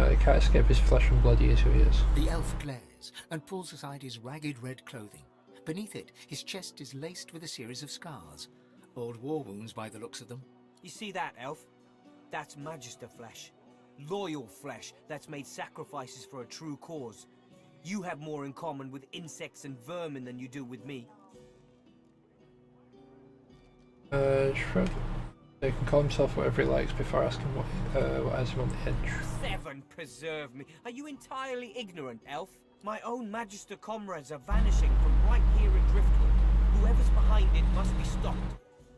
He can't escape his flesh and blood, he is who he is. The elf glares and pulls aside his ragged red clothing. Beneath it, his chest is laced with a series of scars. Old war wounds by the looks of them. You see that, elf? That's Magister flesh. Loyal flesh that's made sacrifices for a true cause. You have more in common with insects and vermin than you do with me. Shrug. He can call himself whatever he likes before asking what has him on the edge. Seven preserve me. Are you entirely ignorant, elf? My own Magister comrades are vanishing from right here in Driftwood. Whoever's behind it must be stopped.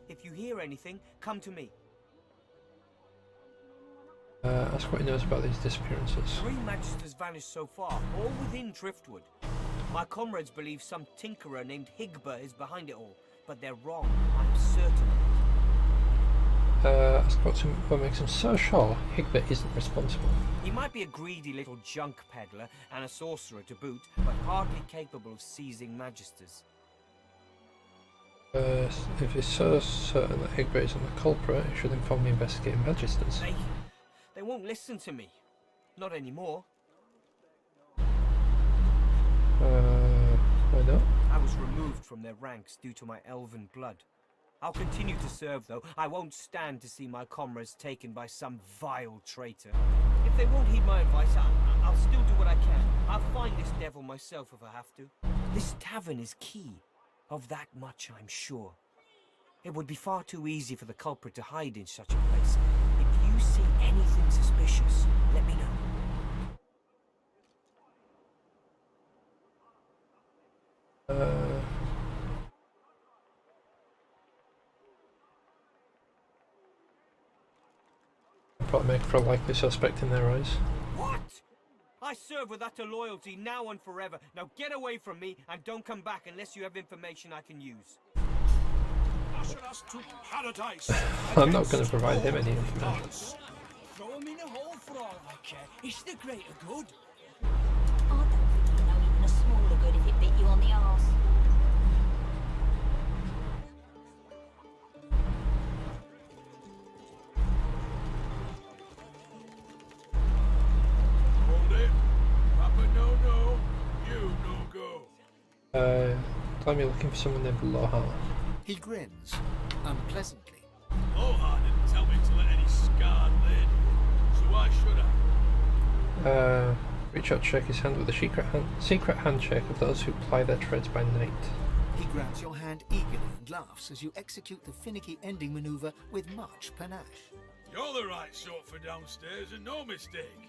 If you hear anything, come to me. Ask what he knows about these disappearances. 3 Magisters vanished so far, all within Driftwood. My comrades believe some tinkerer named Higba is behind it all, but they're wrong. I'm certain. Ask what makes him so sure Higba isn't responsible. He might be a greedy little junk peddler and a sorcerer to boot, but hardly capable of seizing Magisters. If he's so certain that Higba isn't the culprit, he should inform the investigating Magisters. They won't listen to me. Not anymore. Why not? I was removed from their ranks due to my elven blood. I'll continue to serve, though. I won't stand to see my comrades taken by some vile traitor. If they won't heed my advice, I'll still do what I can. I'll find this devil myself if I have to. This tavern is key. Of that much I'm sure. It would be far too easy for the culprit to hide in such a place. If you see anything suspicious, let me know. Probably make for a likely suspect in their eyes. What? I serve with utter loyalty now and forever. Now get away from me and don't come back unless you have information I can use. Usher us to paradise. I'm not going to provide him any information. Throw him in a hole for all I care. It's the greater good. I don't think you know even a smaller good if it bit you on the arse. Hold it. Papa no, you no go. Time you're looking for someone named Loha. He grins, unpleasantly. Loha didn't tell me to let any scarred lady in, so why should I? Reach out to shake his hand with a secret handshake of those who ply their trades by night. He grabs your hand eagerly and laughs as you execute the finicky ending maneuver with much panache. You're the right sort for downstairs and no mistake.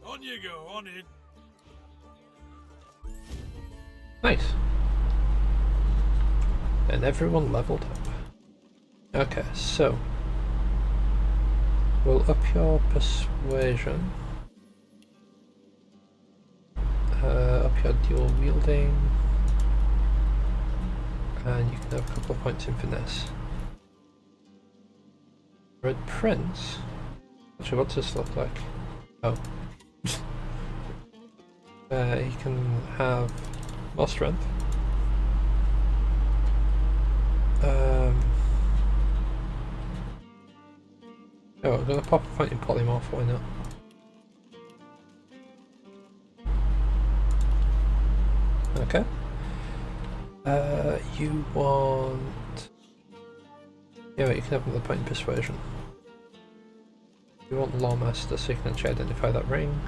On you go, on in. Nice. And everyone leveled up. Okay, so we'll up your persuasion, up your dual wielding, and you can have a couple of points in finesse. Red Prince? Actually, what's this look like? Oh. He can have more strength. Oh, I'm gonna pop a point in polymorph, why not? Okay. You want... Yeah, wait, you can have another point in persuasion. You want Lawmaster so you can actually identify that ring.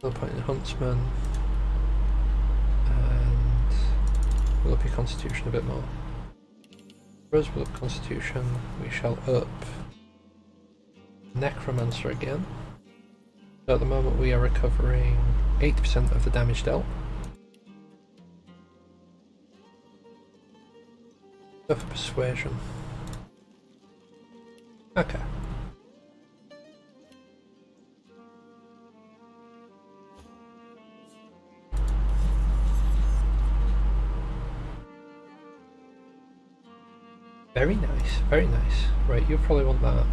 Another point in Huntsman. And we'll up your Constitution a bit more. Whereas we'll up Constitution, we shall up Necromancer again. So at the moment we are recovering 80% of the damage dealt. Go for Persuasion. Okay. Very nice, very nice. Right, you'll probably want that.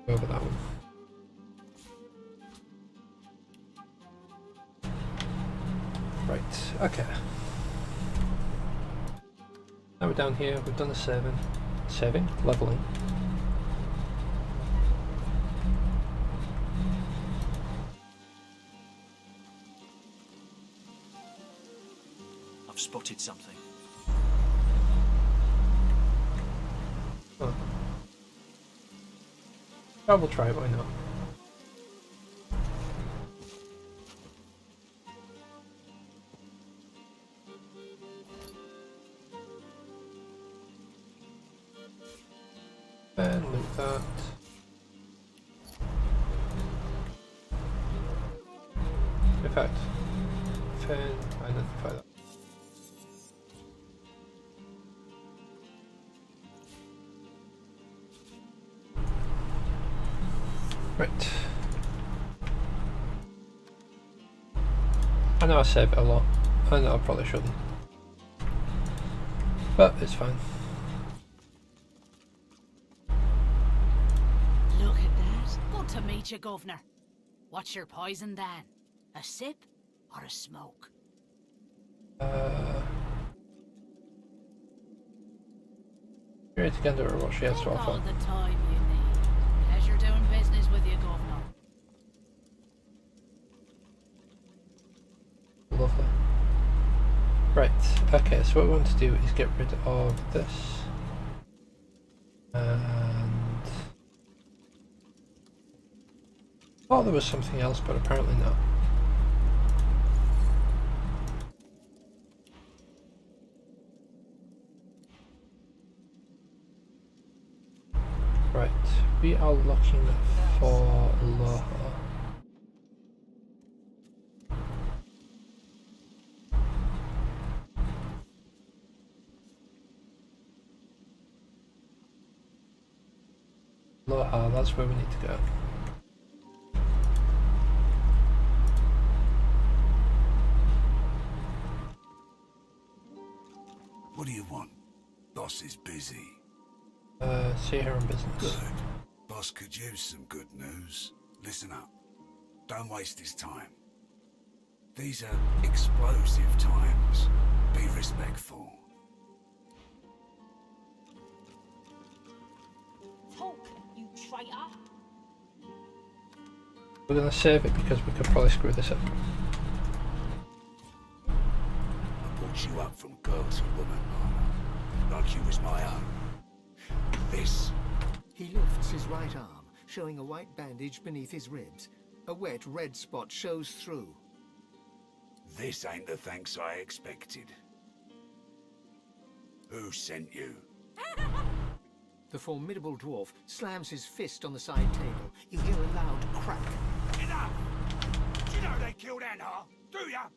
Go over that one. Right, okay. Now we're down here, we've done the saving, leveling. I've spotted something. Oh. I will try it, why not? And loot that. In fact, can identify that. Right. I know I save it a lot. I know I probably shouldn't. But it's fine. Look at that. Good to meet you, Governor. What's your poison then? A sip or a smoke? Here together or what she has to Take all offer. the time you need. Pleasure doing business with you, Governor. Right, okay, so what we want to do is get rid of this. And... oh, there was something else, but apparently not. Right, we are looking for Loha. Loha, that's where we need to go. What do you want? Boss is busy. See her on business. Good. Boss could use some good news. Listen up. Don't waste his time. These are explosive times. Be respectful. Talk, you traitor. We're gonna save it because we could probably screw this up. I brought you up from girl to woman, Mama. Like you was my own. This. He lifts his right arm, showing a white bandage beneath his ribs. A wet red spot shows through. This ain't the thanks I expected. Who sent you? The formidable dwarf slams his fist on the side table. You hear a loud crack. Enough! Do you know they killed Anhar? Do ya?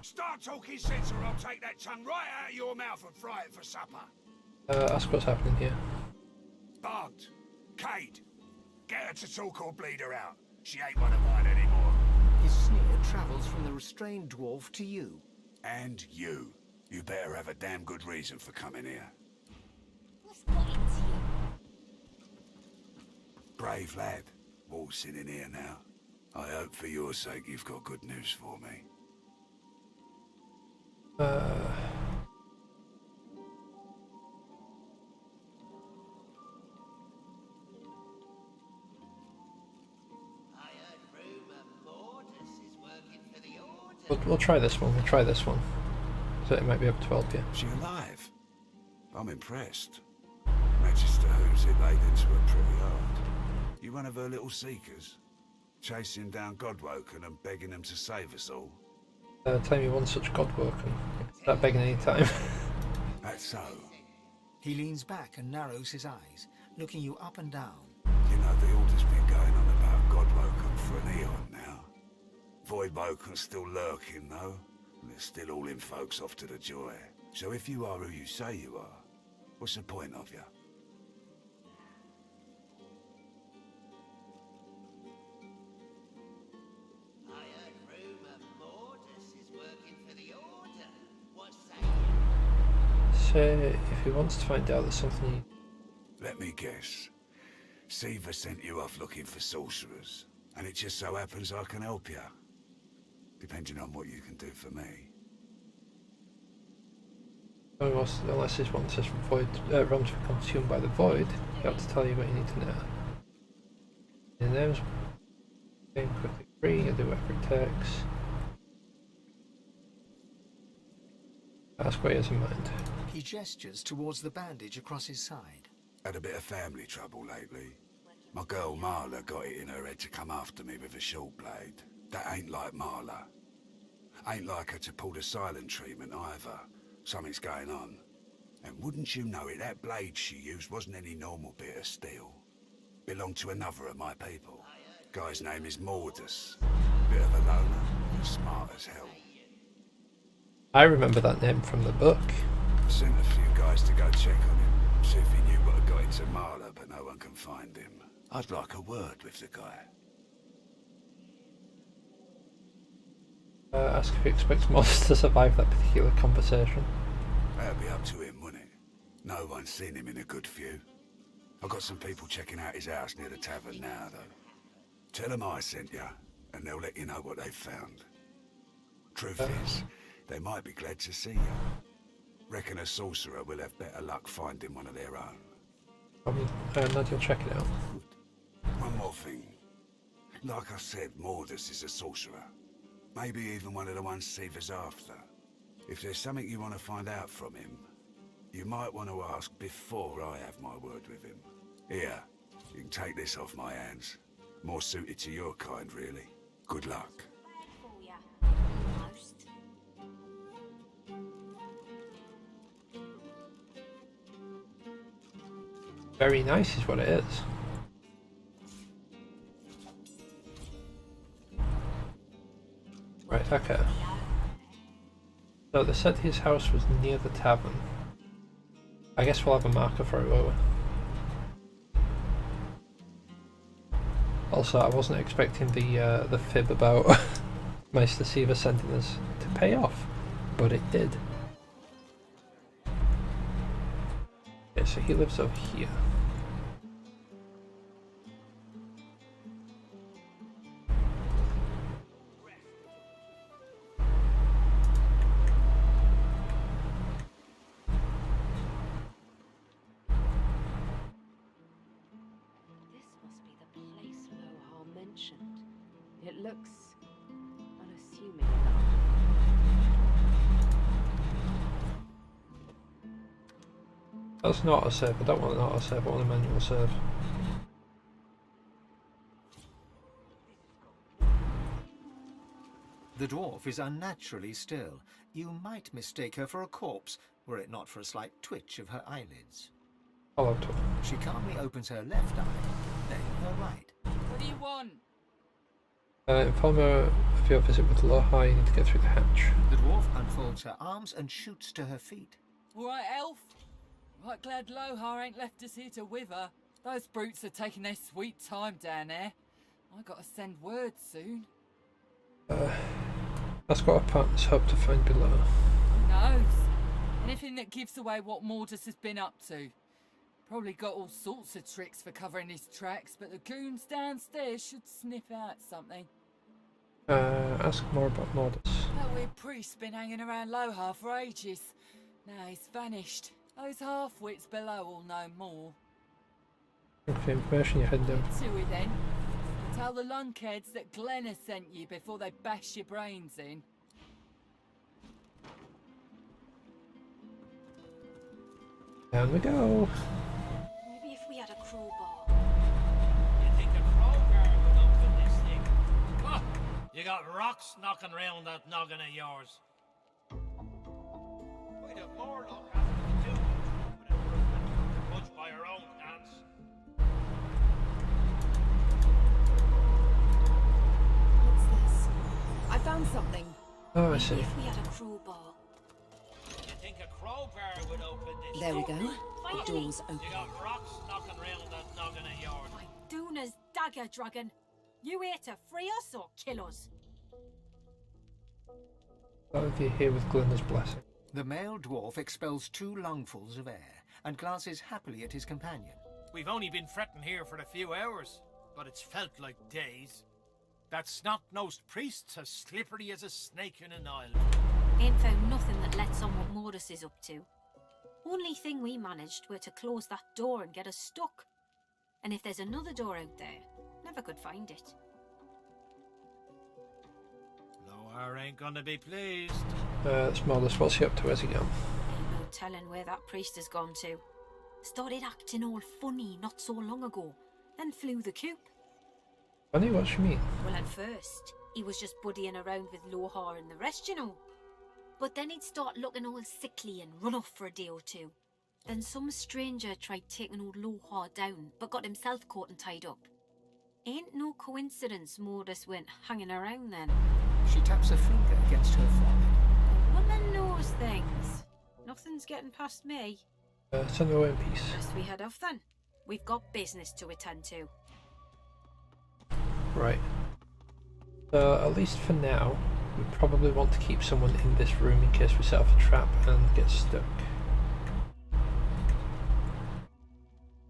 Start talking sense or I'll take that tongue right out of your mouth and fry it for supper. Ask what's happening here. Bart, Kate, get her to talk or bleed her out. She ain't one of mine anymore. His sneer travels from the restrained dwarf to you. And you. You better have a damn good reason for coming here. What's got into you? Brave lad, waltzing in here now. I hope for your sake you've got good news for me. We'll try this one, we'll try this one. So it might be able to help you. She alive? I'm impressed. Magister who's it laid into her pretty hard. You one of her little seekers? Chasing down Godwoken and begging them to save us all? Tell me one such Godwoken. Start begging any time. That's so. He leans back and narrows his eyes, looking you up and down. You know, the order's been going on about Godwoken for an eon now. Voidwoken's still lurking, though. And they're still hauling folks off to the joy. So if you are who you say you are, what's the point of you? I heard rumour Mortis is working for the Order. What's that? Say if he wants to find out there's something. Let me guess. Siva sent you off looking for sorcerers, and it just so happens I can help you. Depending on what you can do for me. Unless this one says realms were consumed by the void, you have to tell you what you need to know. The names game quickly free, you'll do whatever it takes. Ask what he has in mind. He gestures towards the bandage across his side. Had a bit of family trouble lately. My girl Marla got it in her head to come after me with a short blade. That ain't like Marla. Ain't like her to pull the silent treatment either. Something's going on. And wouldn't you know it, that blade she used wasn't any normal bit of steel. Belonged to another of my people. Guy's name is Mordus. Bit of a loner, but smart as hell. I remember that name from the book. Sent a few guys to go check on him. See if he knew what had got into Marla, but no one can find him. I'd like a word with the guy. Ask if he expects Mortis to survive that particular conversation. That'd be up to him, wouldn't it? No one's seen him in a good few. I've got some people checking out his house near the tavern now, though. Tell them I sent you, and they'll let you know what they've found. Truth is, they might be glad to see you. Reckon a sorcerer will have better luck finding one of their own. Nadia, check it out. One more thing. Like I said, Mordus is a sorcerer. Maybe even one of the ones Siva's after. If there's something you want to find out from him, you might want to ask before I have my word with him. Here, you can take this off my hands. More suited to your kind, really. Good luck. Very nice is what it is. Right, okay. So they said his house was near the tavern. I guess we'll have a marker for it, won't we? Also, I wasn't expecting the fib about Meister Siva sending us to pay off, but it did. Okay, so he lives over here. It looks unassuming enough. That's not a save. I don't want an auto save. I want a manual save. The dwarf is unnaturally still. You might mistake her for a corpse, were it not for a slight twitch of her eyelids. Hello to her. She calmly opens her left eye, then her right. What do you want? Inform her of your visit with Loha. You need to get through the hatch. The dwarf unfolds her arms and shoots to her feet. All right, elf. Right glad Lohar ain't left us here to wither. Those brutes are taking their sweet time down there. I gotta send word soon. That's what our partners hope to find below. Who knows? Anything that gives away what Mordus has been up to. Probably got all sorts of tricks for covering his tracks, but the goons downstairs should sniff out something. Ask more about Mordus. That weird priest's been hanging around Lohar for ages. Now he's vanished. Those half-wits below will know more. For information, you're heading down. To it then. Tell the lunkheads that Glenn has sent you before they bash your brains in. Down we go. Maybe if we had a crowbar. You think a crowbar would open this thing? Huh, you got rocks knocking round that noggin of yours. We'd have more luck having to do it much by our own hands. What's this? I found something. Oh, I see. If we had a crowbar. You think a crowbar would open this There we thing? go. The door's open. You got rocks knocking round that noggin of yours. By Duna's dagger, dragon. You here to free us or kill us? That would be here with Glenda's blessing. The male dwarf expels 2 lungfuls of air and glances happily at his companion. We've only been fretting here for a few hours, but it's felt like days. That snot-nosed priest's as slippery as a snake in an aisle. Ain't found nothing that lets on what Mordus is up to. Only thing we managed were to close that door and get us stuck. And if there's another door out there, never could find it. Lohar ain't gonna be pleased. It's Mordus. What's he up to? Where's he gone? Ain't no telling where that priest has gone to. Started acting all funny not so long ago, then flew the coop. Funny? What do you mean? Well, at first, he was just buddying around with Lohar and the rest, you know. But then he'd start looking all sickly and run off for a day or two. Then some stranger tried taking old Lohar down, but got himself caught and tied up. Ain't no coincidence Mordus went hanging around then. She taps a finger against her forehead. A woman knows things. Nothing's getting past me. Send her away in peace. Best we head off then. We've got business to attend to. Right. At least for now, we probably want to keep someone in this room in case we set off a trap and get stuck.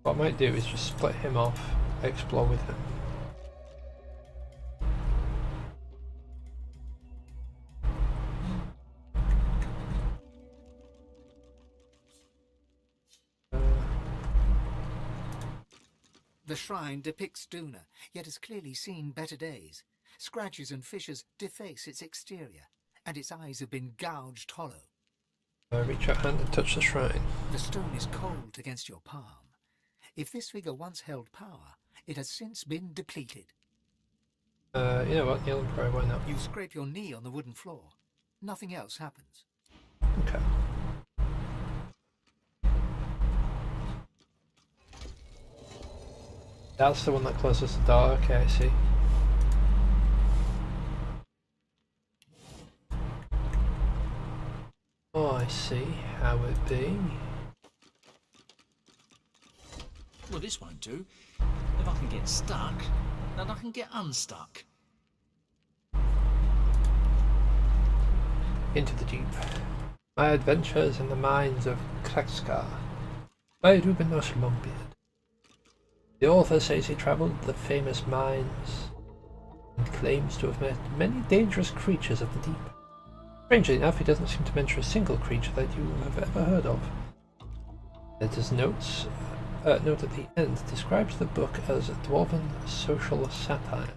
What I might do is just split him off, explore with him. The shrine depicts Duna, yet has clearly seen better days. Scratches and fissures deface its exterior. and its eyes have been gouged hollow. Reach out hand and touch the shrine. The stone is cold against your palm. If this figure once held power, it has since been depleted. You know what, kneel and pray, why not? You scrape your knee on the wooden floor. Nothing else happens. Okay. That's the one that closes the door, okay, I see. Oh, I see how it be. Well, this won't do. If I can get stuck, then I can get unstuck. Into the Deep. My Adventures in the Mines of Krekskar by Rubenos Longbeard. The author says he travelled the famous mines and claims to have met many dangerous creatures of the deep. Strangely enough, he doesn't seem to mention a single creature that you have ever heard of. Yet his note at the end describes the book as a dwarven social satire.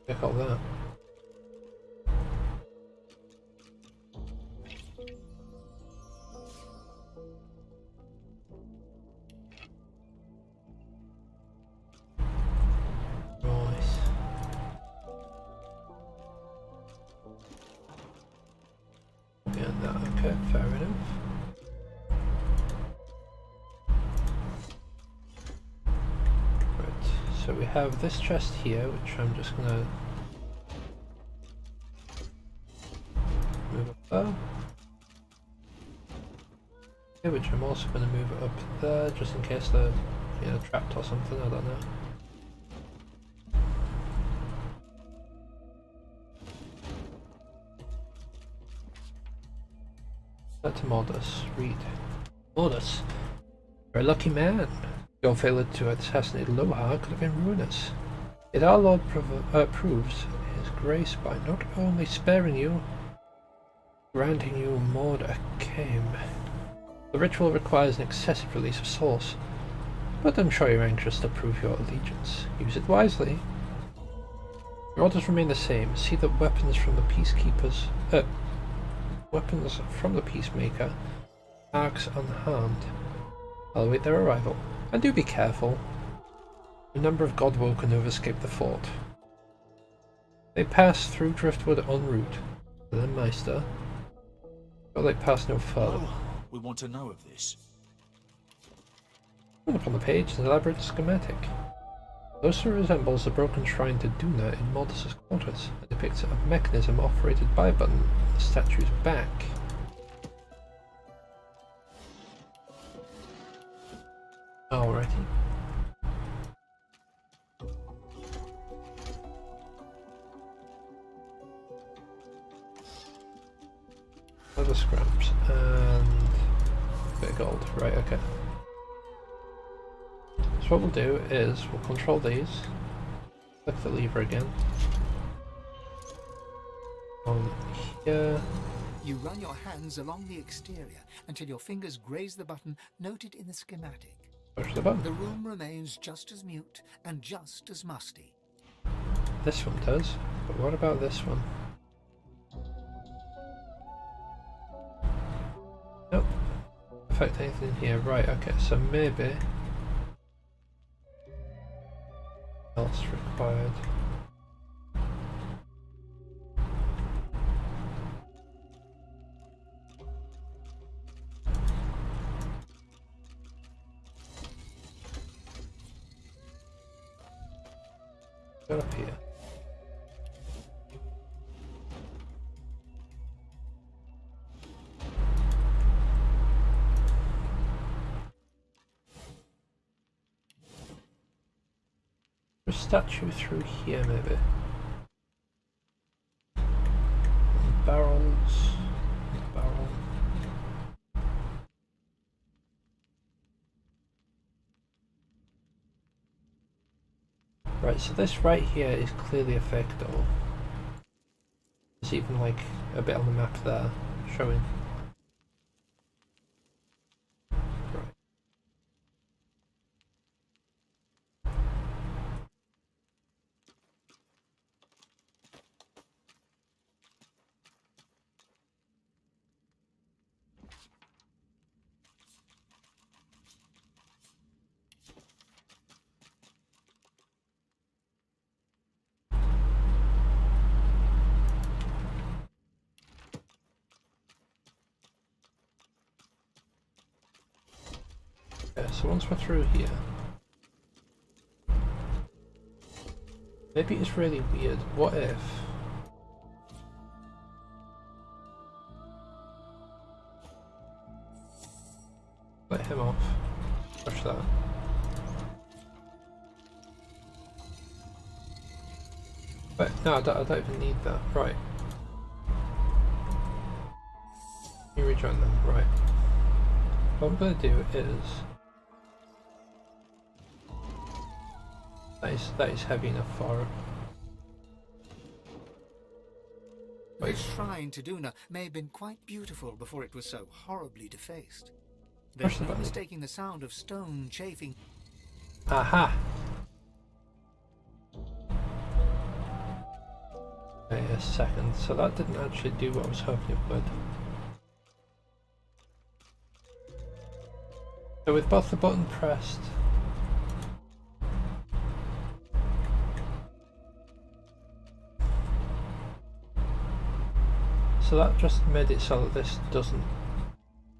Check all that. Okay, fair enough. Right, so we have this chest here, which I'm just gonna move up there. Okay, which I'm also gonna move it up there, just in case they're, you know, trapped or something, I don't know. To Modus, read. Modus, you're a lucky man. Your failure to assassinate Lohar could have been ruinous. Yet our Lord proves his grace by not only sparing you, granting you Mord Akaim. The ritual requires an excessive release of souls, but I'm sure you're anxious to prove your allegiance. Use it wisely. Your orders remain the same. See that weapons from the peacekeepers, weapons from the Peacemaker, arcs unharmed. I'll await their arrival. And do be careful. A number of Godwoken have escaped the fort. They pass through Driftwood en route to the Meister, but they pass no further. Oh, we want to know of this. Up on the page is an elaborate schematic. Closely resembles the broken shrine to Duna in Modus's quarters and depicts a mechanism operated by a button on the statue's back. Alrighty. Leather scraps and a bit of gold. Right, okay. So what we'll do is we'll control these, click the lever again, on here. You run your hands along the exterior until your fingers graze the button noted in the schematic. Push the button. The room remains just as mute and just as musty. This one does, but what about this one? Nope. Affect anything in here. Right, okay, so maybe else required. Go up here. A statue through here, maybe. Barrels. Barrel. Right, so this right here is clearly a Vector. It's even like a bit on the map there showing. Right. Okay, so once we're through here, maybe it's really weird. What if let him off? Push that. But no, I don't even need that. Right. You rejoin them. Right. What I'm going to do is that is heavy enough for her. This shrine to Duna may have been quite beautiful before it was so horribly defaced. There's no mistaking the sound of stone chafing. Aha! Wait a second, so that didn't actually do what I was hoping it would. So with both the button pressed, so that just made it so that this doesn't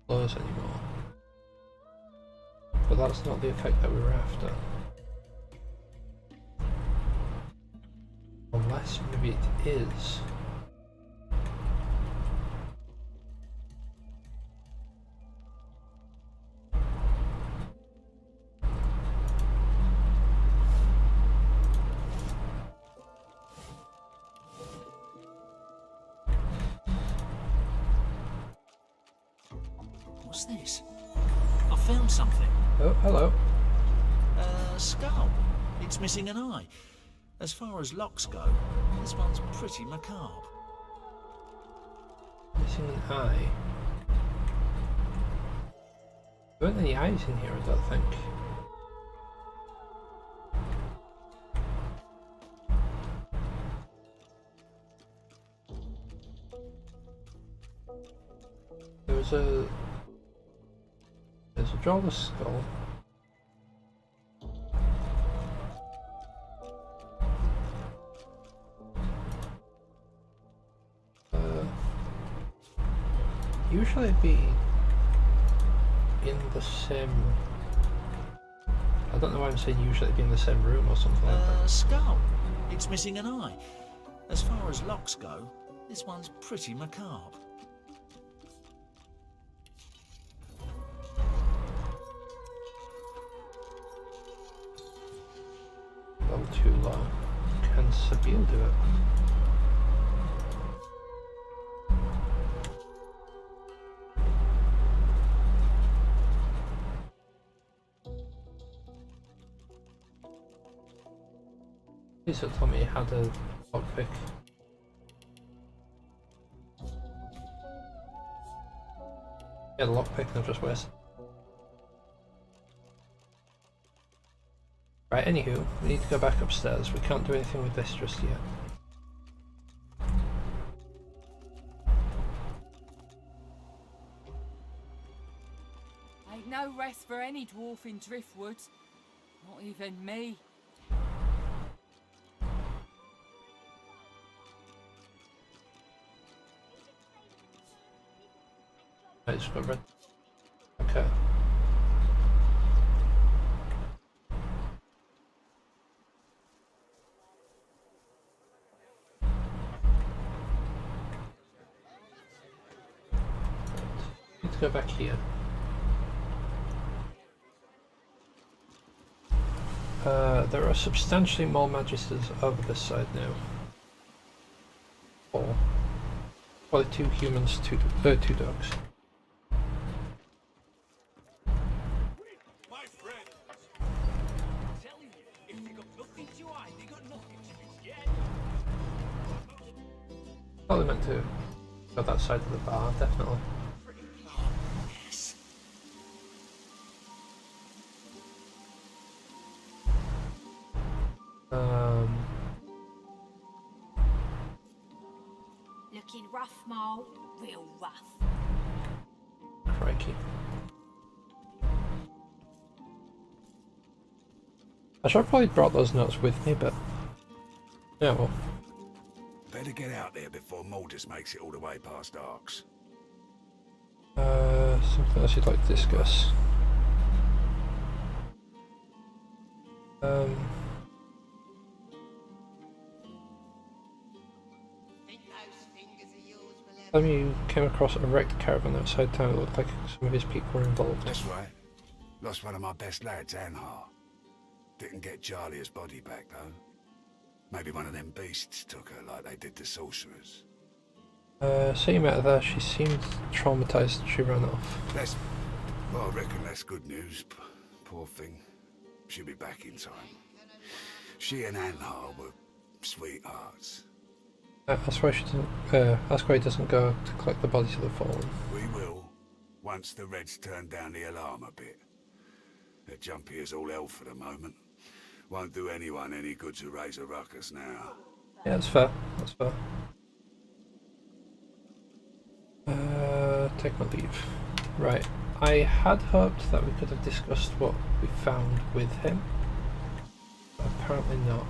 close anymore. But that's not the effect that we were after. Unless maybe it is. What's this? I found something. Oh, hello. A skull. It's missing an eye. As far as locks go, this one's pretty macabre. Missing an eye. There weren't any eyes in here, I don't think. There's a Jawless skull. Usually it'd be in the same. I don't know why I'm saying usually it'd be in the same room or something like that. Skull. It's missing an eye. As far as locks go, this one's pretty macabre. A little too low. Can Sabine do it? Please don't tell me you had a lockpick. Yeah, the lockpick and I've just wasted. Right, anywho, we need to go back upstairs. We can't do anything with this just yet. Ain't no rest for any dwarf in Driftwood. Not even me. I just got red. Okay. Let's go back here. There are substantially more magisters over this side now. Four. Well, 2 humans, 2 dogs. Probably meant to go that side of the bar, definitely. Looking rough, Mole. Real rough. Crikey. I should have probably brought those notes with me, but yeah, well. Better get out there before Maldus makes it all the way past Arcs. Something else you'd like to discuss. You came across a wrecked caravan outside town. It looked like some of his people were involved. That's right. Lost one of my best lads, Anhar. Didn't get Jalia's body back, though. Maybe one of them beasts took her like they did the sorcerers. So you met her there. She seemed traumatized. She ran off. Well, I reckon that's good news. Poor thing. She'll be back in time. She and Anhar were sweethearts. That's why she doesn't. That's why he doesn't go to collect the bodies of the fallen. We will, once the Reds turn down the alarm a bit. They're jumpy as all hell for the moment. Won't do anyone any good to raise a ruckus now. Yeah, that's fair. That's fair. Take my leave. Right. I had hoped that we could have discussed what we found with him. But apparently not.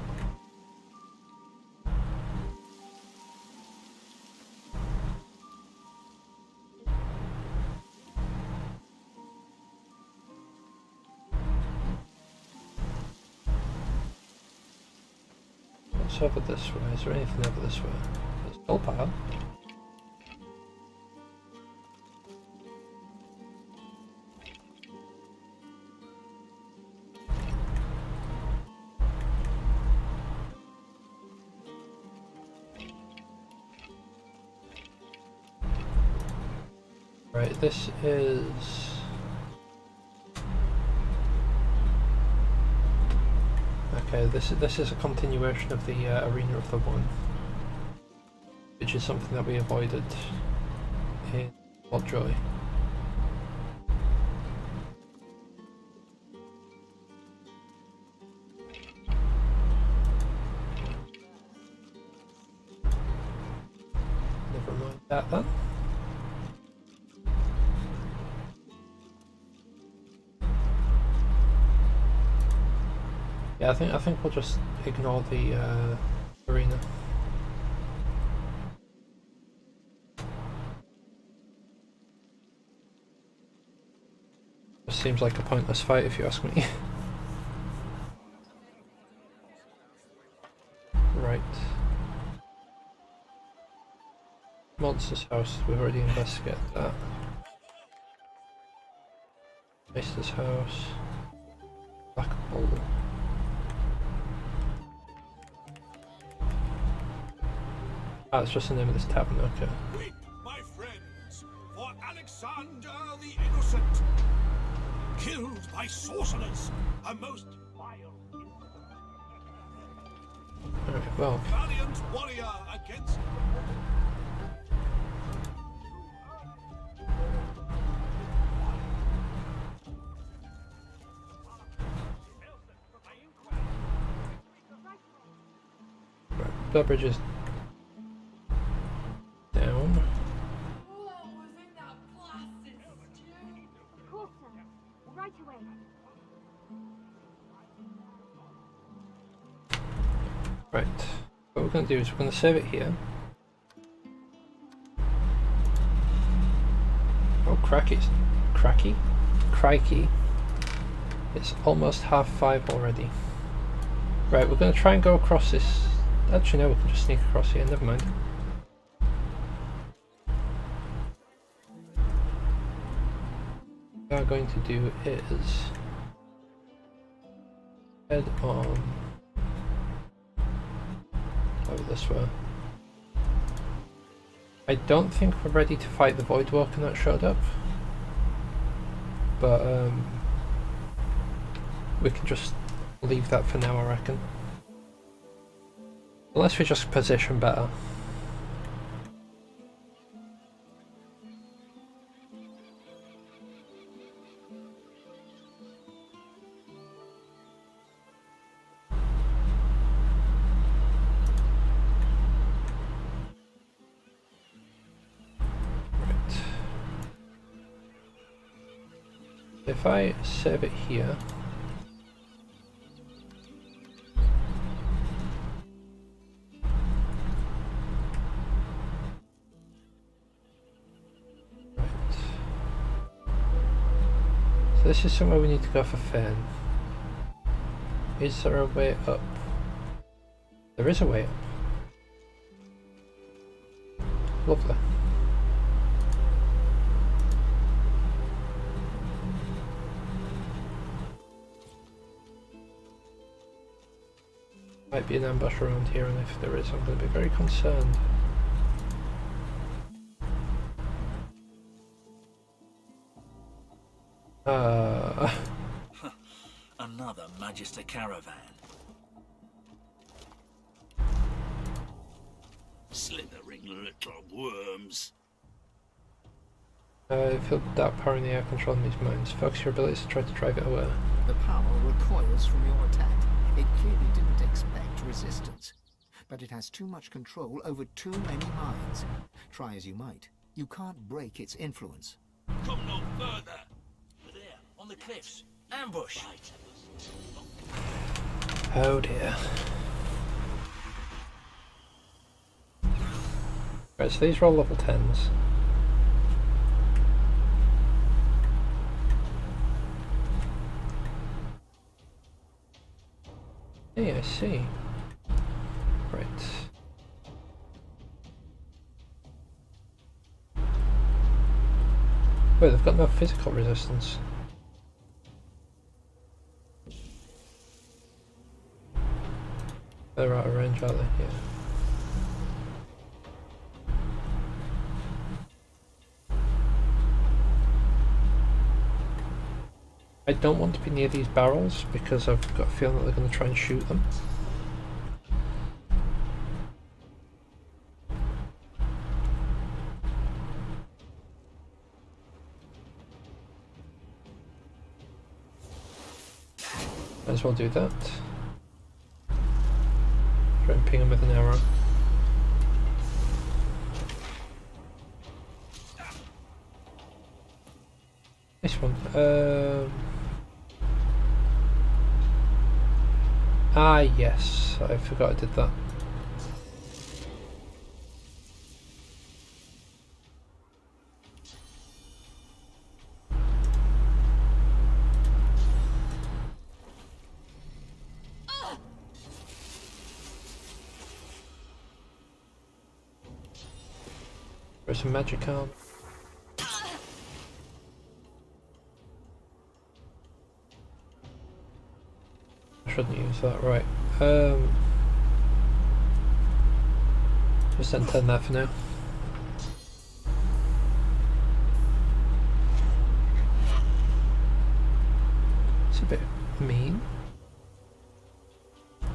What's over this way? Is there anything over this way? There's a skull pile. Right, this is... Okay, this is a continuation of the Arena of the One, which is something that we avoided in Lovejoy. Never mind that then. Yeah, I think we'll just ignore the arena. It seems like a pointless fight if you ask me. Right. Monster's house, we've already investigated that. Maester's house. Black Bull. Ah, it's just the name of this tavern, okay. Weep, my friends, for Alexander the Innocent, killed by sorcerers, a most vile. Alright, well. Valiant warrior against. Right, that bridge is down. Right away. Right, what we're going to do is we're going to save it here. Oh, crikey. Crikey. It's almost 5:30 already. Right, we're going to try and go across this. Actually, no, we can just sneak across here, never mind. What we are going to do is head on over this way. I don't think we're ready to fight the Voidwoken that showed up, but we can just leave that for now, I reckon. Unless we just position better. If I save it here, so this is somewhere we need to go for Fern. Is there a way up? There is a way up. Lovely. Might be an ambush around here, and if there is, I'm going to be very concerned. Another Magister caravan. Slithering little worms. Feel dark power in the air controlling these mines. Focus your abilities to try to drive it away. The power recoils from your attack. It clearly didn't expect resistance. But it has too much control over too many mines. Try as you might, you can't break its influence. Come no further. There, on the cliffs. Ambush. Oh dear. Right, so these are all level 10s. Hey, I see. Right. Wait, they've got no physical resistance. They're out of range, aren't they? Yeah. I don't want to be near these barrels because I've got a feeling that they're going to try and shoot them. Might as well do that. Try and ping them with an arrow. This one. Ah, yes. I forgot I did that. There's some magic arm. I shouldn't use that, right. Just untend that for now. It's a bit mean.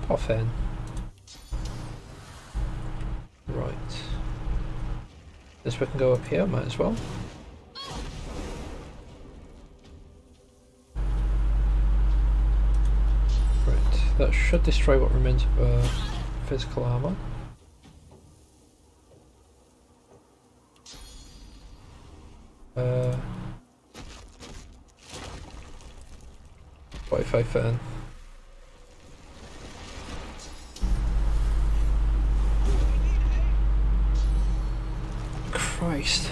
Off in. Right. Guess we can go up here, might as well. Right, that should destroy what remains of physical armor. What if I fan? Christ.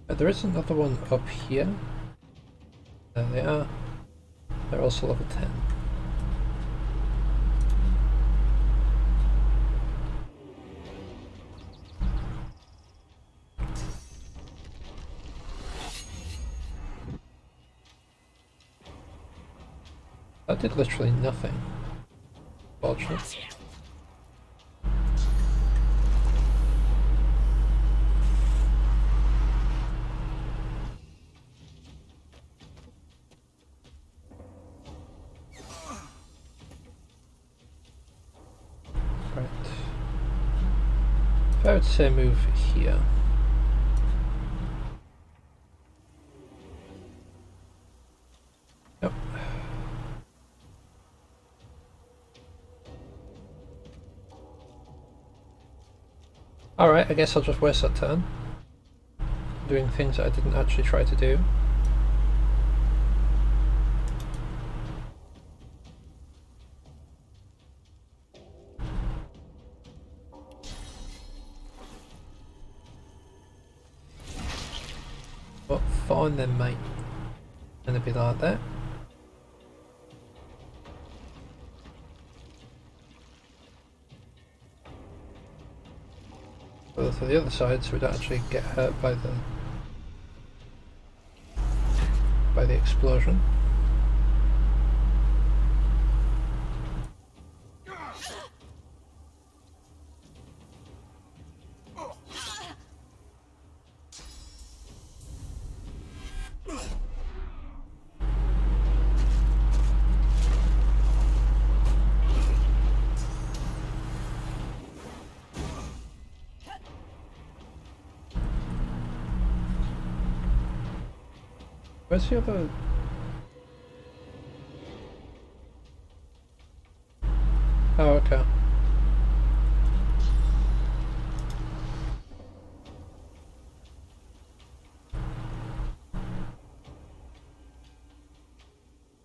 There is another one up here. There they are. They're also level 10. That did literally nothing. Fortunately. I would say move here. Yep. Alright, I guess I'll just waste that turn doing things that I didn't actually try to do. But fine then, mate. Gonna be like that. Go to the other side so we don't actually get hurt by the explosion. Where's the other? Oh, okay.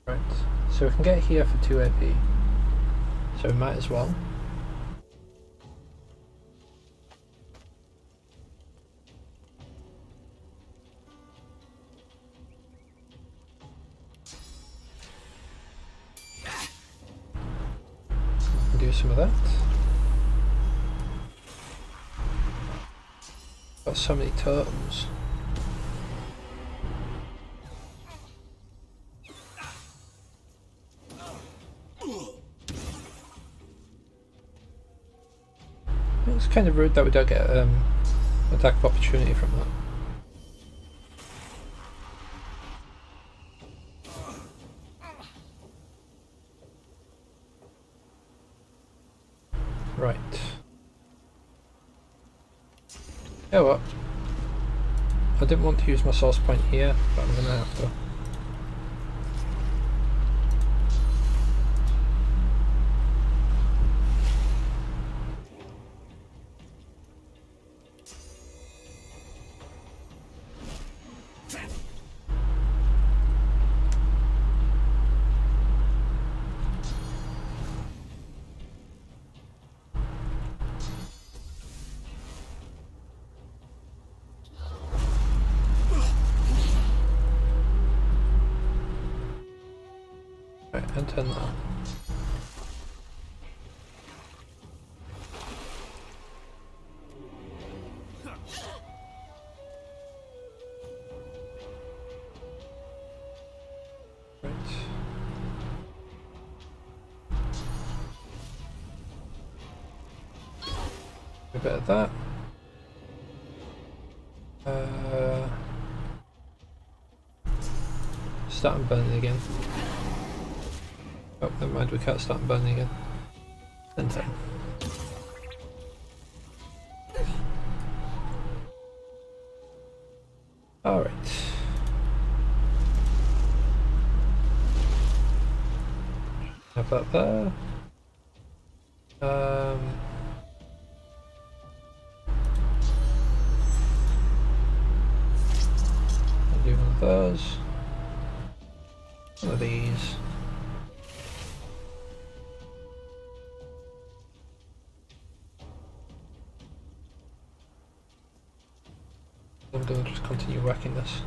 Right, so we can get here for 2 AP, so we might as well. Do some of that. Got so many totems. It's kind of rude that we don't get attack of opportunity from that. Right. Yeah, what? I didn't want to use my source point here, but I'm gonna have to. Right, and turn that on. Right. A bit of that. Start and burning again. Oh, never mind, we can't start and burning again. And 10. Alright. Have that there. I'll do one of those. One of these. I'm going to just continue whacking this.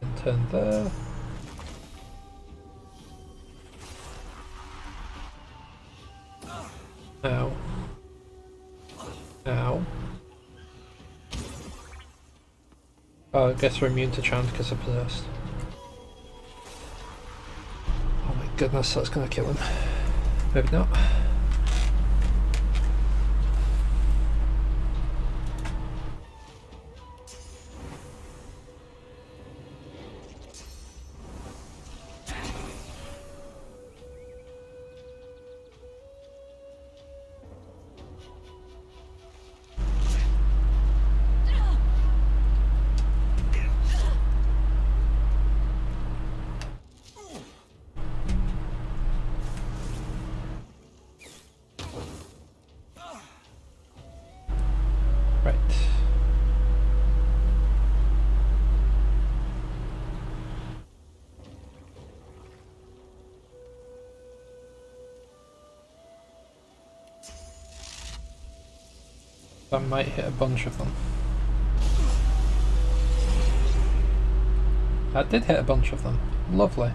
And turn there. Ow. Ow. Oh, I guess we're immune to chant because I'm possessed. Oh my goodness, that's gonna kill him. Maybe not. Right. I might hit a bunch of them. I did hit a bunch of them. Lovely.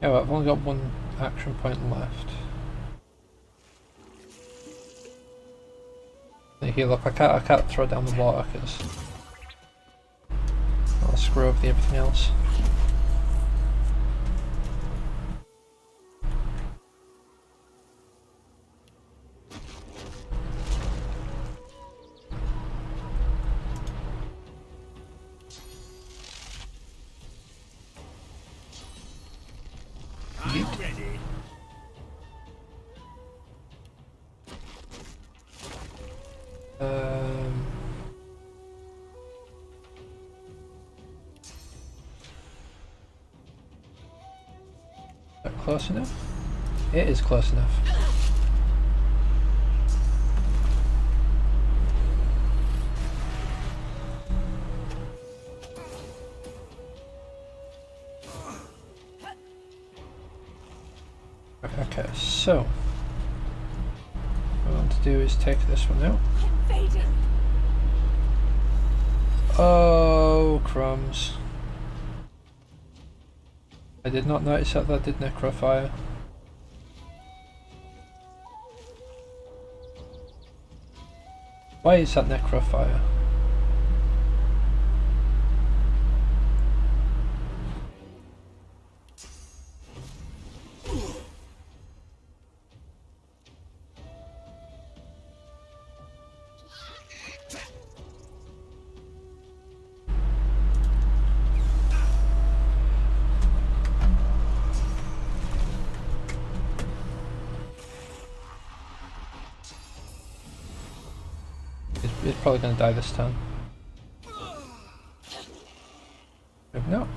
Yeah, well, I've only got one action point left. They heal up. I can't throw down the water because I'll screw up everything else. I'm ready. Is that close enough? It is close enough. Okay, so what I want to do is take this one out. Oh, crumbs. I did not notice that did necrofire. Why is that necrofire? It's probably going to die this time. Maybe not.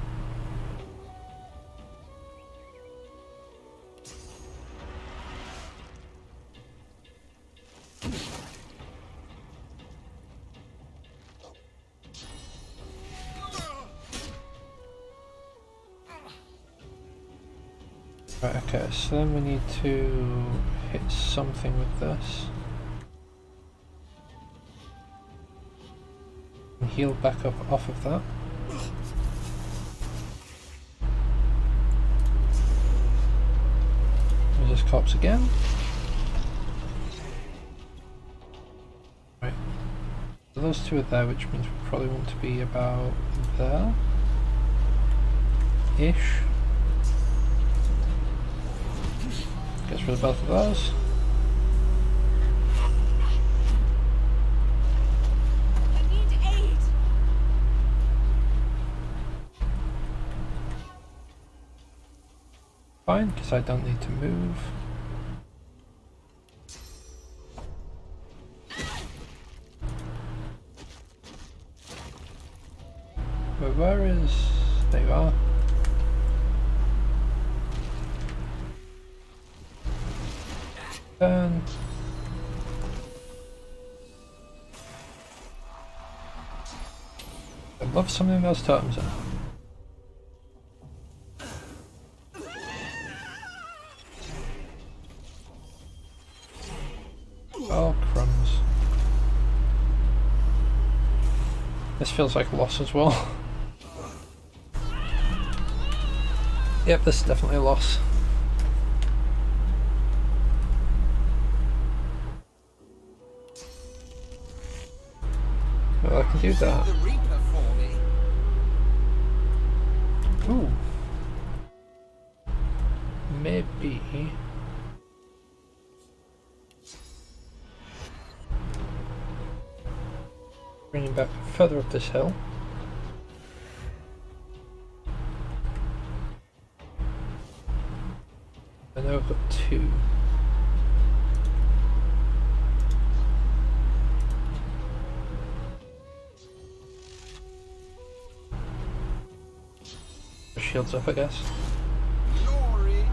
Right, okay, so then we need to hit something with this. And heal back up off of that. There's this corpse again. Right. So those two are there, which means we probably want to be about there. Ish. Gets rid of both of those. I need aid. Fine, because I don't need to move. But where is... there you are. Turn. I love summoning those totems in. Oh, crumbs. This feels like a loss as well. Yep, this is definitely a loss. Well, I can do that. The Reaper for me. Ooh. Maybe. Bring him back further up this hill. I know I've got 2. Shields up, I guess. Glory.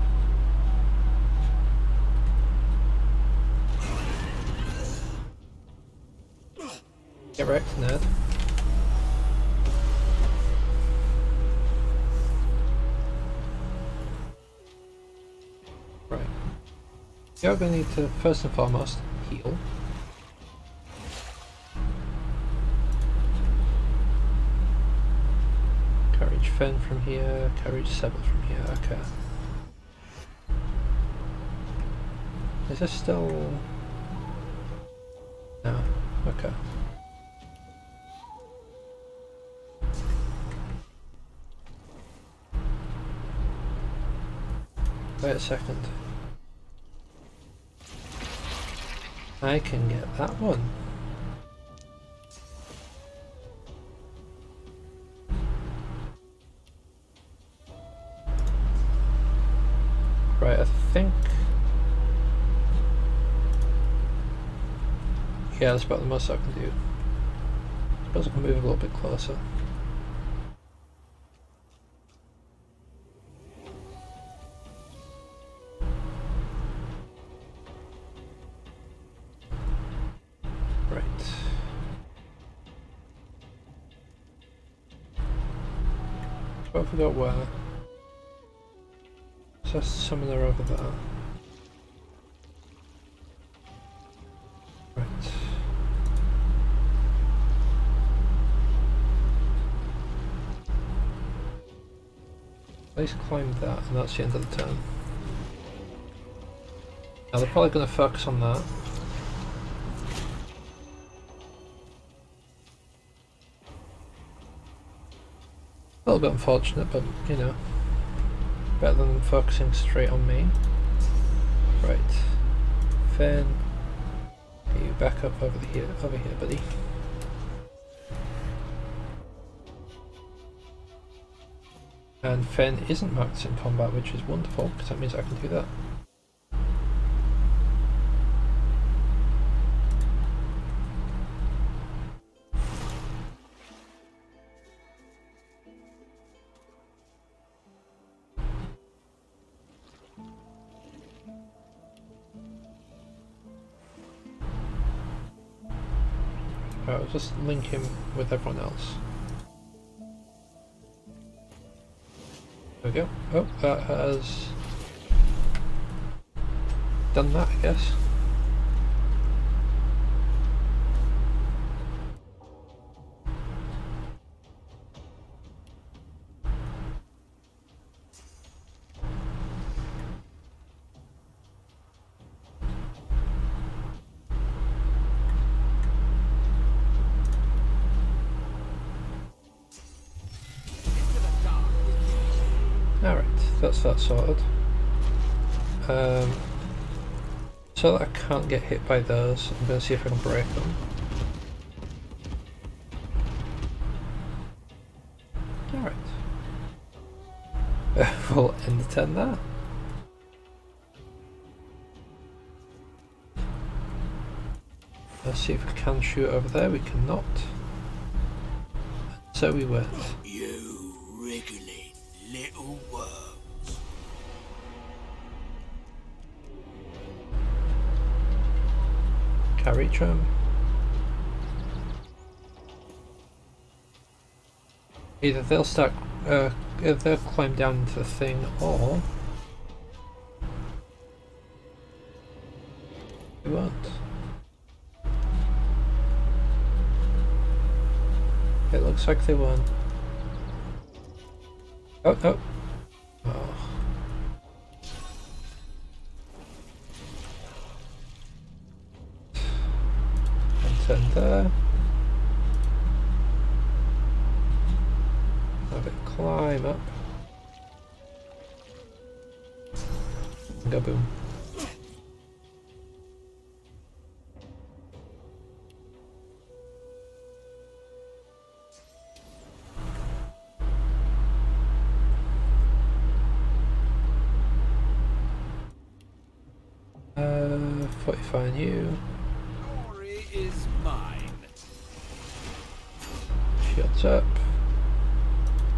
Get wrecked, Ned. Right. You're going to need to, first and foremost, heal. Courage Fen from here, Courage Sebel from here, okay. Is this still... No, okay. Wait a second. I can get that one. Right, I think... Yeah, that's about the most I can do. I suppose I can move a little bit closer. Right. I forgot where. So that's summoner over there. Right. At least climb that, and that's the end of the turn. Now they're probably going to focus on that. A little bit unfortunate, but you know, better than them focusing straight on me. Right, Fen, you back up over here, buddy. And Fen isn't marked in combat, which is wonderful, because that means I can do that. I'll just link him with everyone else. There we go. Oh, that has done that, I guess. Alright, that's that sorted. So that I can't get hit by those, I'm going to see if I can break them. Alright. We'll end the turn there. Let's see if we can shoot over there, we cannot. So we went. You wriggling little worms. Carry tram. Either they'll start, they'll climb down into the thing, or they won't. It looks like they won't. Oh, oh. Oh. And turn there. bit, climb up. Go boom. Fortifying you. Glory is mine. Shields up.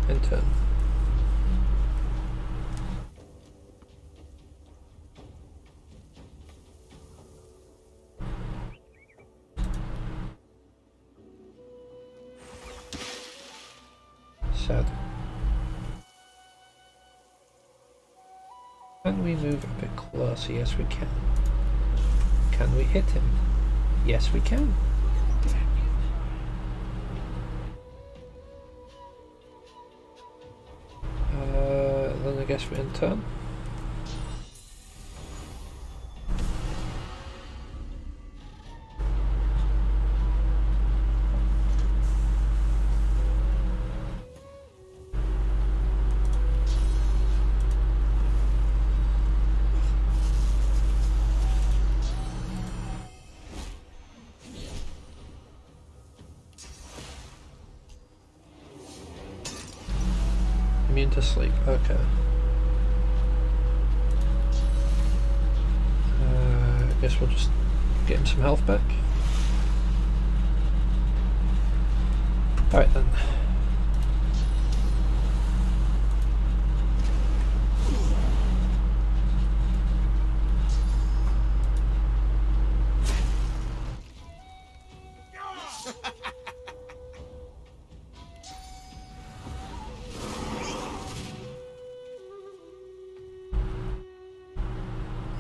And turn. Sad. Can we move a bit closer? Yes, we can. Can we hit him? Yes, we can. Then I guess we in turn. Immune to sleep, okay. I guess we'll just get him some health back. Alright then.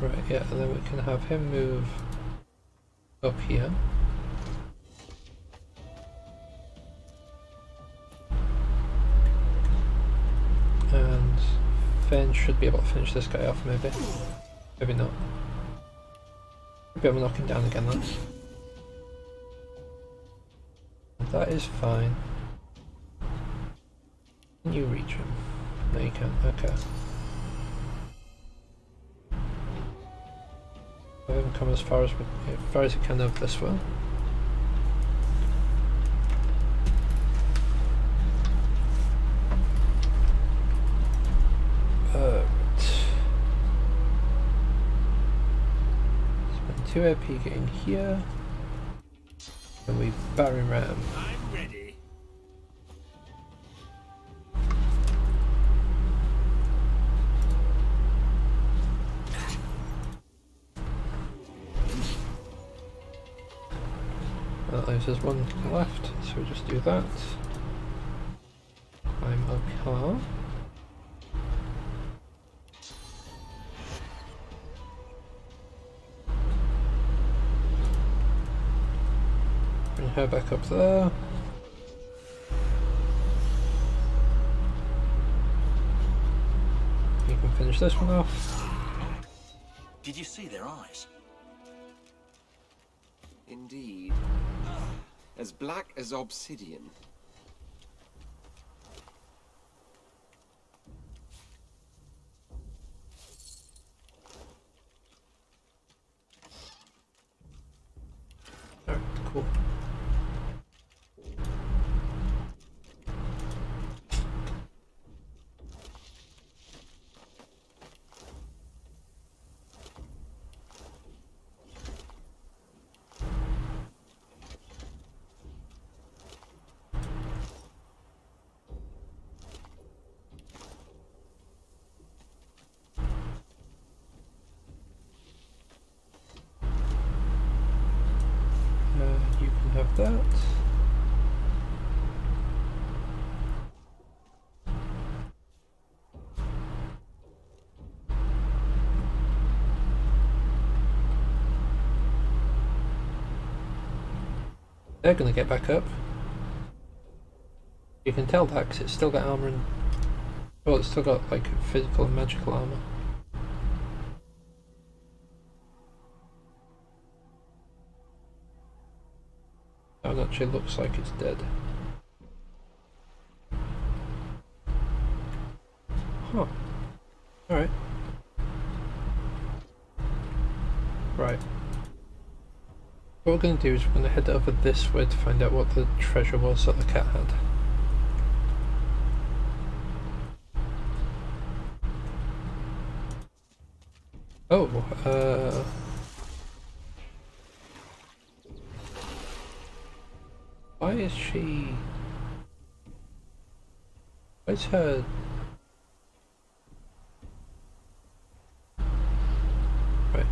Right, yeah, and then we can have him move up here. And Fen should be able to finish this guy off, maybe. Maybe not. Maybe I'm knocking down again, though. That is fine. Can you reach him? No, you can't. Okay. I haven't come as far as you can over this way. Spend 2 AP getting here, and we Barry Ram. I'm ready. That leaves us one left, so we just do that. Climb up here. Bring her back up there. You can finish this one off. Did you see their eyes? Indeed. As black as obsidian. Alright, cool. You can have that. They're gonna get back up. You can tell that because it's still got armor and... well, it's still got like physical and magical armor. That one actually looks like it's dead. Oh. Alright. Right. What we're going to do is we're going to head over this way to find out what the treasure was that the cat had. Oh, why is she... Where's her... Right.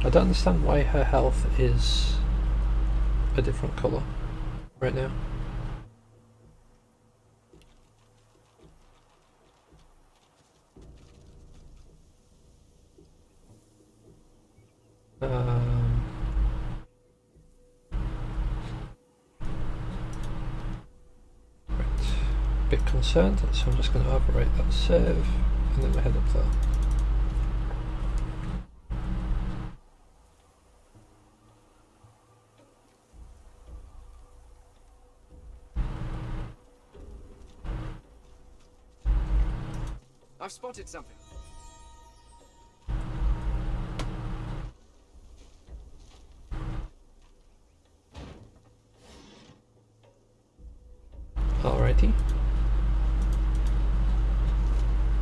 I don't understand why her health is a different colour right now. Right. Bit concerned, so I'm just going to overwrite that save and then we head up there. I've spotted something. Alrighty.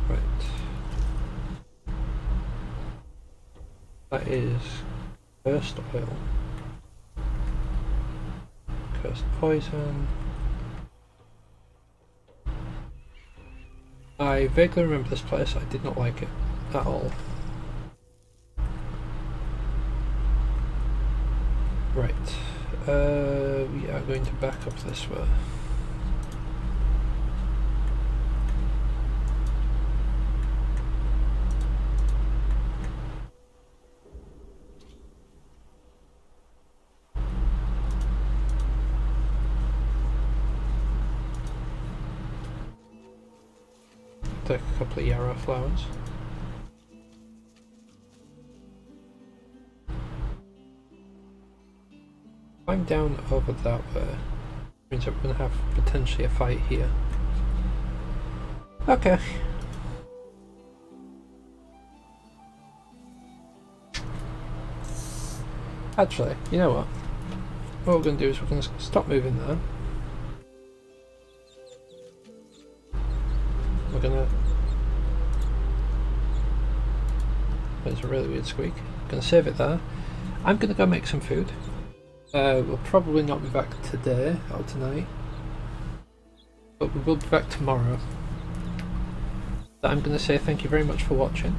Right. That is cursed oil. Cursed poison. I vaguely remember this place. I did not like it at all. Right. We are going to back up this way. Take a couple of yarrow flowers. I'm down over that way. Means that we're going to have potentially a fight here. Okay. Actually, you know what? What we're going to do is we're going to stop moving there. We're going to... There's a really weird squeak. I'm going to save it there. I'm going to go make some food. We'll probably not be back today or tonight, but we will be back tomorrow. So I'm going to say thank you very much for watching.